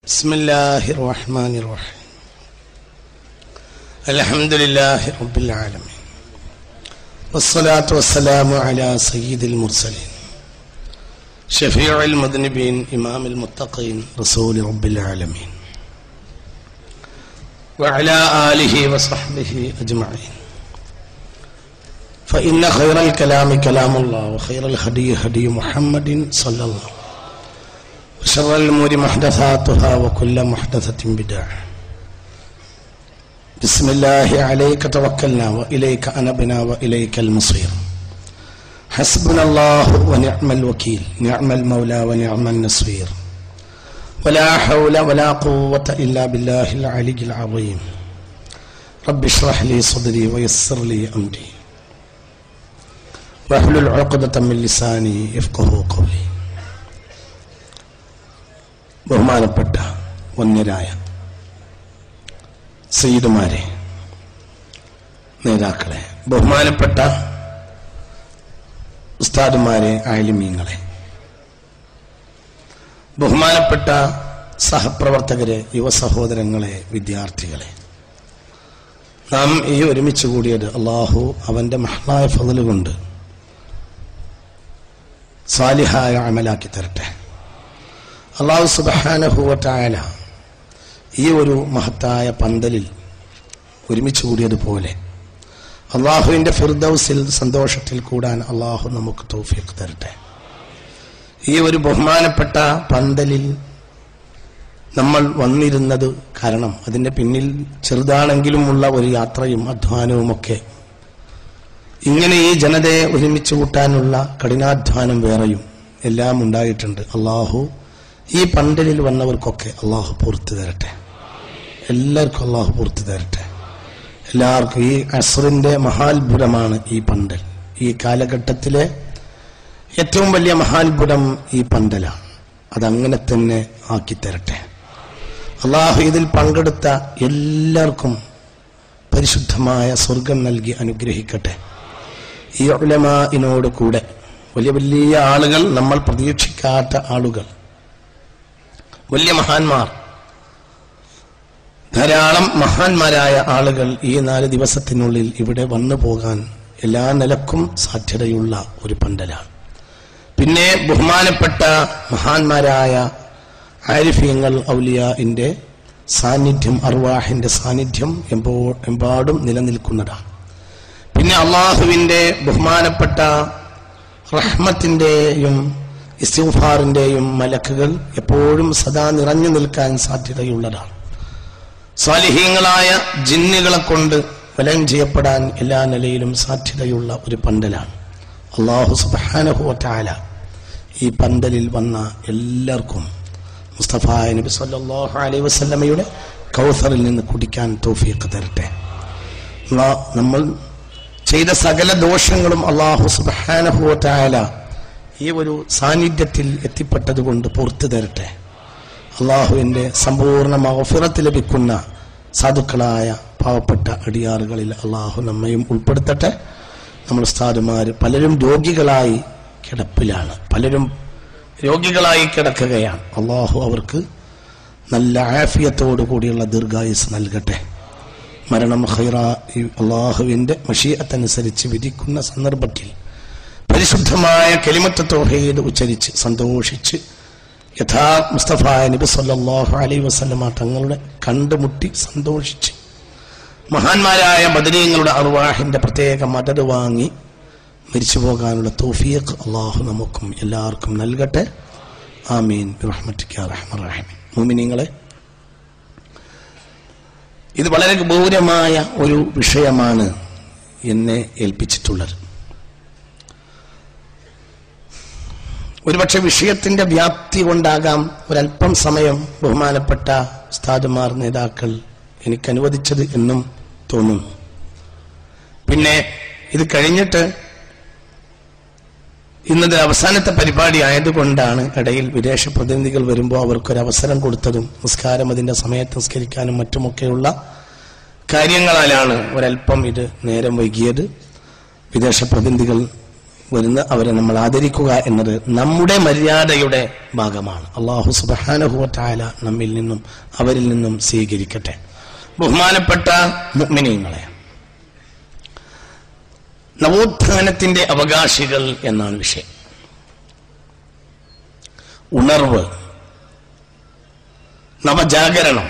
ബിസ്മില്ലാഹിർ റഹ്മാനിർ റഹീം. അൽഹംദുലില്ലാഹി റബ്ബിൽ ആലമീൻ. വസ്സലാത്തു വസ്സലാമു അലാ സയ്യിദിൽ മുർസലീൻ ഷഫീഉൽ മുദ്നിബീൻ ഇമാമിൽ മുത്തഖീൻ റസൂലി റബ്ബിൽ ആലമീൻ വഅലാ ആലിഹി വസഹ്ബിഹി അജ്മഈൻ. فإن خير الكلام كلام الله وخير الهدي هدي محمد صلى الله وشر الأمور محدثاتها وكل محدثة بدعة. بسم الله عليك توكلنا وإليك أنبنا وإليك المصير. حسبنا الله ونعم الوكيل نعم المولى ونعم النصير ولا حول ولا قوة إلا بالله العلي العظيم. رب اشرح لي صدري ويسر لي أمري വഹ്ലുൽ ഉഖ്ദത മിൻ ലിസാനി യഫ്ഖഹു ഖൗലി. ബഹുമാനപ്പെട്ട വന്യരായ സയ്യിദുമാരെ, നേതാക്കളെ, ബഹുമാനപ്പെട്ട ഉസ്താദുമാരെ, ആലിമീങ്ങളെ, ബഹുമാനപ്പെട്ട സഹപ്രവർത്തകരെ, യുവ സഹോദരങ്ങളെ, വിദ്യാർത്ഥികളെ, നാം ഈ ഒരുമിച്ച് കൂടിയത് അള്ളാഹു അവന്റെ മഹ്ലായ ഫള് കൊണ്ട് സാലിഹായ അമലാക്കി തരട്ടെ. അല്ലാഹു സുബ്ഹാനഹു വ തആല ഈ ഒരു മഹത്തായ പന്തലിൽ ഒരുമിച്ച് കൂടിയതുപോലെ അള്ളാഹുവിന്റെ ഫിർദൗസിൽ സന്തോഷത്തിൽ കൂടാൻ അള്ളാഹു നമുക്ക് തൗഫീഖ് തരട്ടെ. ഈ ഒരു ബഹുമാനപ്പെട്ട പന്തലിൽ നമ്മൾ വന്നിരുന്നത് കാരണം അതിന്റെ പിന്നിൽ ചെറുതാണെങ്കിലുമുള്ള ഒരു യാത്രയും അധ്വാനവുമൊക്കെ, ഇങ്ങനെ ഈ ജനതയെ ഒരുമിച്ച് കൂട്ടാനുള്ള കഠിനാധ്വാനം വേറെയും എല്ലാം ഉണ്ടായിട്ടുണ്ട്. അള്ളാഹു ഈ പന്തലിൽ വന്നവർക്കൊക്കെ അള്ളാഹു പുറത്തു തരട്ടെ. എല്ലാവർക്കും അള്ളാഹു പുറത്തു തരട്ടെ. എല്ലാവർക്കും ഈ അസ്റിന്റെ മഹാത്ഭുതമാണ് ഈ പന്തൽ. ഈ കാലഘട്ടത്തിലെ ഏറ്റവും വലിയ മഹാത്ഭുതം ഈ പന്തലാണ്. അതങ്ങനെ തന്നെ ആക്കി തരട്ടെ. അള്ളാഹു ഇതിൽ പങ്കെടുത്ത എല്ലാവർക്കും പരിശുദ്ധമായ സ്വർഗം നൽകി അനുഗ്രഹിക്കട്ടെ. ഈ ഉലമാഇനോട് കൂടെ വലിയ വലിയ ആളുകൾ, നമ്മൾ പ്രതീക്ഷിക്കാത്ത ആളുകൾ, വലിയ മഹാന്മാർ, ധാരാളം മഹാന്മാരായ ആളുകൾ ഈ 4 ദിവസത്തിനുള്ളിൽ ഇവിടെ വന്നു പോകാൻ എല്ലാ നിലക്കും സാധ്യതയുള്ള ഒരു പന്തലാണ്. പിന്നെ ബഹുമാനപ്പെട്ട മഹാന്മാരായ ആരിഫീങ്ങൾ, ഔലിയാഇന്റെ സാന്നിധ്യം, അർവാഹിന്റെ സാന്നിധ്യം എമ്പാടും നിലനിൽക്കുന്നതാണ്. പിന്നെ അള്ളാഹുവിന്റെ ബഹുമാനപ്പെട്ട റഹ്മത്തിന്റെയും ഇസ്തിഗ്ഫാറിന്റെയും മലക്കുകൾ എപ്പോഴും സദാ നിറഞ്ഞു നിൽക്കാൻ സാധ്യതയുള്ളതാണ്. സാലിഹീങ്ങളായ ജിന്നുകളെ കൊണ്ട് വലയം ചെയ്യപ്പെടാൻ എല്ലാ നിലയിലും സാധ്യതയുള്ള ഒരു പന്തലാണ്. അല്ലാഹു സുബ്ഹാനഹു വ തആല ഈ പന്തലിൽ വന്ന എല്ലാവർക്കും മുസ്തഫ നബി സല്ലല്ലാഹു അലൈഹി വസല്ലമയുടെ കൗസറിൽ നിന്ന് കുടിക്കാൻ തൗഫീഖ് തരട്ടെ. നമ്മൾ ചെയ്ത സകല ദോഷങ്ങളും അല്ലാഹു സുബ്ഹാനഹു വ തആല ഈ ഒരു സാന്നിധ്യത്തിൽ എത്തിപ്പെട്ടതുകൊണ്ട് പുറത്തു തരട്ടെ. അള്ളാഹുവിന്റെ സമ്പൂർണ്ണ മഗ്ഫിറത്ത് ലഭിക്കുന്ന സാധുക്കളായ പാവപ്പെട്ട അടിയാറുകളിൽ അള്ളാഹു നമ്മയും ഉൾപ്പെടുത്തട്ടെ. നമ്മൾ ഉസ്താദുമാർ പലരും രോഗികളായി കിടപ്പിലാണ്, പലരും രോഗികളായി കിടക്കുകയാണ്. അള്ളാഹു അവർക്ക് നല്ല ആഫിയത്തോടു കൂടിയുള്ള ദീർഘായുസ് നൽകട്ടെ. മരണം അള്ളാഹുവിന്റെ മശീഅത്തനുസരിച്ച് വിധിക്കുന്ന സന്ദർഭത്തിൽ പരിശുദ്ധമായ കലിമത്ത് തൗഹീദ് ഉച്ചരിച്ച് സന്തോഷിച്ച് യഥാ മുസ്തഫ നബി സല്ലല്ലാഹു അലൈഹി വസല്ലമ തങ്ങളുടെ കണ്ടുമുട്ടി സന്തോഷിച്ച് മഹാന്മാരായ ബദരീങ്ങളുടെ അർവാഹിന്റെ പ്രത്യേക മദദ് വാങ്ങി മരിച്ചു പോകാനുള്ള തൗഫീഖ് അള്ളാഹു നമുക്കും എല്ലാവർക്കും നൽകട്ടെ. ആമീൻ ബിറഹ്മതിക യാ അർഹമർ റഹീമീൻ. മുഅ്മിനീങ്ങളെ, ഇത് വളരെ ഗൗരവമായ ഒരു വിഷയമാണ് എന്നെ ഏൽപ്പിച്ചിട്ടുള്ളത്. ഒരുപക്ഷെ വിഷയത്തിന്റെ വ്യാപ്തി കൊണ്ടാകാം ഒരല്പം സമയം ബഹുമാനപ്പെട്ട ഉസ്താദുമാർ, നേതാക്കൾ എനിക്ക് അനുവദിച്ചത് എന്നും തോന്നുന്നു. പിന്നെ ഇത് കഴിഞ്ഞിട്ട് ഇന്നത്തെ അവസാനത്തെ പരിപാടി ആയതുകൊണ്ടാണ് ഇടയിൽ വിദേശ പ്രതിനിധികൾ വരുമ്പോൾ അവർക്കൊരവസരം കൊടുത്തതും നിസ്കാരം അതിന്റെ സമയത്ത് നിസ്കരിക്കാനും മറ്റുമൊക്കെയുള്ള കാര്യങ്ങളാലാണ് ഒരല്പം ഇത് നേരം വൈകിയത്. വിദേശ പ്രതിനിധികൾ വരുന്ന അവരെ നമ്മൾ ആദരിക്കുക എന്നത് നമ്മുടെ മര്യാദയുടെ ഭാഗമാണ്. അല്ലാഹു സുബ്ഹാനഹു വ തആല നമ്മിൽ നിന്നും അവരിൽ നിന്നും സ്വീകരിക്കട്ടെ. ബഹുമാനപ്പെട്ട മുഅ്മിനീങ്ങളെ, നവോത്ഥാനത്തിന്റെ അവകാശികൾ എന്നാണ് വിഷയം. ഉണർവ്, നവജാഗരണം,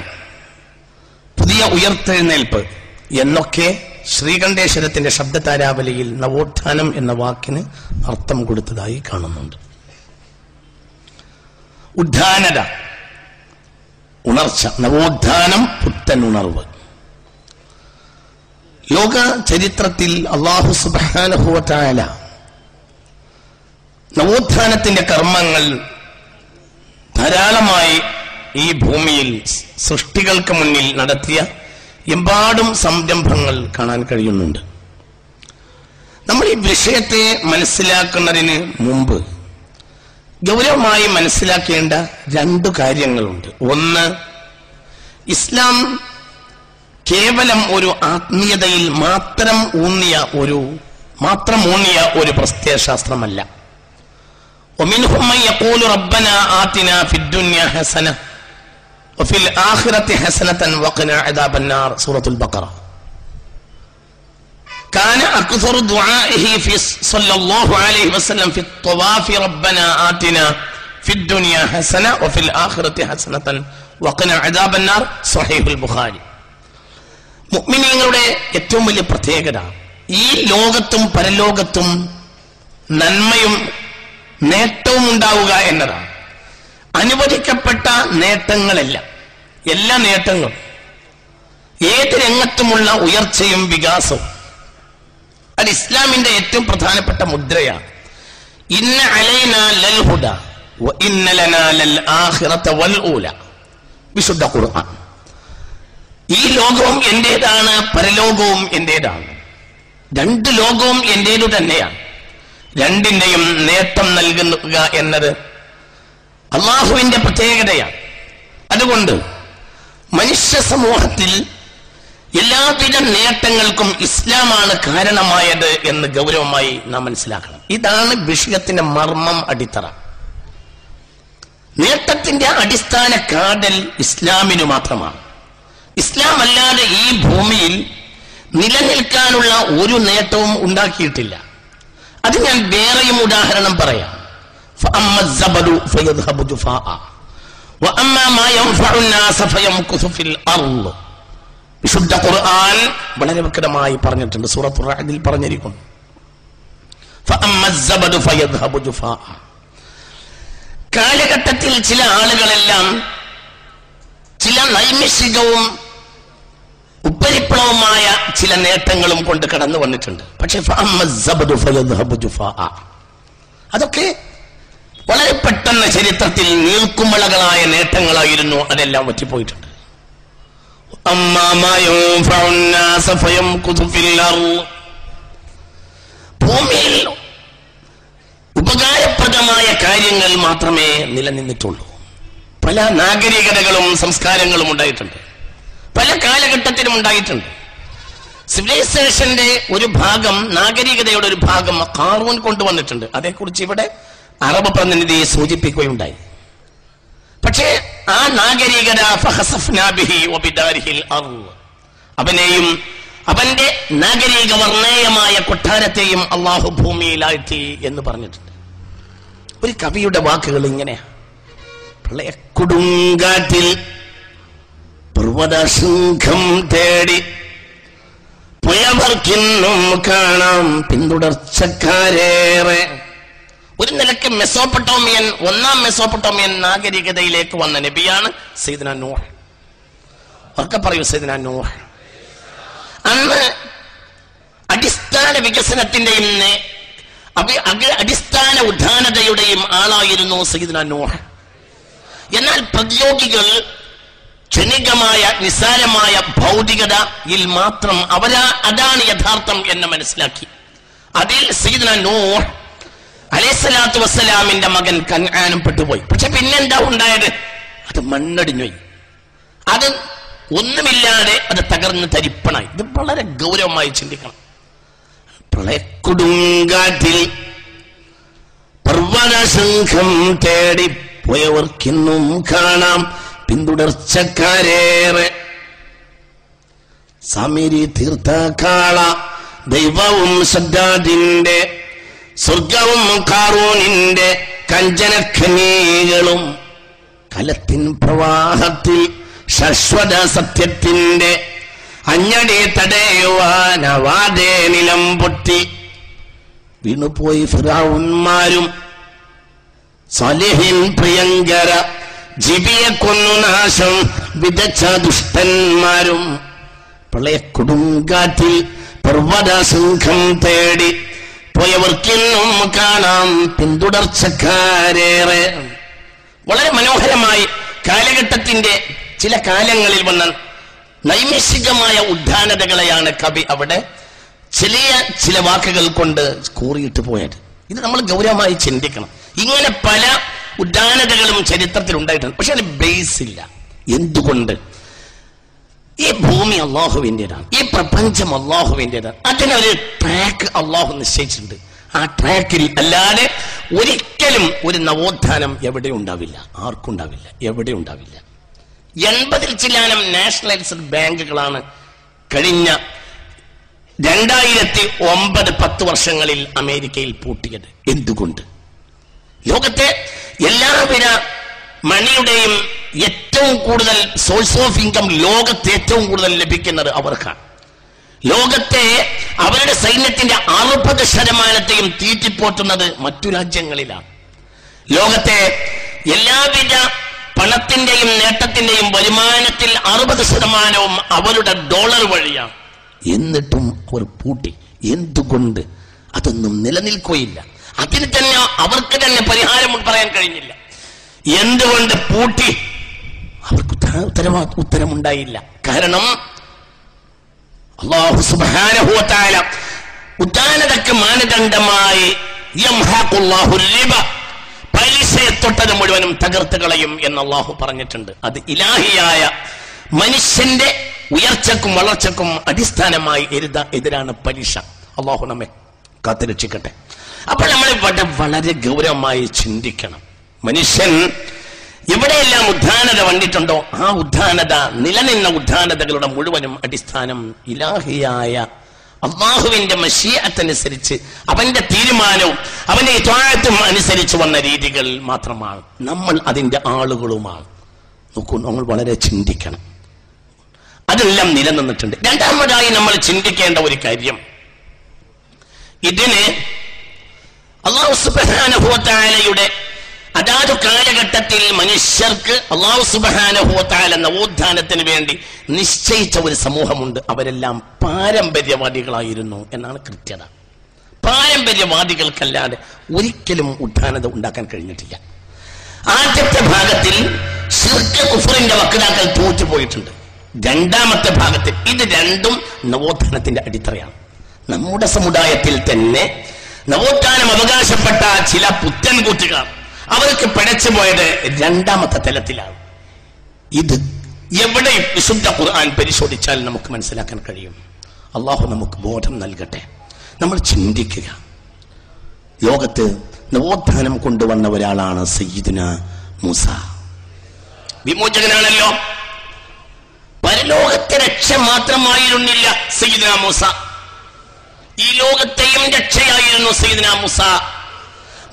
പുതിയ ഉയർത്തെഴുന്നേൽപ്പ് എന്നൊക്കെ ശ്രീകണ്ഠേശ്വരത്തിന്റെ ശബ്ദതാരാവലിയിൽ നവോത്ഥാനം എന്ന വാക്കിന് അർത്ഥം കൊടുത്തതായി കാണുന്നുണ്ട്. ഉദ്ധാനത, ഉണർച്ച, നവോത്ഥാനം, പുത്തൻ ഉണർവ്. ലോക ചരിത്രത്തിൽ അല്ലാഹു സുബ്ഹാനഹു വ തആല നവോത്ഥാനത്തിന്റെ കർമ്മങ്ങൾ ധാരാളമായി ഈ ഭൂമിയിൽ സൃഷ്ടികൾക്ക് മുന്നിൽ നടത്തിയ എമ്പാടും സംരംഭങ്ങൾ കാണാൻ കഴിയുന്നുണ്ട്. നമ്മൾ ഈ വിഷയത്തെ മനസ്സിലാക്കുന്നതിന് മുമ്പ് ഗൗരവമായി മനസ്സിലാക്കേണ്ട 2 കാര്യങ്ങളുണ്ട്. ഒന്ന്, ഇസ്ലാം കേവലം ഒരു ആത്മീയതയിൽ മാത്രം ഊന്നിയ ഒരു പ്രത്യയശാസ്ത്രമല്ല. ومنهم من يقول ربنا آتنا في الدنيا حسنة وفي الآخرة حسنة وقنا عذاب النار. سورة البقرة. كان أكثر دعائه في صلى الله عليه وسلم في الطواف ربنا آتنا في الدنيا حسنة وفي الآخرة حسنة وقنا عذاب النار. صحيح البخاري. മുഅ്മിനീങ്ങളുടെ ഏറ്റവും വലിയ പ്രത്യേകത ഈ ലോകത്തും പരലോകത്തും നന്മയും നേട്ടവും ഉണ്ടാവുക എന്നതാണ്. അനുവദിക്കപ്പെട്ട നേട്ടങ്ങളല്ല, എല്ലാ നേട്ടങ്ങളും, ഏത് രംഗത്തുമുള്ള ഉയർച്ചയും വികാസവും, അത് ഇസ്ലാമിന്റെ ഏറ്റവും പ്രധാനപ്പെട്ട മുദ്രയാണ്. ഇന്ന അലൈനാ ലൽ ഹുദ വ ഇന്ന ലനാ ലൽ ആഖിറത വൽ ഊല. വിശുദ്ധ ഖുർആൻ. ഈ ലോകവും എന്റേതാണ്, പരലോകവും എന്റേതാണ്. 2 ലോകവും എന്റേതു തന്നെയാണ്. രണ്ടിന്റെയും നേട്ടം നൽകുക എന്നത് അള്ളാഹുവിന്റെ പ്രത്യേകതയാണ്. അതുകൊണ്ട് മനുഷ്യ സമൂഹത്തിൽ എല്ലാവിധ നേട്ടങ്ങൾക്കും ഇസ്ലാമാണ് കാരണമായത് എന്ന് ഗൗരവമായി നാം മനസ്സിലാക്കണം. ഇതാണ് വിഷയത്തിന്റെ മർമ്മം, അടിത്തറ. നേട്ടത്തിന്റെ അടിസ്ഥാന കാതൽ ഇസ്ലാമിനു മാത്രമാണ്. ഇസ്ലാം അല്ലാതെ ഈ ഭൂമിയിൽ നിലനിൽക്കാനുള്ള ഒരു നേട്ടവും ഉണ്ടാക്കിയിട്ടില്ല. അത് ഞാൻ വേറെയും ഉദാഹരണം പറയാം. വിശുദ്ധ ഖുർആൻ വളരെ വ്യക്തമായി പറഞ്ഞിട്ടുണ്ട്. സൂറത്തുൽ റഅദിൽ പറഞ്ഞിരിക്കുന്നു, കാലഘട്ടത്തിൽ ചില ആളുകളെല്ലാം ചില നൈമിഷികവും ഉപരിപ്ലവമായ ചില നേട്ടങ്ങളും കൊണ്ട് കടന്നു വന്നിട്ടുണ്ട്. പക്ഷെ അതൊക്കെ വളരെ പെട്ടെന്ന് ചരിത്രത്തിൽ നീർക്കുമളകളായ നേട്ടങ്ങളായിരുന്നു. അതെല്ലാം വറ്റിപ്പോയിട്ടുണ്ട്. ഭൂമിയിൽ ഉപകാരപ്രദമായ കാര്യങ്ങൾ മാത്രമേ നിലനിന്നിട്ടുള്ളൂ. പല നാഗരികതകളും സംസ്കാരങ്ങളും ഉണ്ടായിട്ടുണ്ട്, പല കാലഘട്ടത്തിലും ഉണ്ടായിട്ടുണ്ട്. സിവിലൈസേഷന്റെ ഒരു ഭാഗം, നാഗരികതയുടെ ഒരു ഭാഗം ഖാറൂൻ കൊണ്ടുവന്നിട്ടുണ്ട്. അതേക്കുറിച്ച് ഇവിടെ അറബ് പ്രതിനിധി സൂചിപ്പിക്കുകയുണ്ടായി. പക്ഷേ ആ നാഗരികത അവനെയും അവന്റെ നാഗരിക വർണ്ണേയമായ കൊട്ടാരത്തെയും അള്ളാഹു ഭൂമിയിലാഴ്ത്തി എന്ന് പറഞ്ഞിട്ടുണ്ട്. ഒരു കവിയുടെ വാക്കുകൾ ഇങ്ങനെയാ: പ്രളയക്കൊടുങ്കാറ്റിൽ പർവ്വതശൃംഖം തേടി പോയവർക്കിന്നും കാണാം പിന്തുടർച്ചക്കാരേറെ. ഒരു നിലയ്ക്ക് ഒന്നാം മെസോപ്പൊട്ടോമിയൻ നാഗരികതയിലേക്ക് വന്ന നബിയാണ് സയ്യിദ്നാ നൂഹ്. ഒക്കെ പറയൂ, സയ്യിദ്നാ നൂഹ്. അന്ന് അടിസ്ഥാന വികസനത്തിന്റെയും അടിസ്ഥാന ഉദ്ധാനതയുടെയും ആളായിരുന്നു സയ്യിദ്നാ നൂഹ്. എന്നാൽ പ്രതിയോഗികൾ ക്ഷണികമായ നിസ്സാരമായ ഭൗതികതയിൽ മാത്രം അതാണ് യഥാർത്ഥം എന്ന് മനസ്സിലാക്കി. അതിൽ സയ്യിദ്നാ നൂഹ് അലൈഹിസ്സലാത്തു വസ്സലാമിന്റെ മകൻ കൻആനും പെട്ടുപോയി. പക്ഷെ പിന്നെന്താ ഉണ്ടായത്? അത് മണ്ണടിഞ്ഞുപോയി. അത് ഒന്നുമില്ലാതെ അത് തകർന്ന് തരിപ്പണായി. ഇത് വളരെ ഗൗരവമായി ചിന്തിക്കണം. പ്രളയക്കൊടുങ്കാറ്റിൽ പർവ്വതശൃംഖം തേടി പോയവർക്കിന്നും കാണാം പിന്തുടർച്ചക്കാരേറെ. സമരി തീർത്ത കാള ദൈവവും സദ്ദാദിന്റെ സ്വർഗവും ഖാറൂനിന്റെ കഞ്ചനഖനികളും കലത്തിൻ പ്രവാഹത്തിൽ ശശ്വത സത്യത്തിന്റെ അഞ്ഞടി തടയുവാനവാദേ നിലം പൊട്ടി. വീണുപോയി ഫിറഔന്മാരും സാലിഹിൻ പ്രിയങ്കര ജിബിയെ കൊന്നു നാശം വിതച്ച ദുഷ്ടന്മാരും. പ്രളയ കൊടുങ്കാറ്റിൽ പർവ്വതശൃംഖം തേടി പോയവർക്കിന്നും കാണാം പിന്തുടർച്ചക്കാരേറെ. വളരെ മനോഹരമായി കാലഘട്ടത്തിന്റെ ചില കാലങ്ങളിൽ വന്ന നൈമിഷികമായ ഉദ്ധാനതകളെയാണ് കവി അവിടെ ചില വാക്കുകൾ കൊണ്ട് കൂറിയിട്ട് പോയത്. ഇത് നമ്മൾ ഗൗരവമായി ചിന്തിക്കണം. ഇങ്ങനെ പല ഉദ്ധാനതകളും ചരിത്രത്തിൽ ഉണ്ടായിട്ടുണ്ട്. പക്ഷെ അതിന് ബേസ് ഇല്ല. എന്തുകൊണ്ട്? ഈ ഭൂമി അള്ളാഹുവിൻ്റെതാണ്, ഈ പ്രപഞ്ചം അള്ളാഹുവിൻ്റെതാണ്. അതിനൊരു ട്രാക്ക് അള്ളാഹു നിശ്ചയിച്ചിട്ടുണ്ട്. ആ ട്രാക്കിൽ അല്ലാതെ ഒരിക്കലും ഒരു നവോത്ഥാനം എവിടെ ഉണ്ടാവില്ല, ആർക്കുണ്ടാവില്ല, എവിടെ ഉണ്ടാവില്ല. 80 ചില്ലാനം നാഷണലൈസ്ഡ് ബാങ്കുകളാണ് കഴിഞ്ഞ 2009-10 വർഷങ്ങളിൽ അമേരിക്കയിൽ പൂട്ടിയത്. എന്തുകൊണ്ട്? ലോകത്തെ എല്ലാവിധ മണിയുടെയും ഏറ്റവും കൂടുതൽ സോഴ്സ് ഓഫ് ഇൻകം ലോകത്ത് ഏറ്റവും കൂടുതൽ ലഭിക്കുന്നത് അവർക്കാണ്. ലോകത്തെ അവരുടെ സൈന്യത്തിന്റെ 60% തീറ്റിപ്പോറ്റുന്നത് മറ്റു രാജ്യങ്ങളിലാണ്. ലോകത്തെ എല്ലാവിധ പണത്തിന്റെയും നേട്ടത്തിന്റെയും വരുമാനത്തിൽ 60% അവരുടെ ഡോളർ വഴിയാണ്. എന്നിട്ടും അവർ പൂട്ടി. എന്തുകൊണ്ട്? അതൊന്നും നിലനിൽക്കുകയില്ല. അതിന് തന്നെ അവർക്ക് തന്നെ പരിഹാരം പറയാൻ കഴിഞ്ഞില്ല. എന്തുകൊണ്ട് പൂട്ടി? അവർക്ക് ഉത്തരമുണ്ടായില്ല. കാരണം അല്ലാഹു സുബ്ഹാനഹു വ തആല ഉദാനതക്ക് മാനദണ്ഡമായി യംഹഖുല്ലാഹു റിബ, പലിശയെ തൊട്ടത് മുഴുവനും തകർത്ത് കളയും എന്ന് അല്ലാഹു പറഞ്ഞിട്ടുണ്ട്. അത് ഇലാഹിയായ മനുഷ്യന്റെ ഉയർച്ചക്കും വളർച്ചക്കും അടിസ്ഥാനമായി എതിരാണ് പലിശ. അല്ലാഹു നമ്മെ കാത്തുരക്ഷിക്കട്ടെ. അപ്പോൾ നമ്മൾ വളരെ ഗൗരവമായി ചിന്തിക്കണം. മനുഷ്യൻ എവിടെയെല്ലാം ഉദ്ധാനത വന്നിട്ടുണ്ടോ ആ ഉദ്ധാനത, നിലനിന്ന ഉദ്ധാനതകളുടെ മുഴുവനും അടിസ്ഥാനം ഇലാഹിയായ അല്ലാഹുവിന്റെ മശീഅത്തനുസരിച്ച് അവന്റെ തീരുമാനവും അവന്റെ ഇത്വാഅത്തും അനുസരിച്ച് വന്ന രീതികൾ മാത്രമാണ്. നമ്മൾ അതിന്റെ ആളുകളുമാണ്. നോക്കൂ, നമ്മൾ വളരെ ചിന്തിക്കണം. അതെല്ലാം നിലനിന്നിട്ടുണ്ട്. രണ്ടാമതായി നമ്മൾ ചിന്തിക്കേണ്ട ഒരു കാര്യം, ഇതിന് അല്ലാഹു സുബ്ഹാനഹു വ തആലയുടെ അതാത് കാലഘട്ടത്തിൽ മനുഷ്യർക്ക് അല്ലാഹു സുബ്ഹാനഹു വ തആല നവോത്ഥാനത്തിന് വേണ്ടി നിശ്ചയിച്ച ഒരു സമൂഹമുണ്ട്. അവരെല്ലാം പാരമ്പര്യവാദികളായിരുന്നു എന്നാണ് കൃത്യത. പാരമ്പര്യവാദികൾക്കല്ലാതെ ഒരിക്കലും ഉത്ഥാനത ഉണ്ടാക്കാൻ കഴിഞ്ഞിട്ടില്ല. ആദ്യത്തെ ഭാഗത്തിൽ ശിർക്ക് കുഫറിന്റെ വക്താക്കൾ തോറ്റുപോയിട്ടുണ്ട്. രണ്ടാമത്തെ ഭാഗത്തിൽ ഇത് രണ്ടും നവോത്ഥാനത്തിന്റെ അടിത്തറയാണ്. നമ്മുടെ സമുദായത്തിൽ തന്നെ നവോത്ഥാനം അവകാശപ്പെട്ട ചില പുത്തൻ കൂട്ടുകാർ അവർക്ക് പിഴച്ചു പോയത് രണ്ടാമത്തെ തലത്തിലാണ്. ഇത് എവിടെ വിശുദ്ധ ഖുർആൻ പരിശോധിച്ചാൽ നമുക്ക് മനസ്സിലാക്കാൻ കഴിയും. അള്ളാഹു നമുക്ക് ബോധം നൽകട്ടെ. നമ്മൾ ചിന്തിക്കുക. ലോകത്ത് നവോത്ഥാനം കൊണ്ടുവന്ന ഒരാളാണ് സയ്യിദുന മൂസ. വിമോചകനാണല്ലോ. പരലോകത്തെ രക്ഷ മാത്രമായിരുന്നില്ല സയ്യിദുന മൂസ, ഈ ലോകത്തെയും രക്ഷയായിരുന്നു സയ്യിദുന മൂസ.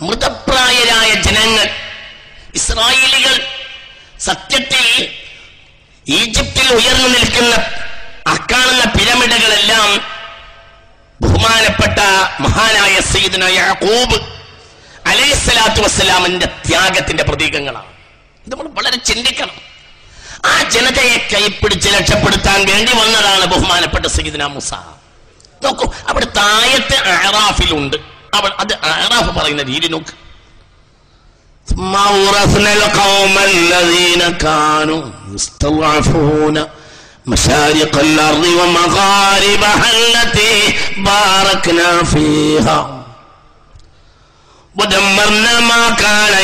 മൃതപ്രായരായ ജനങ്ങൾ, ഇസ്രായേലികൾ സത്യത്തിൽ ഈജിപ്തിൽ ഉയർന്നു നിൽക്കുന്ന അക്കാണുന്ന പിരമിഡുകളെല്ലാം ബഹുമാനപ്പെട്ട മഹാനായ സയ്യിദുന യാഖൂബ് അലൈഹിസ്സലാത്തു വസ്സലാമിന്റെ ത്യാഗത്തിന്റെ പ്രതീകങ്ങളാണ്. ഇത് നമ്മൾ വളരെ ചിന്തിക്കണം. ആ ജനതയെ കൈപ്പിടിച്ച് രക്ഷപ്പെടുത്താൻ വേണ്ടി വന്നതാണ് ബഹുമാനപ്പെട്ട സയ്യിദുന മൂസ. നോക്കൂ, അവിടെ താഴത്തെ അഅറാഫിലുണ്ട്. അത് അഅറാഫ് പറയുന്ന രീതി നോക്ക്. مشارق الأرض ومغاربها التي باركنا فيها ودمرنا ما كان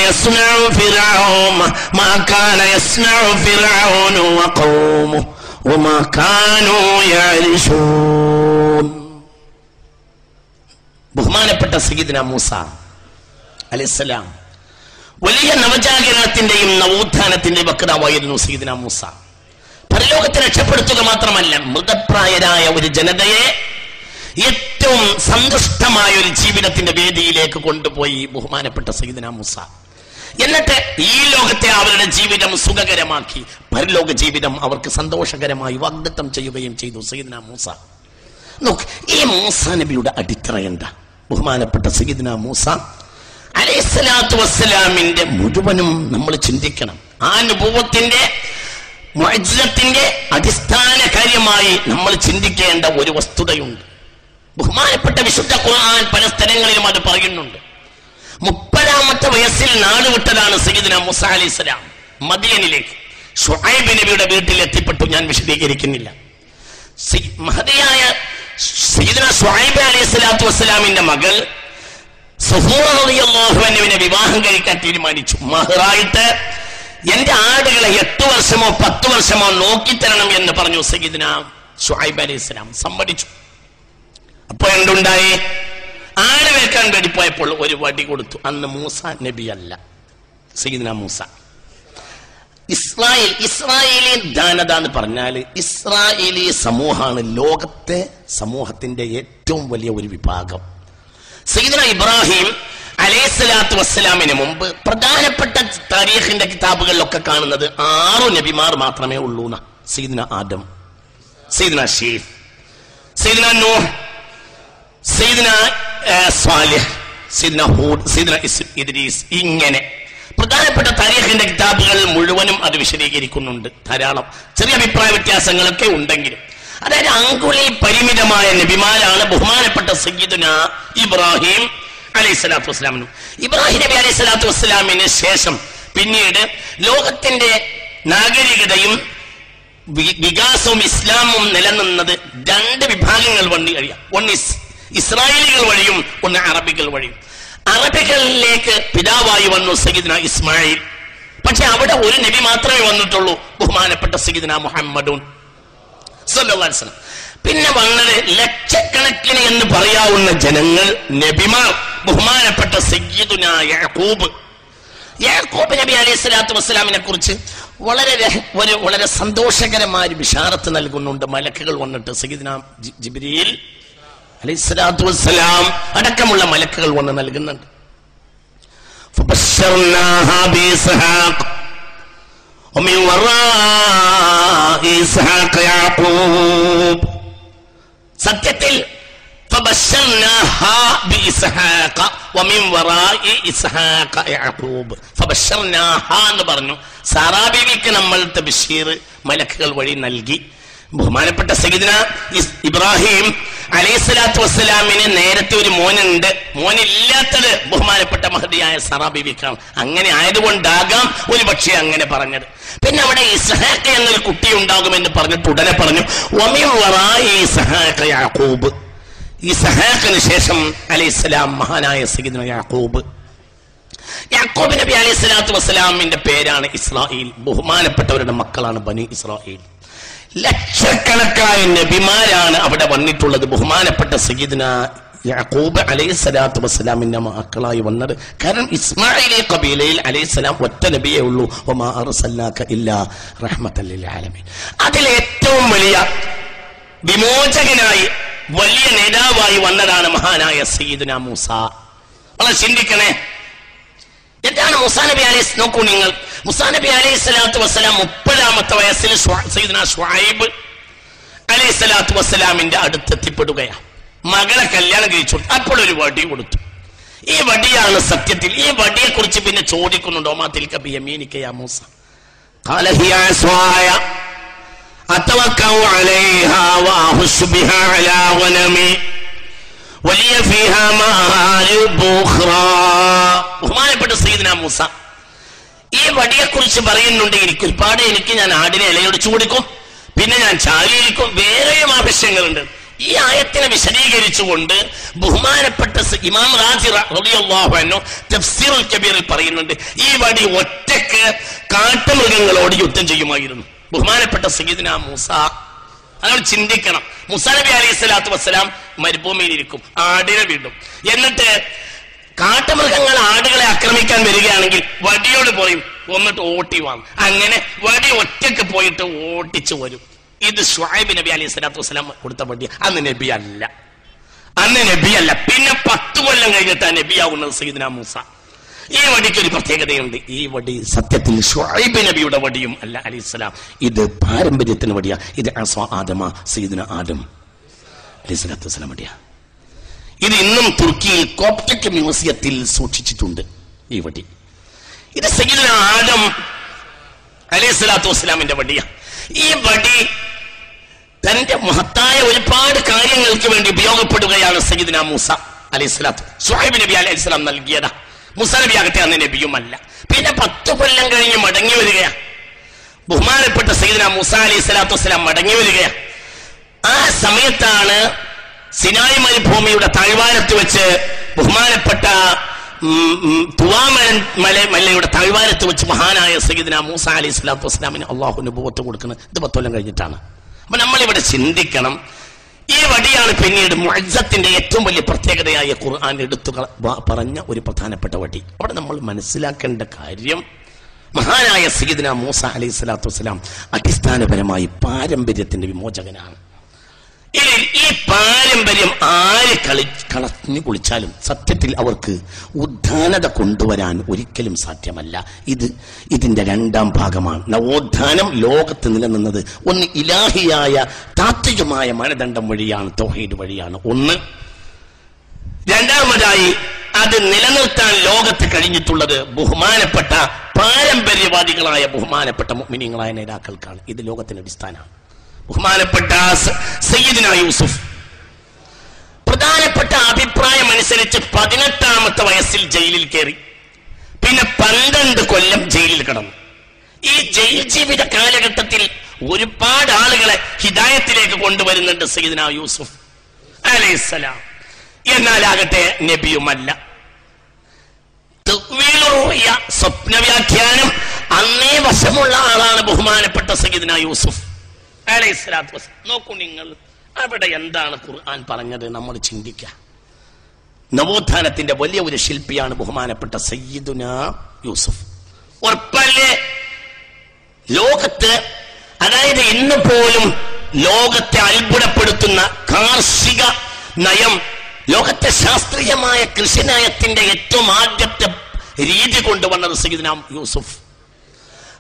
يصنع فرعون وقومه وما كانوا يعرشون. ബഹുമാനപ്പെട്ട സയ്യിദുന മൂസ അലൈഹിസ്സലാം വലിയ നവജാഗരണത്തിന്റെയും നവോത്ഥാനത്തിന്റെയും വക്താവായിരുന്നു സയ്യിദുനാ മൂസ. പരലോകത്തെ രക്ഷപ്പെടുത്തുക മാത്രമല്ല, മൃതപ്രായരായ ഒരു ജനതയെ ഏറ്റവും സന്തുഷ്ടമായ ഒരു ജീവിതത്തിന്റെ വേദിയിലേക്ക് കൊണ്ടുപോയി ബഹുമാനപ്പെട്ട സയ്യിദുനാ മൂസ. എന്നിട്ട് ഈ ലോകത്തെ അവരുടെ ജീവിതം സുഖകരമാക്കി പരലോക ജീവിതം അവർക്ക് സന്തോഷകരമായി വാഗ്ദത്തം ചെയ്യുകയും ചെയ്തു സയ്യിദുനാ മൂസ. നോക്ക്, ഈ മൂസ നബിയുടെ അടിത്തറ എന്താ? ബഹുമാനപ്പെട്ട സയ്യിദുനാ മൂസ അലൈഹിസ്സലാത്തു വസ്സലാമിന്റെ മുഴുവനും നമ്മൾ ചിന്തിക്കണം. ആ നുബുവത്തിന്റെ മുഅ്ജിസത്തിന്റെ അടിസ്ഥാന കാര്യമായി നമ്മൾ ചിന്തിക്കേണ്ട ഒരു വസ്തുതയുണ്ട്. ബഹുമാനപ്പെട്ട വിശുദ്ധ ഖുർആൻ പല സ്ഥലങ്ങളിലും അത് പറയുന്നുണ്ട്. 30-ാമത്തെ വയസ്സിൽ നാട് വിട്ടതാണ് സയ്യിദുനാ മൂസ അലൈഹിസ്സലാം. മദിയനിലേക്ക് ശുഐബ് നബിയുടെ വീട്ടിൽ എത്തിപ്പെട്ടു. ഞാൻ വിശദീകരിക്കുന്നില്ല. മഹദിയായ സയ്യിദുനാ ശുഐബ് അലൈഹിസ്സലാത്തു വസ്സലാമിന്റെ മകൾ സുഹൂറ റളിയല്ലാഹു അൻഹുവിനെ വിവാഹം കഴിക്കാൻ തീരുമാനിച്ചു. മഹറായിട്ട് എന്റെ ആടുകളെ 8 വർഷമോ 10 വർഷമോ നോക്കിത്തരണം എന്ന് പറഞ്ഞു സയ്യിദുനാ ശുഐബ് അലൈഹിസ്സലാം. സമ്മതിച്ചു. അപ്പൊ എന്തുണ്ടായി? ആട് വെക്കാൻ വേണ്ടി പോയപ്പോൾ ഒരു വടി കൊടുത്തു. അന്ന് മൂസ നബി അല്ല, സയ്യിദുനാ മൂസ. ഇസ്രായേലി ദാനത എന്ന് പറഞ്ഞാല് ഇസ്രായേലി സമൂഹമാണ് ലോകത്തെ സമൂഹത്തിന്റെ ഏറ്റവും വലിയ ഒരു വിഭാഗം. സയ്യിദുനാ ഇബ്രാഹിം അലൈഹിസ്സലാത്തു വസ്സലാമിന് മുമ്പ് പ്രധാനപ്പെട്ട താരീഖിന്റെ കിതാബുകളിലൊക്കെ കാണുന്നത് 6 നബിമാർ മാത്രമേ ഉള്ളൂ. സയ്യിദുനാ ആദം, സയ്യിദുനാ ശീഫ്, സയ്യിദുനാ നൂഹ്, സയ്യിദുനാ സ്വാലിഹ്, സയ്യിദുനാ ഹൂദ്, സയ്യിദുനാ ഇദ്രീസ്. ഇങ്ങനെ പ്രധാനപ്പെട്ട താരീഖിന്റെ കിതാബുകൾ മുഴുവനും അത് വിശദീകരിക്കുന്നുണ്ട്. ധാരാളം ചെറിയ അഭിപ്രായ വ്യത്യാസങ്ങളൊക്കെ ഉണ്ടെങ്കിലും, അതായത് അങ്കുലിൽ പരിമിതമായ നബിമാരാണ് ബഹുമാനപ്പെട്ട സയ്യിദുനാ ഇബ്രാഹിം അലൈഹിസ്സലാത്തു വസ്സലാമിനും. ഇബ്രാഹിം നബി അലൈഹിസ്സലാത്തു വസ്സലാമിന് ശേഷം പിന്നീട് ലോകത്തിന്റെ നാഗരികതയും വികാസവും ഇസ്ലാമും നിലനിന്നത് 2 വിഭാഗങ്ങൾ വണ്ടി കഴിയാം. ഒന്ന് ഇസ്രായേലികൾ വഴിയും ഒന്ന് അറബികൾ വഴിയും. അറബികളിലേക്ക് പിതാവായി വന്നു സയ്യിദുനാ ഇസ്മായിൽ. പക്ഷെ അവിടെ ഒരു നബി മാത്രമേ വന്നിട്ടുള്ളൂ, ബഹുമാനപ്പെട്ട സയ്യിദുനാ മുഹമ്മദുൻ സല്ലല്ലാഹു അലൈഹി വസല്ലം. പിന്നെ വന്നത് ലക്ഷക്കണക്കിന് എന്ന് പറയാവുന്ന ജനങ്ങൾ, നബിമാർ, ബഹുമാനപ്പെട്ട സയ്യിദുനാ യാക്കൂബ്. യാക്കൂബ് നബി അലൈഹിസ്സലാത്തു വസ്സലാമിനെ കുറിച്ച് വളരെ സന്തോഷകരമായ ഒരു ബിശാറത്ത് നൽകുന്നുണ്ട്. മലക്കുകൾ വന്നിട്ട് സയ്യിദുനാ ജിബ്രീൽ അലൈഹിസ്സലാത്തു വസ്സലാം അടക്കമുള്ള മലക്കുകൾ വന്ന് നൽകുന്നുണ്ട്. ഫബശ്ശർനാഹാ ബിഇസ്ഹാഖ് വമിൻ വറാഇ ഇസ്ഹാഖ് യാഖൂബ്. സത്യത്തിൽ ഫബശ്ശർനാഹാ ബിഇസ്ഹാഖ വമിൻ വറാഇ ഇസ്ഹാഖ യാഖൂബ്. ഫബശ്ശർനാഹാ എന്ന് പറഞ്ഞു. സാറാ ബീവിക്ക് നമ്മൾ തബ്ശീർ മലക്കുകൾ വഴി നൽകി. ബഹുമാനപ്പെട്ട സയ്യിദുനാ ഇബ്രാഹിം അലൈഹിസ്സലാത്തു വസ്സലാമിന് നേരത്തെ ഒരു മോനുണ്ട്. മോനില്ലാത്തത് ബഹുമാനപ്പെട്ട മഹദിയായ സാറാ ബീവിക്കാണ്. അങ്ങനെ ആയതുകൊണ്ടാകാം ഒരു പക്ഷേ അങ്ങനെ പറഞ്ഞത്. പിന്നെ അവിടെ ഇസ്ഹാഖ് എന്നൊരു കുട്ടി ഉണ്ടാകുമെന്ന് പറഞ്ഞിട്ട് ഉടനെ പറഞ്ഞു വമിൻ വറാഇ ഇസ്ഹാഖ യാഖൂബ്. ഇസ്ഹാഖിന് ശേഷം അലൈഹിസ്സലാം മഹാനായ സയ്യിദുനാ യാഖൂബ്. യാക്കൂബ് നബി അലൈഹിസ്സലാത്തു വസ്സലാമിന്റെ പേരാണ് ഇസ്രായേൽ. ബഹുമാനപ്പെട്ടവരുടെ മക്കളാണ് ബനി ഇസ്രായേൽ. ലക്ഷക്കണക്കായ നബിമാരാണ് അവിടെ വന്നിട്ടുള്ളത്. ബഹുമാനപ്പെട്ട സയ്യിദുനാ യാക്കൂബ് അലൈഹിസ്സലാത്തു വസ്സലാമിന്റെ മക്കളായി വന്നത്. കാരണം ഇസ്മാഈലി ഖബീലയിൽ അലൈഹിസ്സലാം ഒറ്റ നബിയേ ഉള്ളൂ. വമാ അർസൽനാക ഇല്ലാ റഹ്മത്തൻ ലിൽ ആലമീൻ. അതിൽ ഏറ്റവും വലിയ വിമോചകനായി വലിയ നേതാവായി വന്നതാണ് മഹാനായ സയ്യിദുനാ മൂസ. നമ്മൾ ചിന്തിക്കണേ, എന്താണ് മൂസാ നബി അലൈഹി. നോക്കൂ നിങ്ങൾ, മൂസാ നബി അലൈഹിസ്സലാത്തു വസ്സലാം 30-ാമത്തെ വയസ്സിൽ സയ്യിദുനാ ശുഐബ് അലൈഹിസ്സലാത്തു വസ്സലാമിന്റെ അടുത്തെത്തിപ്പെടുകയാണ്. മകളെ കല്യാണം കഴിച്ചു. അപ്പോൾ ഒരു വടി കൊടുത്തു. ഈ വടിയാണ് സത്യത്തിൽ. ഈ വടിയെ കുറിച്ച് പിന്നെ ചോദിക്കുന്നുണ്ടോ? മാ തിൽക ബിയമീനിക യാ മൂസ ഖാല ഹിയ അസ്വായ അതവക്കഉ അലൈഹാ വഅഹുശു ബിഹാ അലാ ഗനമി വലിയ ഫീഹാ മആരിബ് ഉഖ്റാ. ബഹുമാനപ്പെട്ട സയ്യിദുനാ മൂസ ഈ വടിയെ കുറിച്ച് പറയുന്നുണ്ട്. എനിക്ക് ഞാൻ ആടിനെ ഇലയൊടിച്ചു കൊടുക്കും, പിന്നെ ഞാൻ ചാലിയിരിക്കും, വേറെയും ആവശ്യങ്ങളുണ്ട്. ഈ ആയത്തിനെ വിശദീകരിച്ചുകൊണ്ട് ബഹുമാനപ്പെട്ട ഇമാം റാസി റളിയല്ലാഹു അൻഹു തഫ്സീറുൽ കബീറിൽ പറയുന്നുണ്ട്, ഈ വടി ഒറ്റക്ക് കാട്ടുമൃഗങ്ങളോട് യുദ്ധം ചെയ്യുമായിരുന്നു ബഹുമാനപ്പെട്ട സയ്യിദുനാ മൂസ. അതാണ് ചിന്തിക്കണം. മൂസാ നബി അലൈഹിസ്സലാത്തു വസ്സലാം മരുഭൂമിയിൽ ഇരിക്കും, ആടിനെ വിടും. എന്നിട്ട് കാട്ടുമൃഗങ്ങൾ ആടുകളെ ആക്രമിക്കാൻ വരികയാണെങ്കിൽ വടിയോട് പറയും വന്നിട്ട് ഓട്ടി വാങ്ങും. അങ്ങനെ വടി ഒറ്റക്ക് പോയിട്ട് ഓട്ടിച്ചു വരും. ഇത് ശുഐബ് നബി അലൈഹി സ്വലാത്തു വസ്സലാം കൊടുത്ത വടി. അന്ന് നബി അല്ല. പിന്നെ 10 കൊല്ലം കഴിഞ്ഞിട്ടാണ് നബിയാവുന്നത് സയ്യിദുനാ മൂസ. ഈ വടിക്ക് ഒരു പ്രത്യേകതയുണ്ട്. ഈ വടി സത്യത്തിൽ ശുഐബ് നബിയുടെ വടിയും അല്ല അലൈഹിസ്സലാം. ഇത് പാരമ്പര്യത്തിന് വടിയാ. ഇത് ആദമ സയ്യിദുനാ ആദം അലൈഹി സ്വലാത്തു വസ്സലാം വടിയാ. ഇത് ഇന്നും തുർക്കിയിൽ കോപ്റ്റിക് മ്യൂസിയത്തിൽ സൂക്ഷിച്ചിട്ടുണ്ട് ഈ വടി. ഇത് സയ്യിദുനാ ആദം അലൈഹി സ്വലാത്തു വസ്സലാമിന്റെ വടിയാ. ഈ വടി തന്റെ മഹത്തായ ഒരുപാട് കാര്യങ്ങൾക്ക് വേണ്ടി ഉപയോഗപ്പെടുകയാണ് സയ്യിദുനാ മൂസ അലൈഹി സ്വലാത്തു. ശുഐബ് നബി അലൈഹി സ്വലാം നൽകിയതാ. മൂസ നബി ആകട്ടെ അന്ന് നബിയുമല്ല. പിന്നെ 10 കൊല്ലം കഴിഞ്ഞ് മടങ്ങി വരികയാ. ബഹുമാനപ്പെട്ട സയ്യിദുനാ മൂസ അലൈഹി സ്വലാത്തു വസ്സലാം മടങ്ങി വരികയാ. ആ സമയത്താണ് സിനായ് മരുഭൂമിയുടെ താഴ്വാരത്ത് വെച്ച് ബഹുമാനപ്പെട്ട മലയുടെ താഴ്വാരത്ത് വെച്ച് മഹാനായ സയ്യിദുനാ മൂസ അലൈഹി സ്വലാത്തു വസ്സലാമിന് അള്ളാഹു നബുവത്ത് കൊടുക്കുന്നത്. ഇത് 10 കൊല്ലം കഴിഞ്ഞിട്ടാണ്. അപ്പൊ നമ്മളിവിടെ ചിന്തിക്കണം, ഈ വടിയാണ് പിന്നീട് മുഅ്ജിസത്തിന്റെ ഏറ്റവും വലിയ പ്രത്യേകതയായ ഖുർആൻ എടുത്തു പറഞ്ഞ ഒരു പ്രധാനപ്പെട്ട വടി. അവിടെ നമ്മൾ മനസ്സിലാക്കേണ്ട കാര്യം, മഹാനായ സയ്യിദുനാ മൂസ അലൈഹി സ്വലാത്തു വസ്സലാം അടിസ്ഥാനപരമായി പാരമ്പര്യത്തിന്റെ വിമോചകനാണ്. ഈ പാരമ്പര്യം ആര് കളഞ്ഞു കുളിച്ചാലും സത്യത്തിൽ അവർക്ക് ഉദ്ധാനത കൊണ്ടുവരാൻ ഒരിക്കലും സാധ്യമല്ല. ഇതിന്റെ 2ാം ഭാഗമാണ്. നവോത്ഥാനം ലോകത്ത് നിലനിന്നത് ഒന്ന് ഇലാഹിയായ താത്വികമായ മാനദണ്ഡം വഴിയാണ്, തൗഹീദ് വഴിയാണ് ഒന്ന്. രണ്ടാമതായി അത് നിലനിർത്താൻ ലോകത്ത് കഴിഞ്ഞിട്ടുള്ളത് ബഹുമാനപ്പെട്ട പാരമ്പര്യവാദികളായ ബഹുമാനപ്പെട്ട മുഅ്മിനീങ്ങളായ നേതാക്കൾക്കാണ്. ഇത് ലോകത്തിന്റെ അടിസ്ഥാനമാണ്. ബഹുമാനപ്പെട്ട സയ്യിദുനാ യൂസുഫ് പ്രധാനപ്പെട്ട അഭിപ്രായം അനുസരിച്ച് 18ാമത്തെ വയസ്സിൽ ജയിലിൽ കയറി. പിന്നെ 12 കൊല്ലം ജയിലിൽ കിടന്നു. ഈ ജയിൽ ജീവിത കാലഘട്ടത്തിൽ ഒരുപാട് ആളുകളെ ഹിദായത്തിലേക്ക് കൊണ്ടുവരുന്നുണ്ട് സയ്യിദുനാ യൂസുഫ് അലൈഹിസ്സലാം. എന്നാലാകട്ടെ നബിയുമല്ല. സ്വപ്നവ്യാഖ്യാനം അന്നേ വശമുള്ള ആളാണ് ബഹുമാനപ്പെട്ട സയ്യിദുനാ യൂസുഫ് അലൈഹിസ്സലാത്തു വസ്സലാം. നോക്കൂ നിങ്ങൾ, അവിടെ എന്താണ് ഖുർആൻ പറഞ്ഞത് നമ്മൾ ചിന്തിക്കുക. നവോത്ഥാനത്തിന്റെ വലിയ ഒരു ശില്പിയാണ് ബഹുമാനപ്പെട്ട സയ്യിദുനാ യൂസുഫ്. ഉറപ്പല്ലേ? ലോകത്ത്, അതായത് ഇന്ന് പോലും ലോകത്തെ അത്ഭുതപ്പെടുത്തുന്ന കാർഷിക നയം, ലോകത്തെ ശാസ്ത്രീയമായ കൃഷി നയത്തിന്റെ ഏറ്റവും ആദ്യത്തെ രീതി കൊണ്ടുവന്നത് സയ്യിദുനാ യൂസുഫ്.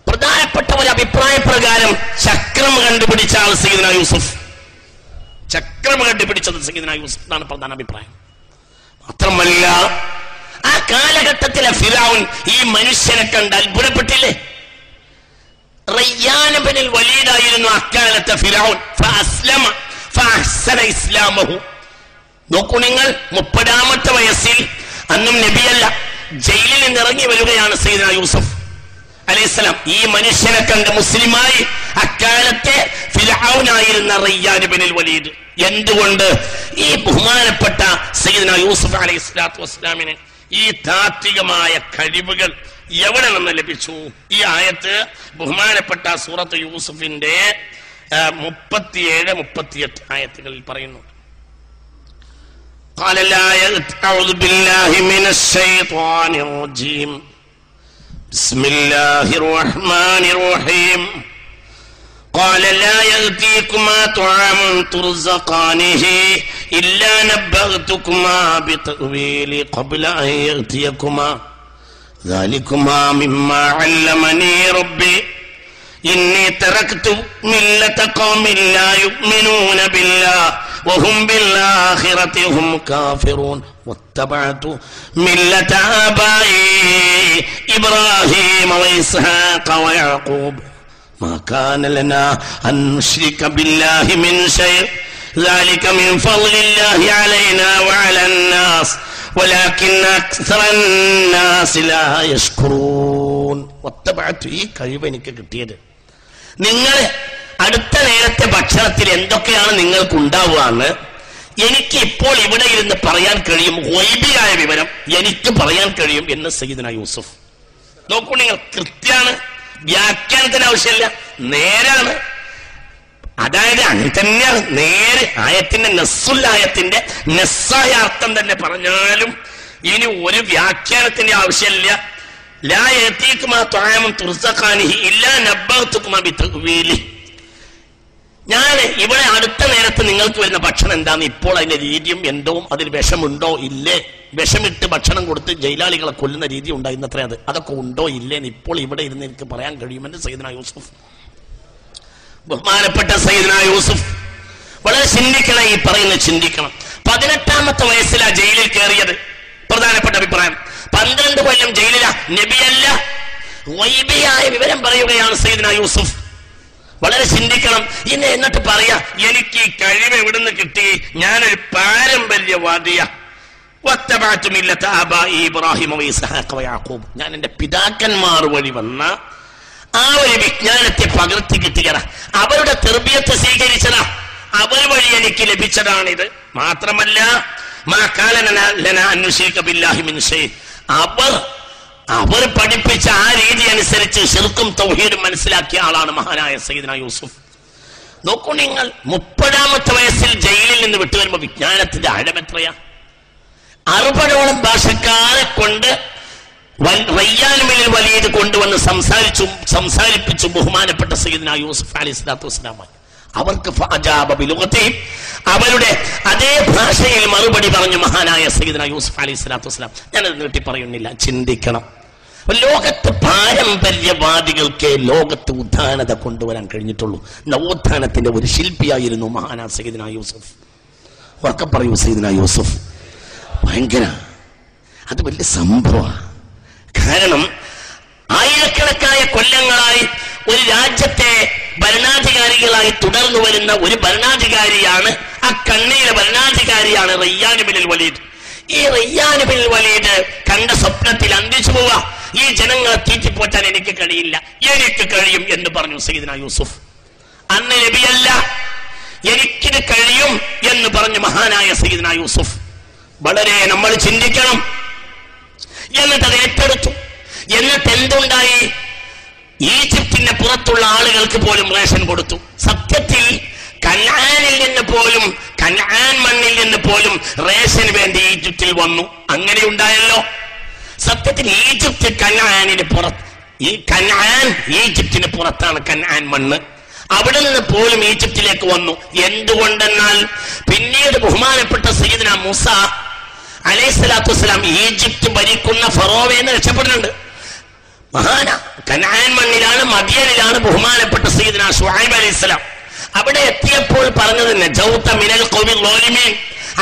പ്രധാനപ്പെട്ട ഒരു അഭിപ്രായ പ്രകാരം ചക്രം കണ്ടുപിടിച്ച ആൾ സയ്യിദുനാ യൂസുഫ്. ചക്രം കണ്ടുപിടിച്ചത് സയ്യിദുനാ യൂസുഫ് എന്നാണ് പ്രധാന അഭിപ്രായം. മാത്രമല്ല, ആ കാലഘട്ടത്തിലെ ഫിറഔൻ ഈ മനുഷ്യനെ കണ്ട് അത്ഭുതപ്പെട്ടില്ലേ? റയ്യാൻ ഇബ്നുൽ വലീദായിരുന്നു അക്കാലത്തെ ഫിറഔൻ. ഫഅസ്ലമ ഫഅഹ്സന ഇസ്ലാമഹു. നോക്കൂ നിങ്ങൾ, 30ാമത്തെ വയസ്സിൽ, അന്നും നബിയല്ല, ജയിലിൽ നിന്ന് ഇറങ്ങി വരികയാണ് സയ്യിദുനാ യൂസുഫ് അലൈഹിസ്സലാം. ഈ മനുഷ്യനെ കണ്ട് മുസ്ലിമായി അക്കാലത്തെ ഫിർഔനായിരുന്ന റയ്യാൻ ഇബ്നുൽ വലീദ്. എന്തുകൊണ്ട്? ഈ ബഹുമാനപ്പെട്ട സയ്യിദുനാ യൂസുഫ് അലൈഹിസ്സലാത്തു വസ്സലാമിന് ഈ താത്വികമായ കഴിവുകൾ എവിടെ നിന്ന് ലഭിച്ചു? ഈ ആയത്ത് ബഹുമാനപ്പെട്ട സൂറത്ത് യൂസുഫിന്റെ 37-38 ആയത്തുകളിൽ പറയുന്നു. قال لا أعوذ بالله من الشيطان الرجيم بسم الله الرحمن الرحيم قال لا يأتيكما طعام ترزقانه إلا نبأتكما بتأويل قبل أن يأتيكما ذلكما مما علمني ربي إني تركت ملة قوم لا يؤمنون بالله وهم بالآخرة هم كافرون واتبعت ملة آبائي إبراهيم وإسحاق ويعقوب ما كان لنا أن نشرك بالله من شيء ذلك من فضل الله علينا وعلى الناس ولكن أكثر الناس لا يشكرون واتبعت ഈ കഴിവ് എനിക്ക് കിട്ടിയത്. നിങ്ങൾ അടുത്ത നേരത്തെ ഭക്ഷണത്തിൽ എന്തൊക്കെയാണ് നിങ്ങൾക്ക് ഉണ്ടാവുകയെന്ന് എനിക്ക് ഇപ്പോൾ ഇവിടെ ഇരുന്ന് പറയാൻ കഴിയും. ഗൈബിയായ വിവരം എനിക്ക് പറയാൻ കഴിയും എന്ന് സയ്യിദുനാ യൂസുഫ്. നോക്കൂ നിങ്ങൾ, കൃത്യാണ്, വ്യാഖ്യാനത്തിന് ആവശ്യമില്ല, നേരാണ്. അതായത് അങ്ങനെ തന്നെയാണ്, നേര്. ആയത്തിന്റെ നെസ്സുൽ ആയത്തിന്റെ നെസ്സായ അർത്ഥം തന്നെ പറഞ്ഞാലും ഇനി ഒരു വ്യാഖ്യാനത്തിന്റെ ആവശ്യമില്ല. ലാ യതീകുമാ തആമുൻ തുർസഖാനിഹി ഇല്ലാ നബ്ബഅതുകുമാ ബിതഅ്വീലി. ഞാൻ ഇവിടെ അടുത്ത നേരത്ത് നിങ്ങൾക്ക് വരുന്ന ഭക്ഷണം എന്താന്ന് ഇപ്പോൾ അതിന്റെ രീതിയും എന്തോ അതിൽ വിഷമുണ്ടോ ഇല്ലേ, വിഷമിട്ട് ഭക്ഷണം കൊടുത്ത് ജയിലാളികളെ കൊല്ലുന്ന രീതി ഉണ്ടായിരുന്നത്രേ, അതൊക്കെ ഉണ്ടോ ഇല്ലേന്ന് ഇപ്പോൾ ഇവിടെ ഇരുന്ന് എനിക്ക് പറയാൻ കഴിയുമെന്ന് സയ്യിദ്നാ യൂസുഫ്, ബഹുമാനപ്പെട്ട സയ്യിദ്നാ യൂസുഫ് വളരെ ചിന്തിക്കണം. ഈ പറയുന്നത് ചിന്തിക്കണം. 18ാമത്തെ വയസ്സിലാ ജയിലിൽ കയറിയത്. പ്രധാനപ്പെട്ട അഭിപ്രായം. 12 കൊല്ലം ജയിലിലാ. നബിയല്ല, ഗൈബിയായ വിവരം പറയുകയാണ് സയ്യിദ്നാ യൂസുഫ്. വളരെ ചിന്തിക്കണം. എന്നിട്ട് പറയാ, എനിക്ക് ഈ കഴിവ് എവിടുന്ന് കിട്ടി? ഞാനൊരു പാരമ്പര്യവാദിയ. ഞാൻ എന്റെ പിതാക്കന്മാർ വഴി വന്ന ആ ഒരു വിജ്ഞാനത്തെ പകർത്തി കിട്ടിയതാ, അവരുടെ തെർബിയത്ത് സ്വീകരിച്ചതാ, അവർ വഴി എനിക്ക് ലഭിച്ചതാണിത്. മാത്രമല്ല അവർ പഠിപ്പിച്ച ആ രീതി അനുസരിച്ച് ശിർക്കും തൗഹീദും മനസ്സിലാക്കിയ ആളാണ് മഹാനായ സയ്യിദ്നാ യൂസുഫ്. നോക്കൂ നിങ്ങൾ, 30ാമത്തെ വയസ്സിൽ ജയിലിൽ നിന്ന് വിട്ടുവരുമ്പോ വിജ്ഞാനത്തിന്റെ ആഴമെത്രയാ. 60ഓളം ഭാഷക്കാരെ കൊണ്ട് റയ്യാൻ ബിൻ വലീദ് കൊണ്ടുവന്ന് സംസാരിപ്പിച്ചു ബഹുമാനപ്പെട്ട സയ്യിദ്നാ യൂസുഫ് അലൈഹിസ്സലാത്തു വസ്സലാം. അവർക്ക് അവരുടെ അതേ ഭാഷയിൽ മറുപടി പറഞ്ഞു മഹാനായ സയ്യിദ്നാ യൂസുഫ് അലൈഹിസ്സലാത്തു വസ്സലാം. ഞാനത് നീട്ടി പറയുന്നില്ല, ചിന്തിക്കണം. ലോകത്ത് പാരമ്പര്യവാദികൾക്ക് ലോകത്ത് ഉദ്ധാനത കൊണ്ടുവരാൻ കഴിഞ്ഞിട്ടുള്ളൂ. നവോത്ഥാനത്തിന്റെ ഒരു ശില്പിയായിരുന്നു മഹാനാ സയ്യിദ്നാ യൂസുഫ്. ഉറക്കെ പറയൂ, സയ്യിദ്നാ യൂസുഫ് ഭയങ്കര, അത് വലിയ സംഭവമാണ്. കാരണം ആയിരക്കണക്കായ കൊല്ലങ്ങളായി ഒരു രാജ്യത്തെ ഭരണാധികാരികളായി തുടർന്നു വരുന്ന ഒരു ഭരണാധികാരിയാണ്, ആ കണ്ണിയിലെ ഭരണാധികാരിയാണ് റയ്യാൻ ബിൻ വലീദ്. ഈ റയ്യാൻ ബിൻ വലീദ് കണ്ട സ്വപ്നത്തിൽ അന്തിച്ചു പോവാ, ഈ ജനങ്ങളെ തീറ്റിപ്പോറ്റാൻ എനിക്ക് കഴിയില്ല, എനിക്ക് കഴിയും എന്ന് പറഞ്ഞു സയ്യിദ്നാ യൂസുഫ്. അന്ന് നബിയല്ല, എനിക്കിത് കഴിയും എന്ന് പറഞ്ഞു മഹാനായ സയ്യിദ്നാ യൂസുഫ്. വളരെ നമ്മൾ ചിന്തിക്കണം. എന്നിട്ട് അത് ഏറ്റെടുത്തു. എന്നിട്ട് എന്തുണ്ടായി? ഈജിപ്തിന്റെ പുറത്തുള്ള ആളുകൾക്ക് പോലും റേഷൻ കൊടുത്തു. സത്യത്തിൽ കനാനിൽ നിന്ന് പോലും, കനാൻ മണ്ണിൽ നിന്ന് പോലും റേഷന് വേണ്ടി ഈജിപ്തിൽ വന്നു. അങ്ങനെ ഉണ്ടായല്ലോ. സത്യത്തിൽ ഈജിപ്ത് കനാനിന് പുറത്ത്, ഈ കനാൻ ഈജിപ്തിന് പുറത്താണ് കനാൻ മണ്ണ്. അവിടെ നിന്ന് പോലും ഈജിപ്തിലേക്ക് വന്നു. എന്തുകൊണ്ടെന്നാൽ പിന്നീട് ബഹുമാനപ്പെട്ട സയ്യിദ്നാ മൂസ അലൈഹിസ്സലാത്തു വസ്സലാം ഈജിപ്ത് ഭരിക്കുന്ന ഫറോവയെന്ന് രക്ഷപ്പെടുന്നുണ്ട്. കനാൻ മണ്ണിലാണ്, മദിയനിലാണ് ബഹുമാനപ്പെട്ട സയ്യിദ്നാ ശുഐബ് അലൈഹിസ്സലാം. അവിടെ എത്തിയപ്പോൾ പറഞ്ഞത് നജൗത മിനൽ ഖൗമിൽ ളാലിമീൻ,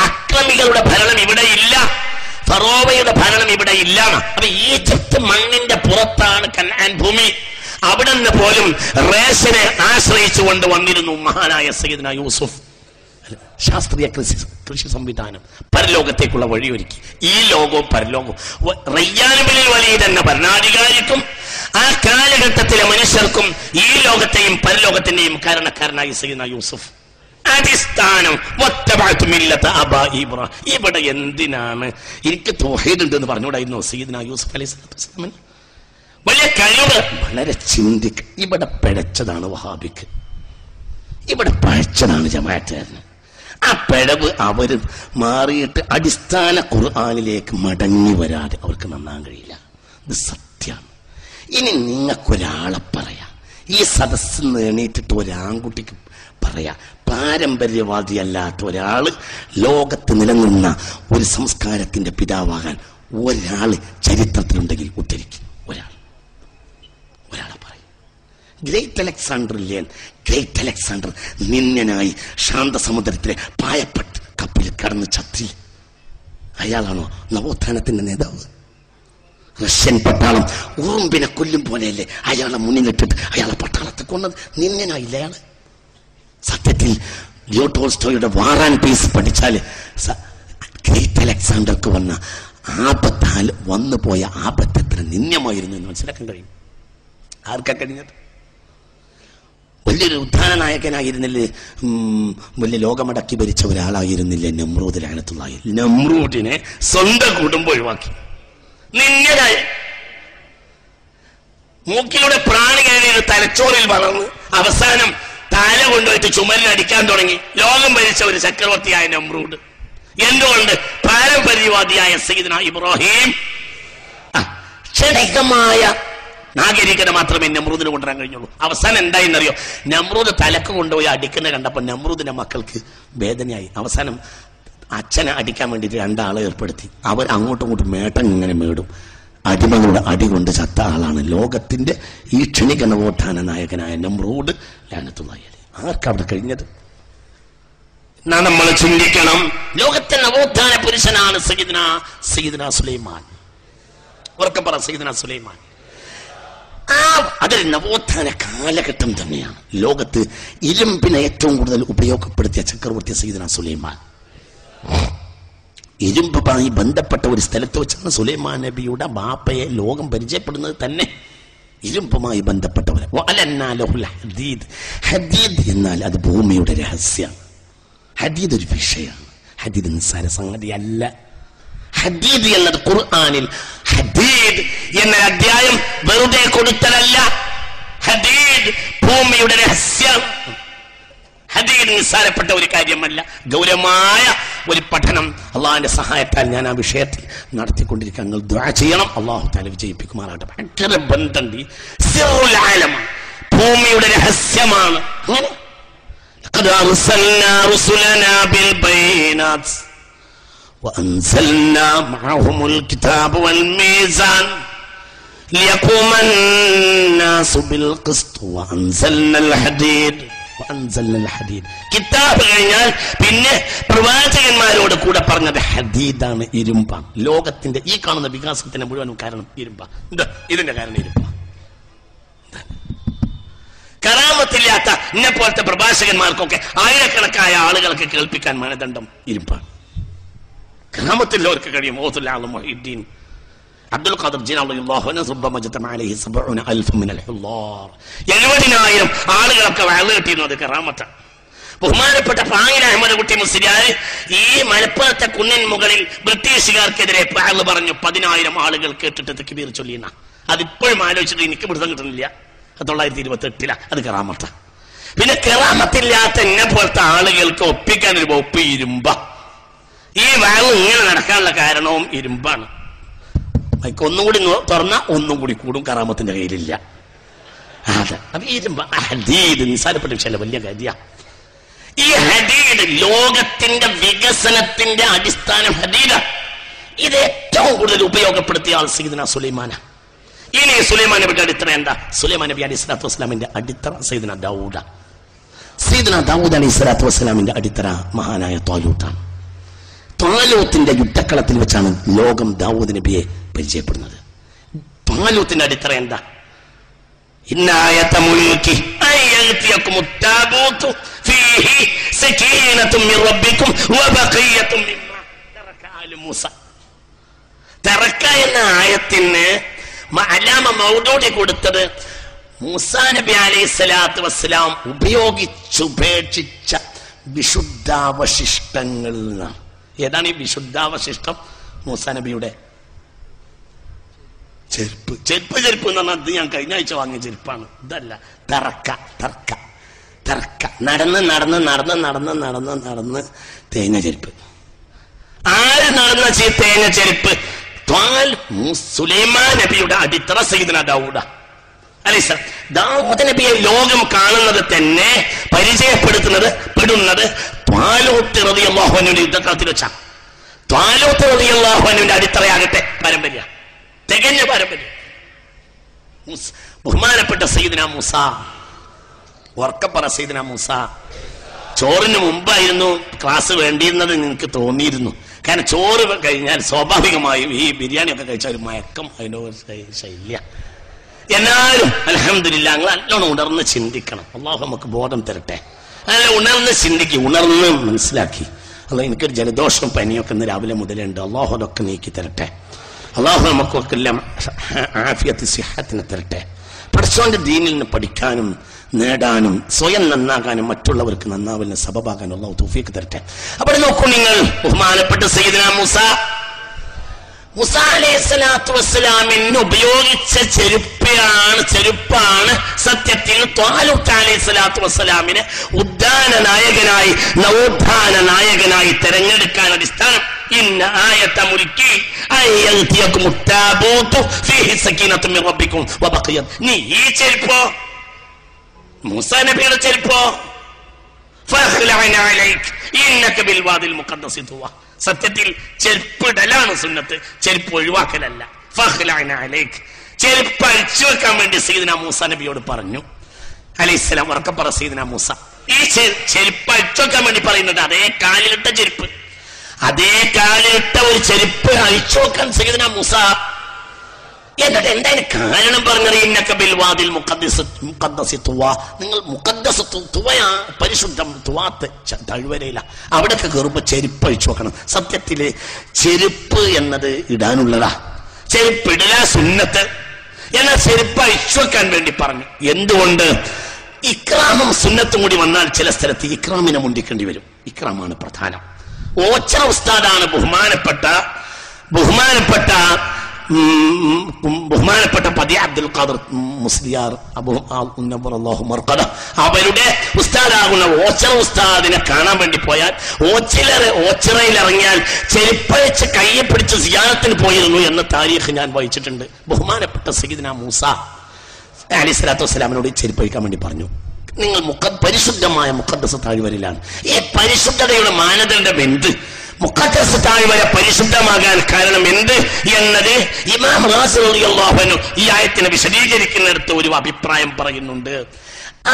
അക്രമികളുടെ ഭരണം ഇവിടെ ഇല്ല, ഫറോവയുടെ ഭരണം ഇവിടെ ഇല്ല. അപ്പൊ ഈജിപ്ത് മണ്ണിന്റെ പുറത്താണ് കനാൻ ഭൂമി. അവിടെ നിന്ന് പോലും റേഷനെ ആശ്രയിച്ചുകൊണ്ട് വന്നിരുന്നു മഹാനായ സയ്യിദ്നാ യൂസുഫ്. ശാസ്ത്രീയ കൃഷി സംവിധാനം പരലോകത്തേക്കുള്ള വഴിയൊരുക്കി. ഈ ലോകവും പരലോകവും. റയ്യാൻ ബിൻ വലീദ് എന്ന ഭരണാധികാരിക്കും ആ കാലഘട്ടത്തിലെ മനുഷ്യർക്കും ഈ ലോകത്തെയും പരലോകത്തിന്റെയും കാരണക്കാരനായി സയ്യിദ്നാ യൂസുഫ്. അടിസ്ഥാനം ഇവിടെ എന്തിനാണ് എനിക്ക് തൗഹീദ് ഉണ്ടെന്ന് പറഞ്ഞുകൂടായിരുന്നു സയ്യിദ്നാ യൂസുഫ് അലൈഹിസ്സലാത്തു വസ്സലാം? വലിയ കഴിവ്. വളരെ ചിന്തിക്ക. ഇവിടെ പിഴച്ചതാണ് വഹാബിക്ക്, ഇവിടെ പഴച്ചതാണ് ജമാഅത്തുകാരന്. ആ പിഴവ് അവർ മാറിയിട്ട് അടിസ്ഥാന ഖുർആനിലേക്ക് മടങ്ങി വരാതെ അവർക്ക് നന്നാൻ കഴിയില്ല. ഇത് സത്യമാണ്. ഇനി നിങ്ങൾക്കൊരാളെ പറയാം, ഈ സദസ്സിൽ നിന്ന് എണീറ്റിട്ട് ഒരാൺകുട്ടിക്ക് പറയാ, പാരമ്പര്യവാദിയല്ലാത്ത ഒരാള് ലോകത്ത് നിലനിന്ന ഒരു സംസ്കാരത്തിന്റെ പിതാവാകാൻ ഒരാള് ചരിത്രത്തിലുണ്ടെങ്കിൽ ഉദ്ധരിക്കും. ഒരാളെ പറയും. ഗ്രേറ്റ് അലക്സാണ്ടർ ഇല്ലേ? ഗ്രേറ്റ് അലക്സാണ്ടർ നിന്യനായി ശാന്തസമുദ്രത്തിലെ പായപ്പെട്ട് കപ്പലിൽ കടന്ന് ചത്തി. അയാളാണോ നവോത്ഥാനത്തിന്റെ നേതാവ്? റഷ്യൻ പട്ടാളം ഉറുമ്പിനെ കൊല്ലും പോലെയല്ലേ അയാളെ മുന്നിലിട്ടിട്ട് അയാളെ പട്ടാളത്തെ കൊന്നത്? നിന്യനായില്ല അയാള്. സത്യത്തിൽ ലിയോ ടോൾസ്റ്റോയുടെ വാർ ആൻഡ് പീസ് പഠിച്ചാല് ഗ്രേറ്റ് അലക്സാണ്ടർക്ക് വന്ന ആപത്താൽ വന്നു പോയ ആപത്ത് എത്ര നിന്യമായിരുന്നു എന്ന് മനസ്സിലാക്കാൻ കഴിയും. ആർക്കാ കഴിഞ്ഞത്? വലിയൊരു ഉദ്ധാന നായകനായിരുന്നില്ലേ, വലിയ ലോകമടക്കി ഭരിച്ച ഒരാളായിരുന്നില്ലേ നമ്രൂദ് ലഅനത്തുള്ളാഹി. നമ്രൂദിനെ സ്വന്തം കുടുംബം ഒഴിവാക്കി. നിന്യനായ മൂക്കിലൂടെ പ്രാണി കയറിയത് തലച്ചോറിൽ വളർന്ന് അവസാനം തല കൊണ്ടുപോയിട്ട് ചുമലിൽ അടിക്കാൻ തുടങ്ങി. ലോകം ഭരിച്ച ഒരു ചക്രവർത്തിയായ നമ്രൂദ്. എന്തുകൊണ്ട്? പാരമ്പര്യവാദിയായ സയ്യിദുന ഇബ്രാഹിം ക്ഷണികമായ നാഗരികത മാത്രമേ നമ്രൂദിനെ കൊണ്ടുവരാൻ കഴിഞ്ഞുള്ളൂ. അവസാനം എന്തായെന്നറിയോ? നമ്രൂദ് തലക്ക് കൊണ്ടുപോയി അടിക്കുന്നത് കണ്ടപ്പോൾ നമ്രൂദിന്റെ മക്കൾക്ക് വേദനയായി. അവസാനം അച്ഛനെ അടിക്കാൻ വേണ്ടിയിട്ട് രണ്ടാളെ ഏർപ്പെടുത്തി. അവർ അങ്ങോട്ടും ഇങ്ങോട്ടും മേട്ടം ഇങ്ങനെ മേടും. അടിമകളുടെ അടി കൊണ്ട് ചത്ത ആളാണ് ലോകത്തിന്റെ ഈ ക്ഷണിക നവോത്ഥാന നായകനായ നമ്രൂദ് ലഅനത്തുല്ലാഹി അലൈഹി. ആർക്കവിടെ കഴിഞ്ഞത്? എന്നാ നമ്മൾ ചിന്തിക്കണം. ലോകത്തെ നവോത്ഥാന പുരുഷനാണ് സയ്യിദുന സുലൈമാൻ. ഉറക്കെ പറ, സയ്യിദുന സുലൈമാൻ. അതൊരു നവോത്ഥാന കാലഘട്ടം തന്നെയാണ്. ലോകത്ത് ഇരുമ്പിനെ ഏറ്റവും കൂടുതൽ ഉപയോഗപ്പെടുത്തിയ ചക്രവർത്തി സയ്യിദുന സുലൈമാൻ. ഇരുമ്പുമായി ബന്ധപ്പെട്ട ഒരു സ്ഥലത്ത് വെച്ചാണ് സുലൈമാൻ നബിയുടെ ബാപ്പയെ ലോകം പരിചയപ്പെടുന്നത് തന്നെ ഇരുമ്പുമായി ബന്ധപ്പെട്ടവരെ. ഹദീദ് എന്നാൽ അത് ഭൂമിയുടെ രഹസ്യമാണ്. ഹദീദ് ഒരു വിഷയമാണ്. ഹദീദ് നിസ്സാര സംഗതിയല്ല. ഹദീദ് എന്നത് ഖുർആനിൽ ഹദീദ് എന്ന അധ്യായം വെറുതെ കൊടുത്തതല്ല. ഹദീദ് ഭൂമിയുടെ രഹസ്യം. ഹദീദ് നിസ്സാരപ്പെട്ട ഒരു കാര്യമല്ല, ഗൗരവമായ ഒരു പഠനം അള്ളാഹിന്റെ സഹായത്താൽ ഞാൻ ആ വിഷയത്തിൽ നടത്തിക്കൊണ്ടിരിക്കുക. നിങ്ങൾ ദുആ ചെയ്യണം, അള്ളാഹു തആല വിജയിപ്പിക്കുമാറാകട്ടെ. ഭയങ്കര ബന്ധമുണ്ട്. സിറുൽ ആലമാണ്, ഭൂമിയുടെ രഹസ്യമാണ്. അങ്ങനെ ഖദ് അർസൽനാ റുസുലനാ ബിൽ ബൈനാത്ത് വഅൻസൽനാ മഅഹുമുൽ കിതാബ വൽ മീസാൻ ലിയഖൂമ അന്നാസു ബിൽ ഖിസ്ത് വഅൻസൽനൽ ഹദീദ്. കിതാബ് കഴിഞ്ഞാൽ പിന്നെ പ്രവാചകന്മാരോട് കൂടെ പറഞ്ഞത് ഹദീദാണ്, ഇരുമ്പാണ്. ലോകത്തിന്റെ ഈ കാണുന്ന വികാസത്തിന് മുഴുവനും കാരണം ഇരുമ്പാണ്. ഇതിന്റെ കാരണം ഇരുമ്പാണ്. കറാമത്തില്ലാത്ത എന്നെ പോലത്തെ പ്രഭാഷകന്മാർക്കൊക്കെ ആയിരക്കണക്കായ ആളുകൾക്ക് കേൾപ്പിക്കാൻ മാനദണ്ഡം ഇരുമ്പാണ്. കറാമത്തില്ലവർക്ക് കഴിയും. അബ്ദുൽ ഖാദിർ ജീലാനി റളിയല്ലാഹു അൻഹു റബ്ബമ ജതമ അലൈഹി 70000 മിനൽ ഹുല്ലാർ. 70,000 ആളുകളൊക്കെ വഅള് കിട്ടിയിരുന്നത് കറാമത്താണ്. ബഹുമാനപ്പെട്ട പാങ്ങിൽ അഹമ്മദ് കുട്ടി മുസ്ലിയാർ ഈ മലപ്പുറത്തെ കുന്നിൻ മുകളിൽ ബ്രിട്ടീഷുകാർക്കെതിരെ വഅള് പറഞ്ഞു. 10,000 ആളുകൾ കേട്ടിട്ട് തക്ബീർ ചൊല്ലിയെന്ന. അതിപ്പോഴും ആലോചിച്ചിട്ട് എനിക്ക് പിടുത്തം കിട്ടുന്നില്ല. 1928 അത് കറാമത്താണ്. പിന്നെ കറാമത്തില്ലാത്ത എന്നെ പോലത്തെ ആളുകൾക്ക് ഒപ്പിക്കാൻ ഒരു ഒപ്പ് ഇരുമ്പ. ഈ വഅള് ഇങ്ങനെ നടക്കാനുള്ള കാരണവും ഇരുമ്പാണ്. ഒന്നുകൂടി തുറന്ന ഒന്നും കൂടി കൂടും. കറാമത്തിന്റെ കയ്യിലില്ല. അതെ, അപ്പൊ ഇരുമ്പ ഹദീദ് നിസ്സാരപ്പെട്ട വിഷയമല്ല, വലിയ കാര്യ. ഈ ഹദീദ് ലോകത്തിന്റെ വികസനത്തിന്റെ അടിസ്ഥാനം ഹദീദ. ഇത് ഏറ്റവും കൂടുതൽ ഉപയോഗപ്പെടുത്തിയ ആൾ സയ്യിദുന സുലൈമാന. ഇനി സുലൈമാൻ നബിയുടെ അടിത്തറ എന്താ? സുലൈമാൻ നബി അലൈഹി സ്വലാത്തു വസ്സലാമിന്റെ അടിത്തറ സയ്യിദുന ദാവൂദ. സയ്യിദുന ദാവൂദ് അലൈഹി സ്വലാത്തു വസ്സലാമിന്റെ അടിത്തറ മഹാനായ ത്വാലൂത്താണ്. ത്വാലൂത്തിന്റെ യുദ്ധക്കളത്തിൽ വെച്ചാണ് ലോകം ദാവൂദ് നബിയെ പരിചയപ്പെടുന്നത്. ത്വാലൂത്തിന്റെ അടിത്തറ എന്താ? എന്ന ആയത്തിന് അലാമ മൗദൂദി കൊടുത്തത് മൂസാ നബി അലൈഹി സ്വലാത്തു വസ്സലാം ഉപയോഗിച്ചുപേക്ഷിച്ച വിശുദ്ധാവശിഷ്ടങ്ങളിൽ നിന്നാണ്. ഏതാണ് ഈ വിശുദ്ധാവശിഷ്ടം? മൂസാ നബിയുടെ ചെരുപ്പ്. ചെരുപ്പ് എന്ന് പറഞ്ഞാൽ അത് ഞാൻ കഴിഞ്ഞ ആഴ്ച വാങ്ങിയ ചെരുപ്പാണ്. ഇതല്ല, തറക്ക നടന്ന് തേങ്ങ ചെരുപ്പ്. ആര് നടന്ന തേങ്ങ ചെരുപ്പ്? സുലൈമാൻ നബിയുടെ അടിത്തറ സയ്യിദുന ദാവൂദ അലൈഹിസ്സലാം. ദാവൂദ് നബിയെ ലോകം കാണുന്നത് തന്നെ പെടുന്നത് ത്വാലൂത്ത് റളിയല്ലാഹു അൻഹുവിന്റെ യുദ്ധക്കളത്തിൽ വെച്ചാ. ത്വാലൂത്ത് റളിയല്ലാഹു അൻഹുവിന്റെ അടിത്തറയാകട്ടെ പാരമ്പര്യ, തികഞ്ഞ പാരമ്പര്യം. ബഹുമാനപ്പെട്ട സയ്യിദുന മൂസ. ഉറക്കപ്പറ സയ്യിദുന മൂസ. ചോറിന് മുമ്പായിരുന്നു ക്ലാസ് വേണ്ടിയിരുന്നത് എനിക്ക് തോന്നിയിരുന്നു. കാരണം ചോറ് കഴിഞ്ഞാൽ സ്വാഭാവികമായും ഈ ബിരിയാണി ഒക്കെ കഴിച്ച ഒരു മയക്കം, അതിൻ്റെ ഒരു ശൈല്യ. എന്നാലും അൽഹംദുലില്ലാ ഞങ്ങൾ നല്ലോണം ഉണർന്ന് ചിന്തിക്കണം. അല്ലാഹു നമുക്ക് ബോധം തരട്ടെ. അങ്ങനെ ഉണർന്ന് ചിന്തിക്കും, ഉണർന്ന് മനസ്സിലാക്കി. അല്ല, എനിക്കൊരു ജലദോഷവും പനിയൊക്കെ ഇന്ന് രാവിലെ മുതലുണ്ട്. അല്ലാഹു അതൊക്കെ നീക്കി തരട്ടെ. അല്ലാഹു നമുക്കൊക്കെ എല്ലാം ആഫിയത്ത് സിഹത്തിനെ തരട്ടെ. പടച്ചോന്റെ ദീനിൽ നിന്ന് പഠിക്കാനും നേടാനും സ്വയം നന്നാകാനും മറ്റുള്ളവർക്ക് നന്നാവലിന് സബബാകാനും അല്ലാഹു തൗഫീഖ് തരട്ടെ. അപ്പോൾ നോക്കൂ നിങ്ങൾ, ബഹുമാനപ്പെട്ട സയ്യിദുനാ മൂസ മൂസാ അലൈഹിസ്സലാത്തു വസ്സലാമിന് ഉപയോഗിച്ച ചെരുപ്പാണ് സത്യത്തിൽ ത്വാലൂത്ത് അലൈഹിസ്സലാത്തു വസ്സലാമിനെ ഉദ്യാന നായകനായി നവോത്ഥാന നായകനായി തെരഞ്ഞെടുക്കാൻ അടിസ്ഥാനം. ഇന്ന ആയത മുൽക്കി അയൽതിയകും താബൂതു ഫീഹി സകീനത്തും മിർ റബ്ബിക്കും വബഖിയത്. നീ ഈ ചെരുപ്പോ മൂസാ നബിയുടെ ചെരുപ്പോ ഫഖ്ലഅന അലൈക് ഇന്നക ബിൽ വാദിൽ മുഖദ്ദസി തുവ. സത്യത്തിൽ ചെരുപ്പിടലാണ് സുന്നത്ത്, ചെരുപ്പ് ഒഴിവാക്കലല്ല. ഫഖ്ലഅന അലൈക്, ചെരുപ്പ് അഴിച്ചു വെക്കാൻ വേണ്ടി സയ്യിദുനാ മൂസാ നബിയോട് പറഞ്ഞു അലൈഹിസ്സലാം. ഉറക്കെ പറ സയ്യിദുനാ മൂസ. ഈ ചെരുപ്പ് അഴിച്ചു വെക്കാൻ വേണ്ടി പറയുന്നത് അതേ കാലിലിട്ട ചെരുപ്പ്, അതേ കാലിലിട്ട ഒരു ചെരുപ്പ് അഴിച്ചു വെക്കാൻ സയ്യിദുനാ മൂസ. എന്നിട്ട് എന്തായാലും കാരണം പറഞ്ഞത് ഇന്നക ബിൽ വാദിൽ മുഖദ്ദസി തുവ. നിങ്ങൾ മുഖദ്ദസ് തുവയാ, പരിശുദ്ധം തുവാത്ത് താഴ്വരയില, അവിടൊക്കെ കയറുമ്പോ ചെരുപ്പ് അഴിച്ചു വെക്കണം. സത്യത്തില് ചെരുപ്പ് എന്നത് ഇടാനുള്ളതാ, ചെരുപ്പ് ഇടല സുന്നത്ത്. എന്നാൽ ചെരുപ്പ് അഴിച്ചു വെക്കാൻ വേണ്ടി പറഞ്ഞു. എന്തുകൊണ്ട്? ഇക്രാമും സുന്നത്തും കൂടി വന്നാൽ ചില സ്ഥലത്ത് ഇക്രാമിനെ മുണ്ടിക്കേണ്ടി വരും. ഇക്രാമാണ് പ്രധാനം. ഓച്ചറ ഉസ്താദാണ് ബഹുമാനപ്പെട്ട പതി അബ്ദുൽ ഖാദർ മുസ്ലിയാർ അവരുടെ ഉസ്താദാകുന്ന ഓച്ചറ ഉസ്താദിനെ കാണാൻ വേണ്ടി പോയാൽ ഓച്ചിറയിൽ ഇറങ്ങിയാൽ ചെരുപ്പഴിച്ച് കയ്യെ പിടിച്ച് സിയാറത്തിന് പോയിരുന്നു എന്ന താരീഖ് ഞാൻ വായിച്ചിട്ടുണ്ട്. ബഹുമാനപ്പെട്ട സയ്യിദുനാ മൂസ അലൈഹിസ്സലാത്തു വസ്സലാമിനോട് ചെരുപ്പഴിക്കാൻ വേണ്ടി പറഞ്ഞു. നിങ്ങൾ പരിശുദ്ധമായ മുഖദ്ദസ് താഴ്വരയിലാണ്. ഈ പരിശുദ്ധതയുടെ മാനദണ്ഡം എന്ത്? മുഖദ്ദസ് താഴ്വര പരിശുദ്ധമാകാൻ കാരണം എന്ത് എന്നത് ഇമാം റാസി റളിയല്ലാഹു അൻഹു ഈ ആയത്തിനെ വിശദീകരിക്കുന്നിടത്ത് ഒരു അഭിപ്രായം പറയുന്നുണ്ട്.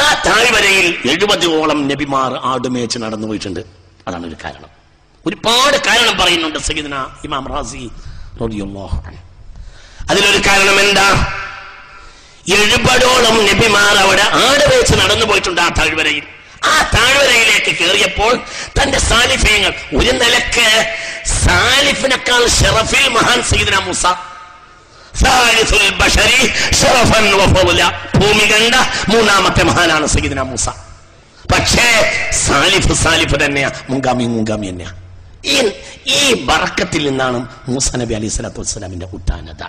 ആ താഴ്വരയിൽ 70ഓളം നബിമാർ ആടുമേച്ച് നടന്നു പോയിട്ടുണ്ട്. അതാണ് ഒരു കാരണം. ഒരുപാട് കാരണം പറയുന്നുണ്ട് സയ്യിദുനാ ഇമാം റാസി റളിയല്ലാഹു അൻഹു. അതിലൊരു കാരണം എന്താ? 70ഓളം നബിമാർ അവിടെ ആടുമേച്ച് നടന്നു പോയിട്ടുണ്ട് ആ താഴ്വരയിൽ. ആ താഴ്വരയിലേക്ക് കയറിയപ്പോൾ തന്റെ സാലിഫ്യങ്ങൾ, ഒരു നിലക്ക് സാലിഫിനേക്കാൾ ഷറഫിൽ മഹാൻ സയ്യിദുനാ മൂസ, സാലിസുൽ ബശരി ഷറഫൻ വഫള, ഭൂമി കണ്ട മൂന്നാമത്തെ മഹാനാണ് സയ്യിദുനാ മൂസ. പക്ഷേ സാലിഫ് തന്നെയാ, മുൻഗാമി തന്നെയാ. ഈ ബറക്കത്തിൽ നിന്നാണ് മൂസാ നബി അലൈഹി സ്വലാത്തു വസ്സലാമിന്റെ ഉത്താനത.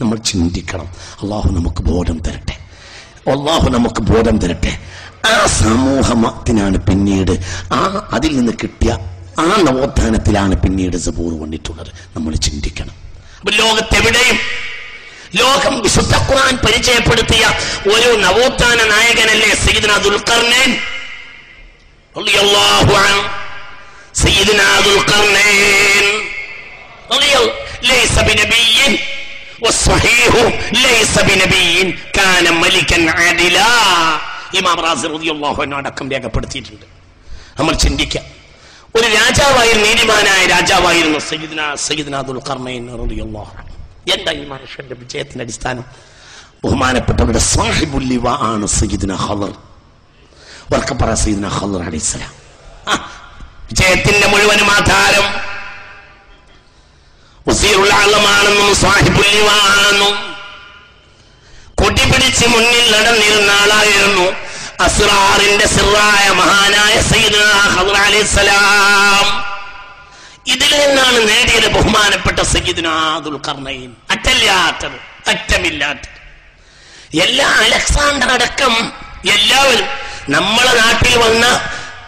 നമ്മൾ ചിന്തിക്കണം. അള്ളാഹു നമുക്ക് ബോധം തരട്ടെ. ആ സമൂഹത്തിനാണ് പിന്നീട് അതിൽ നിന്ന് കിട്ടിയ ആ നവോത്ഥാനത്തിലാണ് പിന്നീട് സബൂർ വന്നിട്ടുള്ളത്. നമ്മൾ ചിന്തിക്കണം. അപ്പൊ ലോകത്തെവിടെയും ലോകം വിശുദ്ധ ഖുർആൻ പരിചയപ്പെടുത്തിയ ഒരു നവോത്ഥാന നായകനല്ലേ സയ്യിദുനാ ദുൽഖർനൈൻ റളിയല്ലാഹു അൻഹു. സയ്യിദുനാ ദുൽഖർനൈൻ ലൈസ ബിനബിയ്യിൻ വസ്സഹീഹു ലൈസ ബിനബിയ്യിൻ കാന മലികൻ അദിലാ. ഇമാം റാസി റളിയല്ലാഹു അൻഹു അടക്കം രേഖപ്പെടുത്തിയിട്ടുണ്ട്. നമ്മൾ ചിന്തിക്കാം. ഒരു രാജാവായിരുന്നു, നീതിമാനായ രാജാവായിരുന്നു സയ്യിദുനാ ദുൽഖർനൈൻ റളിയല്ലാഹു അൻഹു. എന്താ ഈ മനുഷ്യന്റെ വിജയത്തിന്റെ അടിസ്ഥാനം? ബഹുമാനപ്പെട്ടവരുടെ സാഹിബുൽ ലിവാ ആണ് സയ്യിദുനാ ഖദർ. ഉറക്കെ പറ സയ്യിദുനാ ഖദർ അലൈഹിസ്സലാം. വിജയത്തിന്റെ മുഴുവനും ആധാരം വസീറുൽ അഅ്ലമാണെന്നും സാഹിബുൽ ലിവാ ആണെന്നും കൊടി പിടിച്ച് മുന്നിൽ നടന്നിരുന്ന ആളായിരുന്നു അസ്റാറിന്റെ സിറായ മഹാനായ സയ്യിദുനാ ഖദർ അലൈഹിസ്സലാം. ഇതിൽ നിന്നാണ് നേടിയത് ബഹുമാനപ്പെട്ട സയ്യിദുനാ ദുൽഖർനൈൻ. അറ്റമില്ലാത്തത് എല്ലാ അലക്സാണ്ടർ അടക്കം എല്ലാവരും നമ്മളെ നാട്ടിൽ വന്ന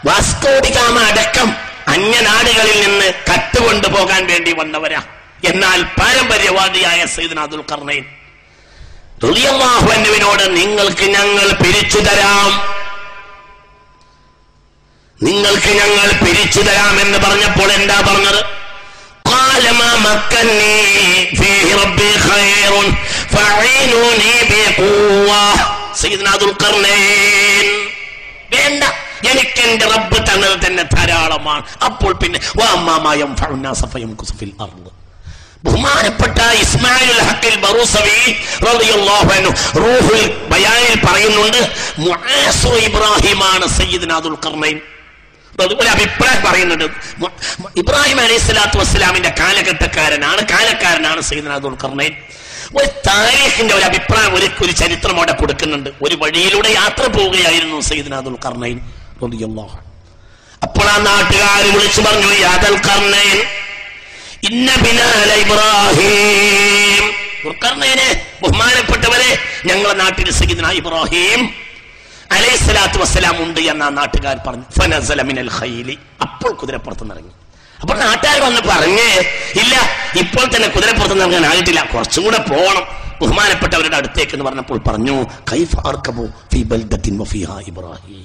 വാസ്കോ ഡി ഗാമ അടക്കം അന്യനാടുകളിൽ നിന്ന് കട്ടുകൊണ്ടുപോകാൻ വേണ്ടി വന്നവരാ. എന്നാൽ പാരമ്പര്യവാദിയായ സയ്യിദുനാ ദുൽഖർനൈൻ റളിയല്ലാഹു അൻഹുവിനോട് നിങ്ങൾക്ക് ഞങ്ങൾ പിരിച്ചു തരാം എന്ന് പറഞ്ഞപ്പോൾ എന്താ പറഞ്ഞത്? ഖാല മാ മക്കന്നി ഫീഹി റബ്ബി ഖൈറുൻ ഫഈനൂനി ബിഖുവ. സയ്യിദുനാ ദുൽഖർനൈൻ, വേണ്ട, എനിക്ക് എന്റെ റബ്ബ് തന്നത് തന്നെ ധാരാളമാണ്. അപ്പോൾ പിന്നെ വഅമ്മാമായം ഫഉന്നാസ ഫയംകുസു ഫിൽ അർദ്. ബഹുമാനപ്പെട്ട ഇസ്മായിലുൽ ഹഖിൽ ബറൂസവി റളിയല്ലാഹു അൻഹു റൂഹുൽ ബയാനിൽ പറയുന്നുണ്ട്, മുആസു ഇബ്രാഹിമാണ് സയ്യിദുനാ ദുൽഖർനൈൻ. അതുപോലെ അഭിപ്രായം പറയുന്നുണ്ട്, ഇബ്രാഹിം അലൈഹിസ്സലാത്തു വസ്സലാമിന്റെ കാലക്കാരനാണ് സയ്യിദുനാ ദുൽഖർനൈൻ. ഒരു താരീഖിന്റെ ഒരു അഭിപ്രായം, ഒരു ചരിത്രം അവിടെ കൊടുക്കുന്നുണ്ട്. ഒരു വഴിയിലൂടെ യാത്ര പോവുകയായിരുന്നു സയ്യിദുനാ ദുൽഖർനൈൻ റളിയല്ലാഹു അൻഹു. അപ്പോൾ ആ നാട്ടുകാർ വിളിച്ചു പറഞ്ഞു, യാ ദുൽഖർനൈൻ, ഇന്ന ബിലാല ഇബ്രാഹിം, ദുൽഖർനൈനെ ബഹുമാനപ്പെട്ടവരെ, ഞങ്ങളുടെ നാട്ടിൽ സയ്യിദുനാ ഇബ്രാഹിം അലൈഹിസ്സലാത്തു വസ്സലാം ഉണ്ട് എന്ന് ആ നാട്ടുകാർ പറഞ്ഞു. ഫനസല മിനൽ ഖൈലി, അപ്പോൾ കുതിരപ്പുറത്ത് ഇറങ്ങി. അപ്പോൾ നാട്ടുകാർ വന്ന് പറഞ്ഞേ, ഇല്ല ഇപ്പോൾ തന്നെ കുതിരപ്പുറത്ത് ഇറങ്ങാൻ ആയിട്ടില്ല, കുറച്ചും കൂടെ പോകണം ബഹുമാനപ്പെട്ടവരുടെ അടുത്തേക്ക് എന്ന് പറഞ്ഞപ്പോൾ പറഞ്ഞു, കൈഫ അർകബു ഫീ ബൽദത്തിൻ വഫീഹാ ഇബ്രാഹിം,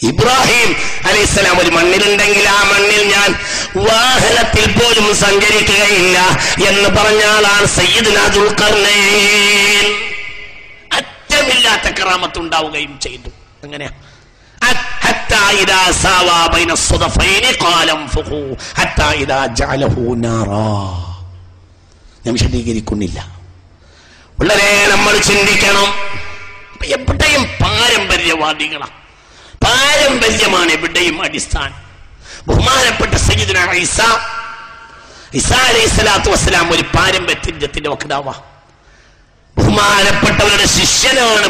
ഇബ്രാഹിം അലൈഹിസ്സലാം ഒരു മണ്ണിലുണ്ടെങ്കിൽ ആ മണ്ണിൽ ഞാൻ വാഹനത്തിൽ പോലും സഞ്ചരിക്കുകയില്ല എന്ന് പറഞ്ഞ ആളാണ് സയ്യിദുനാ ദുൽഖർനൈൻ. അറ്റമില്ലാത്ത കറാമത്ത് ഉണ്ടാവുകയും ചെയ്തു. അങ്ങനെയാ حتى إذا ساوى بين الصدفين قال انفخوا حتى إذا جعله نارا. ഞാൻ വിശദീകരിക്കുന്നില്ല. വളരെ നമ്മൾ ചിന്തിക്കണം. എവിടെയും പാരമ്പര്യവാദികളാണ്, പാരമ്പര്യമാണ് എവിടെയും അടിസ്ഥാനം. ബഹുമാനപ്പെട്ട സയ്യിദുനാ ഈസാ അലൈഹിസ്സലാത്തു വസ്സലാം ഒരു പാരമ്പര്യത്തിന്റെ വക്താവാ. ബഹുമാനപ്പെട്ടവരുടെ ശിഷ്യനാണ്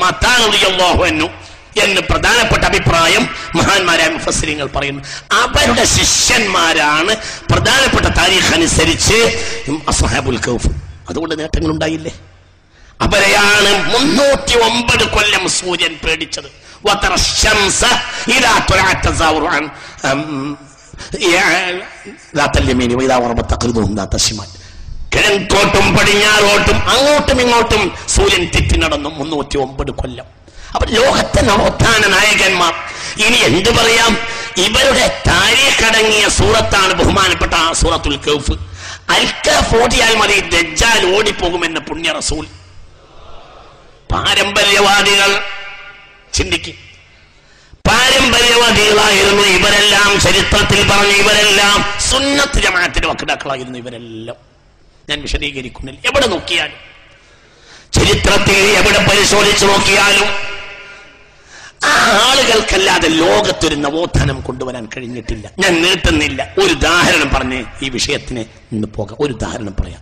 മത്താ റളിയല്ലാഹു അൻഹു എന്ന് പ്രധാനപ്പെട്ട അഭിപ്രായം മഹാന്മാരായ മുഫസ്സിരീങ്ങൾ പറയുന്നു. അവരുടെ ശിഷ്യന്മാരാണ് പ്രധാനപ്പെട്ട താരീഖ് അനുസരിച്ച് അസ്ഹാബുൽ കഹ്ഫ്. അതുകൊണ്ട് നേട്ടങ്ങൾ ഉണ്ടായില്ലേ? അവരെയാണ് 309 കൊല്ലം സൂര്യൻ പേടിച്ചത്. കിഴക്കോട്ടും പടിഞ്ഞാറോട്ടും അങ്ങോട്ടും ഇങ്ങോട്ടും സൂര്യൻ തെറ്റി നടന്നു 309 കൊല്ലം. അപ്പൊ ലോകത്തെ നവോത്ഥാന നായകന്മാർ, ഇനി എന്ത് പറയാം, ഇവരുടെ താരീഖ് അടങ്ങിയ സൂറത്താണ് ബഹുമാനപ്പെട്ട സൂറത്തുൽ കഹ്ഫ്. അൽകഹ്ഫ് ഓടിയാൽ മതി, ദജ്ജാൽ ഓടിപ്പോകുമെന്ന് പുണ്യ റസൂൽ. പാരമ്പര്യവാദികൾ ചിന്തിക്കും, പാരമ്പര്യവാദികളായിരുന്നു ഇവരെല്ലാം. ചരിത്രത്തിൽ പറഞ്ഞു ഇവരെല്ലാം സുന്നത്ത് ജമാഅത്തിന്റെ വക്താക്കളായിരുന്നു ഇവരെല്ലാം. ഞാൻ വിശദീകരിക്കുന്നില്ല. എവിടെ നോക്കിയാലും, ചരിത്രത്തിൽ എവിടെ പരിശോധിച്ചു നോക്കിയാലും ആ ആളുകൾക്കല്ലാതെ ലോകത്തൊരു നവോത്ഥാനം കൊണ്ടുവരാൻ കഴിഞ്ഞിട്ടില്ല. ഞാൻ നീട്ടുന്നില്ല. ഒരു ഉദാഹരണം പറഞ്ഞ് ഈ വിഷയത്തിന് നിന്ന് പോകാം. ഒരു ഉദാഹരണം പറയാം.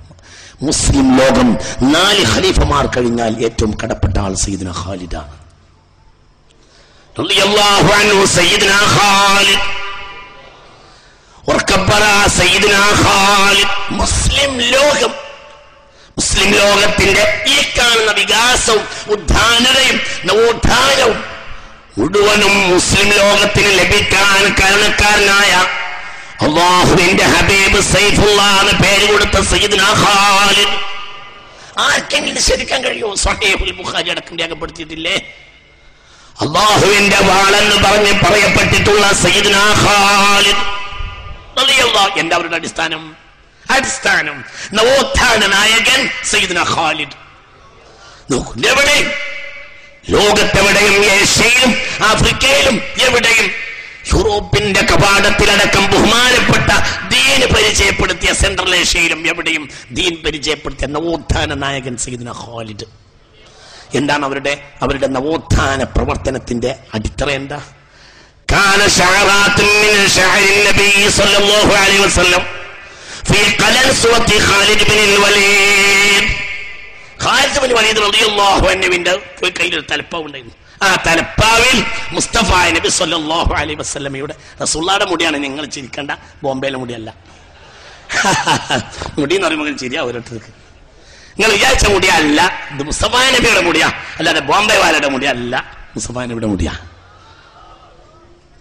മുസ്ലിം ലോകം 4 ഖലീഫമാർ കഴിഞ്ഞാൽ ഏറ്റവും കടപ്പെട്ട ആൾ സയ്യിദുനാ ഖാലിദാണ് റളിയല്ലാഹു അൻഹു. സയ്യിദുനാ ഖാലിദ് സയ്യിദുനാ ഖാലിദ്. മുസ്ലിം ലോകത്തിന്റെ ഈ കാണുന്ന വികാസവും ഉദ്ധാനതയും നവോത്ഥാനവും മുഴുവനും മുസ്ലിം ലോകത്തിന് ലഭിക്കാൻ കാരണക്കാരനായ അല്ലാഹുവിന്റെ ഹബീബ് സൈഫുല്ലാഹ് എന്ന് പേര് കൊടുത്ത സയ്യിദുനാ ഖാലിദ്. ആർക്കെങ്കിലും ശരിക്കാൻ കഴിയുമോ? സ്വഹീഹുൽ ബുഖാരി അടക്കം രേഖപ്പെടുത്തിയിട്ടില്ലേ? അല്ലാഹുവിന്റെ വാളെന്ന് പറഞ്ഞ് പറയപ്പെട്ടിട്ടുള്ള സയ്യിദുനാ ഖാലിദ് റളിയല്ലാഹു. എന്താ അവരുടെ അടിസ്ഥാനം? നവോത്ഥാന നായകൻ സയ്യിദുനാ ഖാലിദ്. നോക്കൂ, എവിടെ ലോകത്തെവിടെയും, ഏഷ്യയിലും ആഫ്രിക്കയിലും എവിടെയും, യൂറോപ്പിന്റെ കവാടത്തിലടക്കം ബഹുമാനപ്പെട്ട ദീന് പരിചയപ്പെടുത്തിയ സെൻട്രൽ ഏഷ്യയിലും എവിടെയും ദീൻ പരിചയപ്പെടുത്തിയ നവോത്ഥാന നായകൻ സയ്യിദുനാ ഖാലിദ്. എന്താണ് അവരുടെ നവോത്ഥാന പ്രവർത്തനത്തിന്റെ അടിത്തറ? എന്താ? കാന ശഅറാത്തുൻ മിൻ ശഅരിൻ നബി സ്വല്ലല്ലാഹു അലൈഹി വസല്ലം ഫീ ഖലൻസുവത്തി Khalid bin Walid. Khalid bin Walid റളിയല്ലാഹു അൻഹുവിന്റെ കയ്യിൽ ഒരു തലപ്പാവ് ഉണ്ടായിരുന്നു. ആ തലപ്പാവിൽ മുസ്തഫ നബി സല്ലല്ലാഹു അലൈഹി വസല്ലമയുടെ, റസൂലുള്ളാഹിയുടെ മുടിയാണ്. നിങ്ങൾ ചിരിക്കണ്ട, ബോംബെയിലെ മുടിയല്ല. മുടി എന്ന് പറയുമ്പോൾ ചിരിയാ ഓരോരുത്തർക്ക്. നിങ്ങൾ വിചാരിച്ച മുടിയല്ല, ഇത് മുസ്തഫ നബിയുടെ മുടിയാ, അല്ലാതെ ബോംബെ വാലയുടെ മുടിയല്ല, മുസ്തഫ നബിയുടെ മുടിയാ.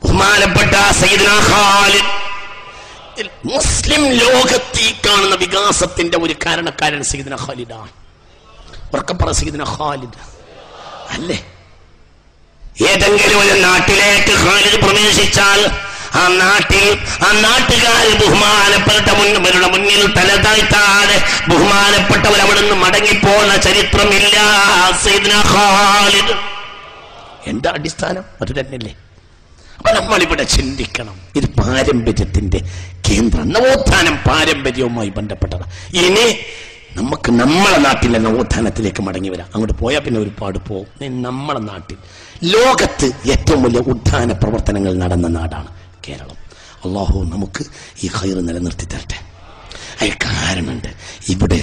ബഹുമാനപ്പെട്ട സയ്യിദുനാ ഖാലിദ് മുസ്ലിം ലോകത്തിൽ കാണുന്ന വികാസത്തിന്റെ ഒരു കാരണക്കാരൻ സയ്യിദുനാ ഖാലിദാണ്. ഉറക്കപ്പറ സയ്യിദുനാ ഖാലിദ് അല്ലേ? ഏതെങ്കിലും ഒരു നാട്ടിലേക്ക് ഖാലിദ് പ്രവേശിച്ചാൽ ആ നാട്ടുകാർ ബഹുമാനപ്പെട്ടവരുടെ മുന്നിൽ തലതാഴ്ത്താതെ ബഹുമാനപ്പെട്ടവർ അവിടെ നിന്ന് മടങ്ങിപ്പോന്ന ചരിത്രമില്ല. സയ്യിദുനാ ഖാലിദ് എന്താ അടിസ്ഥാനം? അത് തന്നെയല്ലേ? അപ്പൊ നമ്മളിവിടെ ചിന്തിക്കണം. ഇത് പാരമ്പര്യത്തിന്റെ കേന്ദ്രം. നവോത്ഥാനം പാരമ്പര്യവുമായി ബന്ധപ്പെട്ടതാണ്. ഇനി നമുക്ക് നമ്മളെ നാട്ടിലെ നവോത്ഥാനത്തിലേക്ക് മടങ്ങി വരാം. അങ്ങോട്ട് പോയാൽ പിന്നെ ഒരുപാട് പോകും. നമ്മളെ നാട്ടിൽ ലോകത്ത് ഏറ്റവും വലിയ ഉത്ഥാന പ്രവർത്തനങ്ങൾ നടന്ന നാടാണ് കേരളം. അല്ലാഹു നമുക്ക് ഈ ഖൈർ നിലനിർത്തി തരട്ടെ. അതിന് കാരണമുണ്ട്. ഇവിടെ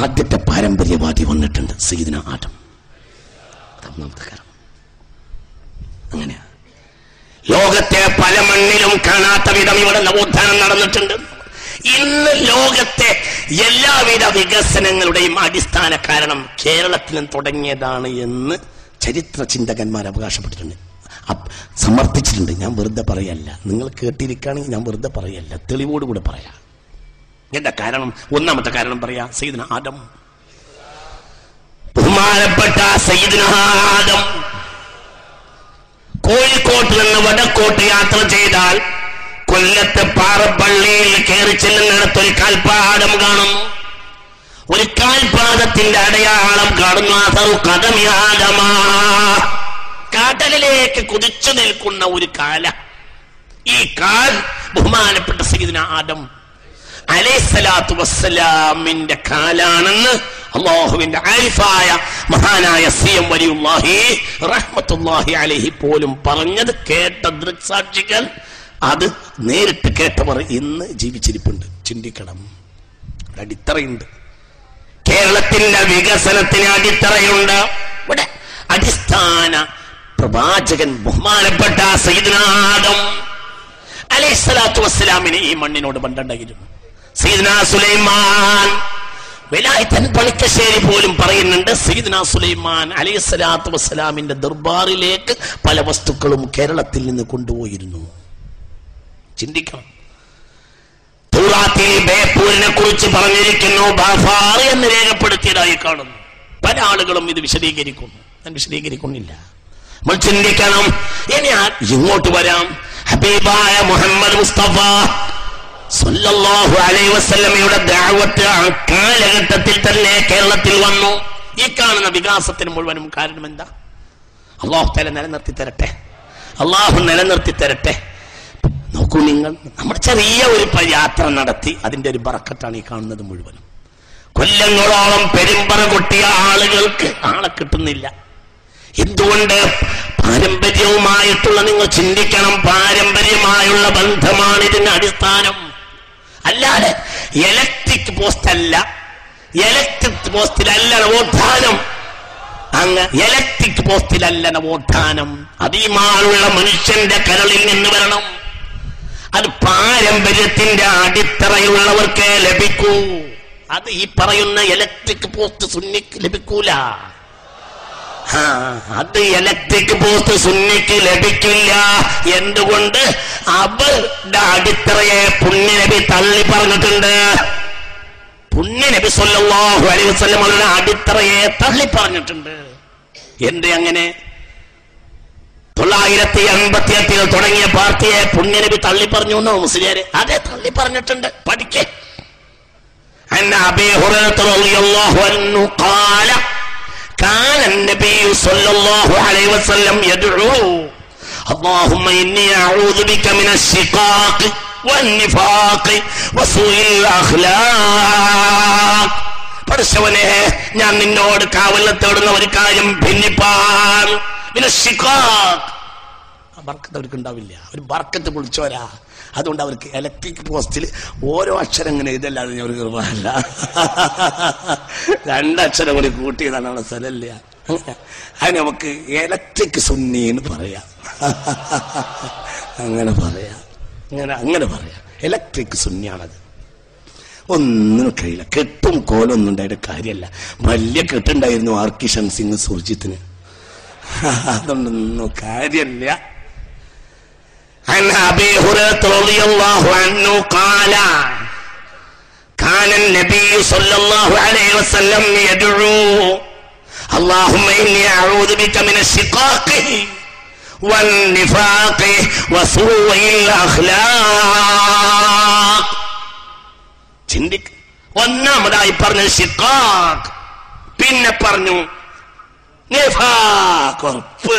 ആദ്യത്തെ പാരമ്പര്യവാദി വന്നിട്ടുണ്ട്, സയ്യിദുനാ ആദം. ഒന്നാമത്തെ കാരണം അങ്ങനെയാ. ലോകത്തെ പല മണ്ണിലും കാണാത്ത വിധം ഇവിടെ നവോത്ഥാനം നടന്നിട്ടുണ്ട്. ഇന്ന് ലോകത്തെ എല്ലാവിധ വികസനങ്ങളുടെയും അടിസ്ഥാന കാരണം കേരളത്തിലും തുടങ്ങിയതാണ് എന്ന് ചരിത്ര ചിന്തകന്മാർ അവകാശപ്പെട്ടിട്ടുണ്ട്, സമർത്ഥിച്ചിട്ടുണ്ട്. ഞാൻ വെറുതെ പറയല്ല, നിങ്ങൾ കേട്ടിരിക്കുകയാണെങ്കിൽ ഞാൻ വെറുതെ പറയല്ല, തെളിവോടുകൂടെ പറയാം. എന്താ കാരണം? ഒന്നാമത്തെ കാരണം പറയാ, സയ്യിദുനാ ആദം, ബഹുമാനപ്പെട്ട സയ്യിദുനാ ആദം കോഴിക്കോട്ട് നിന്ന് വടക്കോട്ട് യാത്ര ചെയ്താൽ കൊല്ലത്ത് പാറപ്പള്ളിയിൽ കയറി ചെല്ലുന്നിടത്തൊരു കാൽപാദം കാണുന്നു. ഒരു കാൽപാദത്തിന്റെ അടയാളം കാണുന്നു. അസറു ഖദമി ആദമ, കടലിലേക്ക് കുതിച്ചു നിൽക്കുന്ന ഒരു കാല. ഈ കാൽ ബഹുമാനപ്പെട്ട സയ്യിദുനാ ആദം അലൈഹിസ്സലാത്തു വസ്സലാമിന്റെ കാലാണെന്ന് അല്ലാഹുവിന്റെ ആരിഫായ മഹാനായ സിഎം വലിയുല്ലാഹി റഹ്മത്തുള്ളാഹി അലൈഹി പോലും പറഞ്ഞത് കേട്ട ദൃക്സാക്ഷികൾ, അത് നേരിട്ട് കേട്ടവർ ഇന്ന് ജീവിച്ചിരിപ്പുണ്ട്. ചിന്തിക്കണം. അടിത്തറയുണ്ട്, കേരളത്തിന്റെ വികസനത്തിന് അടിത്തറയുണ്ട്. ഇവിടെ അടിസ്ഥാന പ്രവാചകൻ ബഹുമാനപ്പെട്ട സയ്യിദുനാ ആദം അലൈഹിസ്സലാത്തു വസ്സലാമിന് ഈ മണ്ണിനോട് ബന്ധമുണ്ടായിരുന്നു. സയ്യിദുനാ സുലൈമാൻ വെലായിത്തൻ പണിക്കശ്ശേരി പോലും പറയുന്നുണ്ട്, സയ്യിദുനാ സുലൈമാൻ അലൈഹിസ്സലാത്തു വസ്സലാമിന്റെ ദർബാറിലേക്ക് പല വസ്തുക്കളും കേരളത്തിൽ നിന്ന് കൊണ്ടുപോയിരുന്നു. ചിന്തിക്കണം. തൗറാത്തിൽ ബേപ്പൂരിനെ കുറിച്ച് പറഞ്ഞിരിക്കുന്നു, ബാഫാർ എന്ന് രേഖപ്പെടുത്തിയതായി കാണുന്നു. പല ആളുകളും ഇത് വിശദീകരിക്കുന്നു, ഞാൻ വിശദീകരിക്കുന്നില്ല. നമ്മൾ ചിന്തിക്കണം. ഇനി ഇങ്ങോട്ട് വരാം. ഹബീബായ മുഹമ്മദ് മുസ്തഫ സല്ലല്ലാഹു അലൈഹി വസല്ലമയുടെ ദഅവത്ത് ആ കാലഘട്ടത്തിൽ തന്നെ കേരളത്തിൽ വന്നു. ഈ കാണുന്ന വികാസത്തിന് മുഴുവനും കാരണം എന്താ? അല്ലാഹു തആല നിലനിർത്തി തരട്ടെ, അല്ലാഹു നിലനിർത്തി തരട്ടെ. നോക്കൂ നിങ്ങൾ, നമ്മുടെ ചെറിയ ഒരു യാത്ര നടത്തി അതിന്റെ ഒരു ബറക്കത്താണ് ഈ കാണുന്നത് മുഴുവനും. കൊല്ലങ്ങളോളം പെരുമ്പറ കൊട്ടിയ ആളുകൾക്ക് ആളെ കിട്ടുന്നില്ല. എന്തുകൊണ്ട്? പാരമ്പര്യവുമായിട്ടുള്ള, നിങ്ങൾ ചിന്തിക്കണം, പാരമ്പര്യമായുള്ള ബന്ധമാണ് ഇതിന്റെ അടിസ്ഥാനം. അല്ലാതെ ഇലക്ട്രിക് പോസ്റ്റല്ല, ഇലക്ട്രിക് പോസ്റ്റിലല്ല നവോത്ഥാനം. അങ്ങ് ഇലക്ട്രിക് പോസ്റ്റിലല്ല നവോത്ഥാനം. അതീമാനുള്ള മനുഷ്യന്റെ കരളിൽ നിന്ന് വരണം. അത് പാരമ്പര്യത്തിന്റെ അടിത്തറയുള്ളവർക്ക് ലഭിക്കൂ. അത് ഈ പറയുന്ന ഇലക്ട്രിക് പോസ്റ്റ് സുന്നിക്ക് ലഭിക്കൂല. അത് ഇലക്ട്രിക് പോസ്റ്റ് സുന്നിക്ക് ലഭിക്കില്ല. എന്തുകൊണ്ട്? അവരുടെ അടിത്തറയെ പുണ്യനബി തള്ളി പറഞ്ഞിട്ടുണ്ട്. പുണ്യനബി സല്ലല്ലാഹു അലൈഹി വസല്ലം അവരുടെ അടിത്തറയെ തള്ളി പറഞ്ഞിട്ടുണ്ട്. എന്ത് അങ്ങനെ? 988 തുടങ്ങിയ പാർട്ടിയെ പുണ്യനബി തള്ളി പറഞ്ഞു എന്നോ മുസ്ലിയാര്? അതെ, തള്ളി പറഞ്ഞിട്ടുണ്ട്. പഠിക്കേ. അൻ അബീ ഹുറൈറ റളിയല്ലാഹു അൻഹു ഖാല كان النبي صلى الله عليه وسلم يدعو اللهم إني أعوذ بك من الشقاق والنفاق وسوء الأخلاق. പടച്ചവനെ, ഞാൻ നിന്നോട് കാവൽ തേടുന്ന ഒരു കാര്യം ഭിന്നിപ്പാൻ. പിന്നെ ശിഖാഖ്, ബർക്കത്ത് അവർക്ക് ഉണ്ടാവില്ല. ഒരു ബർക്കത്ത് പൊളിച്ചോരാ. അതുകൊണ്ട് അവർക്ക് ഇലക്ട്രിക് പോസ്റ്റിൽ ഓരോ അക്ഷരം ഇങ്ങനെ എഴുതല്ലാതെ ഒരു കൃപല്ല. 2 അക്ഷരം കൂടി കൂട്ടിയതാണ് അവിടെ സ്ഥലമില്ല. അതിന് നമുക്ക് ഇലക്ട്രിക് സുന്നി എന്ന് പറയാം. അങ്ങനെ പറയാം, അങ്ങനെ പറയാം. ഇലക്ട്രിക് സുന്നിയാണത്. ഒന്നും കഴിയില്ല. കെട്ടും കോലൊന്നും ഉണ്ടായിട്ട് കാര്യമല്ല. വലിയ കെട്ടുണ്ടായിരുന്നു ആർക്കി ഷംസിംഗ് സുർജിത്തിന്. അതൊന്നും കാര്യമില്ല. عن أبي هريرة رضي الله عنه قال كان النبي صلى الله عليه وسلم يدعو اللهم إني أعوذ بك من الشقاق والنفاق وسوء الأخلاق. ചിന്തിക്ക്. ഒന്നാമതായി പറഞ്ഞു ഷിഖാഖ്, പിന്നെ പറഞ്ഞു നിഫാഖ്. ഉറപ്പ്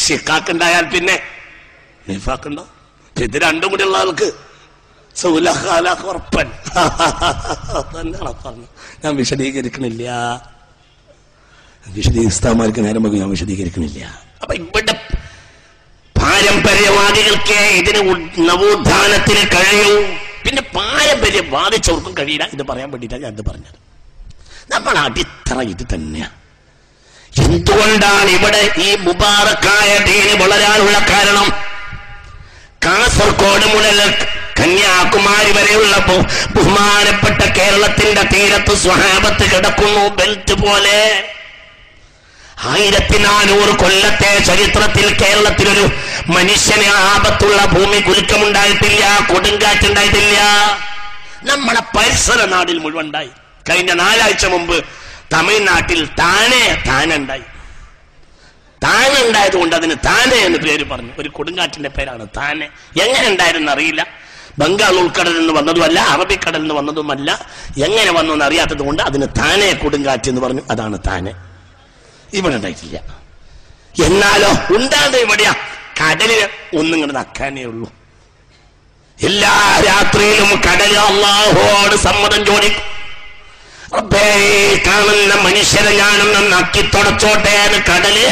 ഷിഖാഖ് ഉണ്ടായാൽ പിന്നെ നിഫാഖ് ഉണ്ടോ? ഇത് രണ്ടും കൂടി ഉള്ള ആൾക്ക് ഉറപ്പൻ തന്നെയാണ് പറഞ്ഞു. ഞാൻ വിശദീകരിക്കണില്ല, വിശദീകരിസ്ഥാന്മാർക്ക് നേരം പോയി ഞാൻ വിശദീകരിക്കണില്ല. അപ്പൊ ഇവിടെ പാരമ്പര്യവാദികൾക്ക് ഇതിന് നവോത്ഥാനത്തിന് കഴിയൂ. പിന്നെ പാരമ്പര്യം വാദിച്ചവർക്കും കഴിയില്ല. ഇത് പറയാൻ വേണ്ടിയിട്ടാണ് ഞാൻ ഇത് പറഞ്ഞത്. നമ്മൾ അടിത്തറ ഇത് തന്നെയാണ്. എന്തുകൊണ്ടാണ് ഇവിടെ ഈ മുബാറക്കായ ദീന് വളരാനുള്ള കാരണം? കാസർഗോഡ് മുതൽ കന്യാകുമാരി വരെയുള്ള ബഹുമാനപ്പെട്ട കേരളത്തിന്റെ തീരത്ത് സ്വഹാബത്ത് കിടക്കുന്നു ബെൽറ്റ് പോലെ. 1400 കൊല്ലത്തെ ചരിത്രത്തിൽ കേരളത്തിലൊരു മനുഷ്യന് ആപത്തുള്ള ഭൂമി കുലുക്കമുണ്ടായിട്ടില്ല, കൊടുങ്കാറ്റുണ്ടായിട്ടില്ല. നമ്മളെ പരിസര നാടിൽ മുഴുവൻ ഉണ്ടായി. കഴിഞ്ഞ 4 ആഴ്ച മുമ്പ് തമിഴ്നാട്ടിൽ താനുണ്ടായി. താനുണ്ടായത് കൊണ്ട് അതിന് താനെ എന്ന് പേര് പറഞ്ഞു. ഒരു കൊടുങ്കാറ്റിന്റെ പേരാണ് താനെ. എങ്ങനെ ഉണ്ടായിരുന്നു അറിയില്ല. ബംഗാൾ ഉൾക്കടലിൽ നിന്ന് വന്നതുമല്ല, അറബിക്കടലിൽ നിന്ന് വന്നതുമല്ല. എങ്ങനെ വന്നു എന്ന് അറിയാത്തത് കൊണ്ട് അതിന് താനെ കൊടുങ്കാറ്റ് എന്ന് പറഞ്ഞു. അതാണ് താനെ. ഇവിടെ ഉണ്ടായിട്ടില്ല. എന്നാലോ ഉണ്ടാകുന്നത് എവിടെയാ? കടലിൽ ഒന്നിങ്ങനെ നക്കാനേ ഉള്ളൂ. എല്ലാ രാത്രിയിലും കടൽ അല്ലാഹുവോട് സമ്മതം ചോദിക്കും. റബ്ബേ, കാണുന്ന മനുഷ്യരെ ഞാനൊന്ന് നക്കി തുടച്ചോട്ടെ എന്ന് കടല്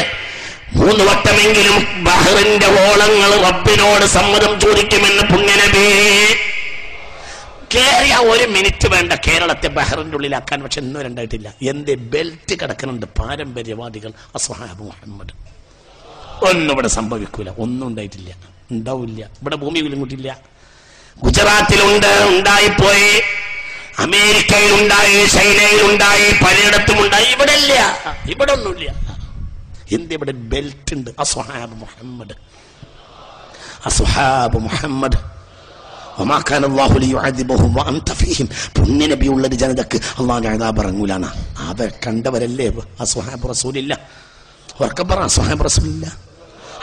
3 വട്ടമെങ്കിലും ബഹറിന്റെ ഓളങ്ങൾ റബ്ബിനോട് സമ്മതം ചോദിക്കുമെന്ന് പുണ്യനബി. കേറിയ 1 മിനിറ്റ് വേണ്ട കേരളത്തെ ബഹറിന്റെ ഉള്ളിലാക്കാൻ. പക്ഷെ ഇന്നും ഉണ്ടായിട്ടില്ല. എന്റെ ബെൽറ്റ് കിടക്കുന്നുണ്ട്. പാരമ്പര്യവാദികൾ അസ്ഹാബ് മുഹമ്മദ്. ഒന്നും ഇവിടെ സംഭവിക്കൂല. ഒന്നും ഉണ്ടായിട്ടില്ല, ഉണ്ടാവില്ല. ഇവിടെ ഭൂമി വിലങ്ങൂട്ടില്ല. ഗുജറാത്തിലുണ്ട്, ഉണ്ടായിപ്പോയി. അമേരിക്കയിലുണ്ടായി, ചൈനയിലുണ്ടായി, പലയിടത്തും ഉണ്ടായി. ഇവിടെ ഇല്ല, ഇവിടെ ഒന്നുമില്ല. എന്ത് ഇവിടെ ബെൽറ്റ് ഉണ്ട്. അസ്ഹാബ് മുഹമ്മദ്, അസ്ഹാബ് മുഹമ്മദ്. പുണ്യനബിയുള്ള ജനതക്ക് അള്ളാഹുവിന്റെ അദാബ് ഇറങ്ങൂലാണ്. അവർ കണ്ടവരല്ലേ അസ്ഹാബ് റസൂലില്ല. ഉറക്കെ പറ അസ്ഹാബ് റസൂലില്ല.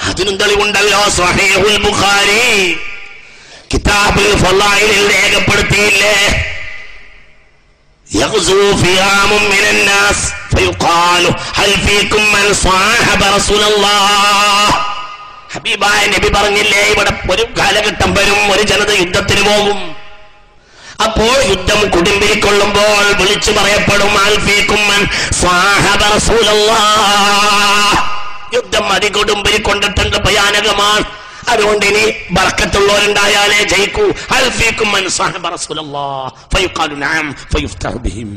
അതിനും തെളിവുണ്ടല്ലോ. സ്വഹീഹുൽ ബുഖാരി കിതാബുൽ ഫളായിലിൽ രേഖപ്പെടുത്തിയില്ലേ? يغزو فئام من الناس فيقال هل فيكم من صاحب رسول الله. ഹബീബായ നബി പറഞ്ഞില്ലേ, ഇവിടെ ഒരു കാലഘട്ടം വരും, ഒരു ജനത യുദ്ധത്തിന് പോകും. അപ്പോൾ യുദ്ധം കൊടുമ്പിരിക്കൊള്ളുമ്പോൾ വിളിച്ചു പറയപ്പെടും ഹൽ ഫീകും മൻ صاحب رسول الله. യുദ്ധം അതികൊടുമ്പിരിക്കൊണ്ടിട്ടുണ്ട്, ഭയാനകമാണ്. അതുകൊണ്ട് ഇനി ബർക്കത്തുള്ളവരുണ്ടായാലേ ജയിക്കൂ. ഹൽ ഫീകും മൻ صاحب رسول الله فيقال نعم فيفتح بهم.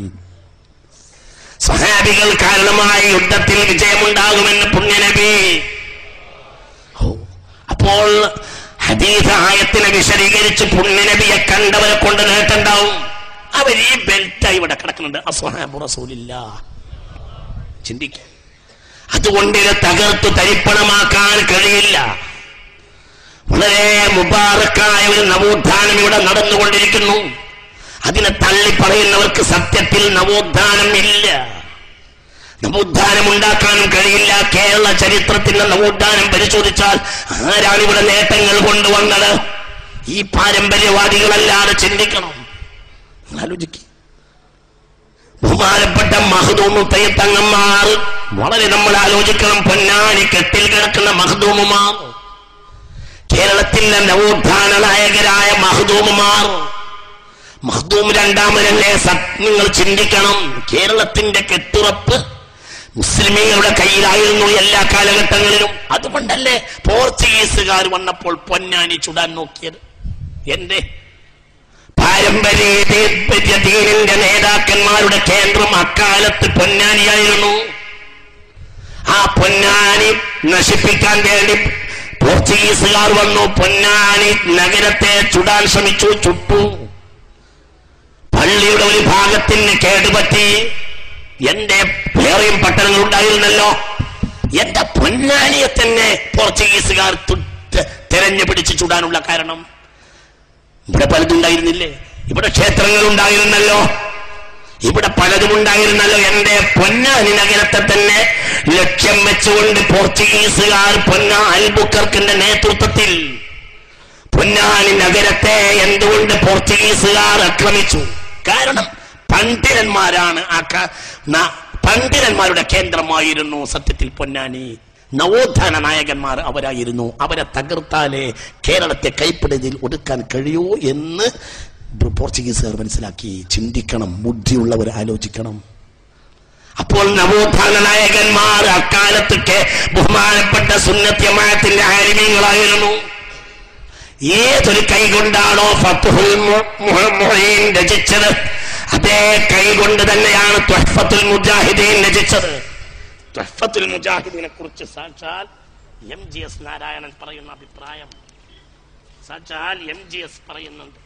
സ്വഹാബികൾ കാരണമായി യുദ്ധത്തിൽ വിജയമുണ്ടാകുമെന്ന് പുണ്യനബി. അപ്പോൾ ഹദീസ് ആയത്തിനെ വിശദീകരിച്ച് പുണ്യനബിയെ കണ്ടവരെ കൊണ്ട് നേട്ടമുണ്ടാവും. അവർ ഈ ബെൽറ്റായി ഇവിടെ കിടക്കുന്നുണ്ട്. അസ്ഹാബു റസൂലില്ലാഹ്. ചിന്തിക്കുക. അതുകൊണ്ട് ഇത് തകർത്തു തരിപ്പണമാക്കാൻ കഴിയില്ല. വളരെ മുബാറക്കായ ഒരു നവോത്ഥാനം ഇവിടെ നടന്നുകൊണ്ടിരിക്കുന്നു. അതിനെ തള്ളിപ്പറയുന്നവർക്ക് സത്യത്തിൽ നവോത്ഥാനം ഇല്ല. നവോത്ഥാനം ഉണ്ടാക്കാനും കഴിയില്ല. കേരള ചരിത്രത്തിന്റെ നവോത്ഥാനം പരിശോധിച്ചാൽ ആരാണ് ഇവിടെ നേട്ടങ്ങൾ കൊണ്ടുവന്നത്? ഈ പാരമ്പര്യവാദികളല്ലാതെ ചിന്തിക്കണം. ആലോചിക്കുക. ബഹുമാനപ്പെട്ട മഖ്ദൂമുത്തയ്യ തങ്ങന്മാർ വളരെ നമ്മൾ ആലോചിക്കണം. പൊന്നാനി കെട്ടിൽ കിടക്കുന്ന മഖ്ദൂമുമാർ, കേരളത്തിന്റെ നവോത്ഥാന നായകരായ മഖ്ദൂമുമാർ. മഖ്ദൂം രണ്ടാമനല്ലേ? നിങ്ങൾ ചിന്തിക്കണം. കേരളത്തിന്റെ കെട്ടുറപ്പ് മുസ്ലിമീങ്ങളുടെ കയ്യിലായിരുന്നു എല്ലാ കാലഘട്ടങ്ങളിലും. അതുകൊണ്ടല്ലേ പോർച്ചുഗീസുകാർ വന്നപ്പോൾ പൊന്നാനി ചുടാൻ നോക്കിയത്? എന്റെ പാരമ്പര്യ നേതാക്കന്മാരുടെ കേന്ദ്രം അക്കാലത്ത് പൊന്നാനിയായിരുന്നു. ആ പൊന്നാനി നശിപ്പിക്കാൻ വേണ്ടി പോർച്ചുഗീസുകാർ വന്നു. പൊന്നാനി നഗരത്തെ ചുടാൻ ശ്രമിച്ചു, ചുട്ടു. പള്ളിയുടെ ഒരു ഭാഗത്തിന് കേടുപറ്റി. എന്റെ വേറെയും പട്ടണങ്ങൾ ഉണ്ടായിരുന്നല്ലോ. എന്റെ പൊന്നാനിയെ തന്നെ പോർച്ചുഗീസുകാർ തെരഞ്ഞു പിടിച്ച് ചുടാനുള്ള കാരണം ഇവിടെ പലതുണ്ടായിരുന്നില്ലേ? ഇവിടെ ക്ഷേത്രങ്ങൾ ഉണ്ടായിരുന്നല്ലോ, ഇവിടെ പലതും ഉണ്ടായിരുന്നല്ലോ. എന്റെ പൊന്നാനി നഗരത്തെ തന്നെ ലക്ഷ്യം വെച്ചുകൊണ്ട് പോർച്ചുഗീസുകാർ അൽബുക്കർക്കിന്റെ നേതൃത്വത്തിൽ പൊന്നാനി നഗരത്തെ എന്തുകൊണ്ട് പോർച്ചുഗീസുകാർ ആക്രമിച്ചു? കാരണം പണ്ഡിതന്മാരാണ്. പണ്ഡിതന്മാരുടെ കേന്ദ്രമായിരുന്നു സത്യത്തിൽ പൊന്നാനി. നവോത്ഥാന നായകന്മാർ അവരായിരുന്നു. അവരെ തകർത്താലേ കേരളത്തെ കൈപ്പിടിയിൽ ഒതുക്കാൻ കഴിയൂ എന്ന് പോർച്ചുഗീസുകാർ മനസ്സിലാക്കി. ചിന്തിക്കണം, ബുദ്ധിയുള്ളവർ ആലോചിക്കണം. അപ്പോൾ നവോത്ഥാന നായകന്മാർ അക്കാലത്തൊക്കെ ബഹുമാനപ്പെട്ട സുന്നത്ത് ജമാഅത്തിന്റെ ആലിമീങ്ങളായിരുന്നു. ഏതൊരു കൈ കൊണ്ടാണോ ഫത്ഹുൽ മുഈൻ രചിച്ചത്, അതേ കൈ കൊണ്ട് തന്നെയാണ് തുഹ്ഫത്തുൽ മുജാഹിദീൻ രചിച്ചത്. തുഹ്ഫത്തുൽ മുജാഹിദീനെ കുറിച്ച് സാക്ഷാൽ MGS നാരായണൻ പറയുന്ന അഭിപ്രായം, സാക്ഷാൽ MGS പറയുന്നുണ്ട്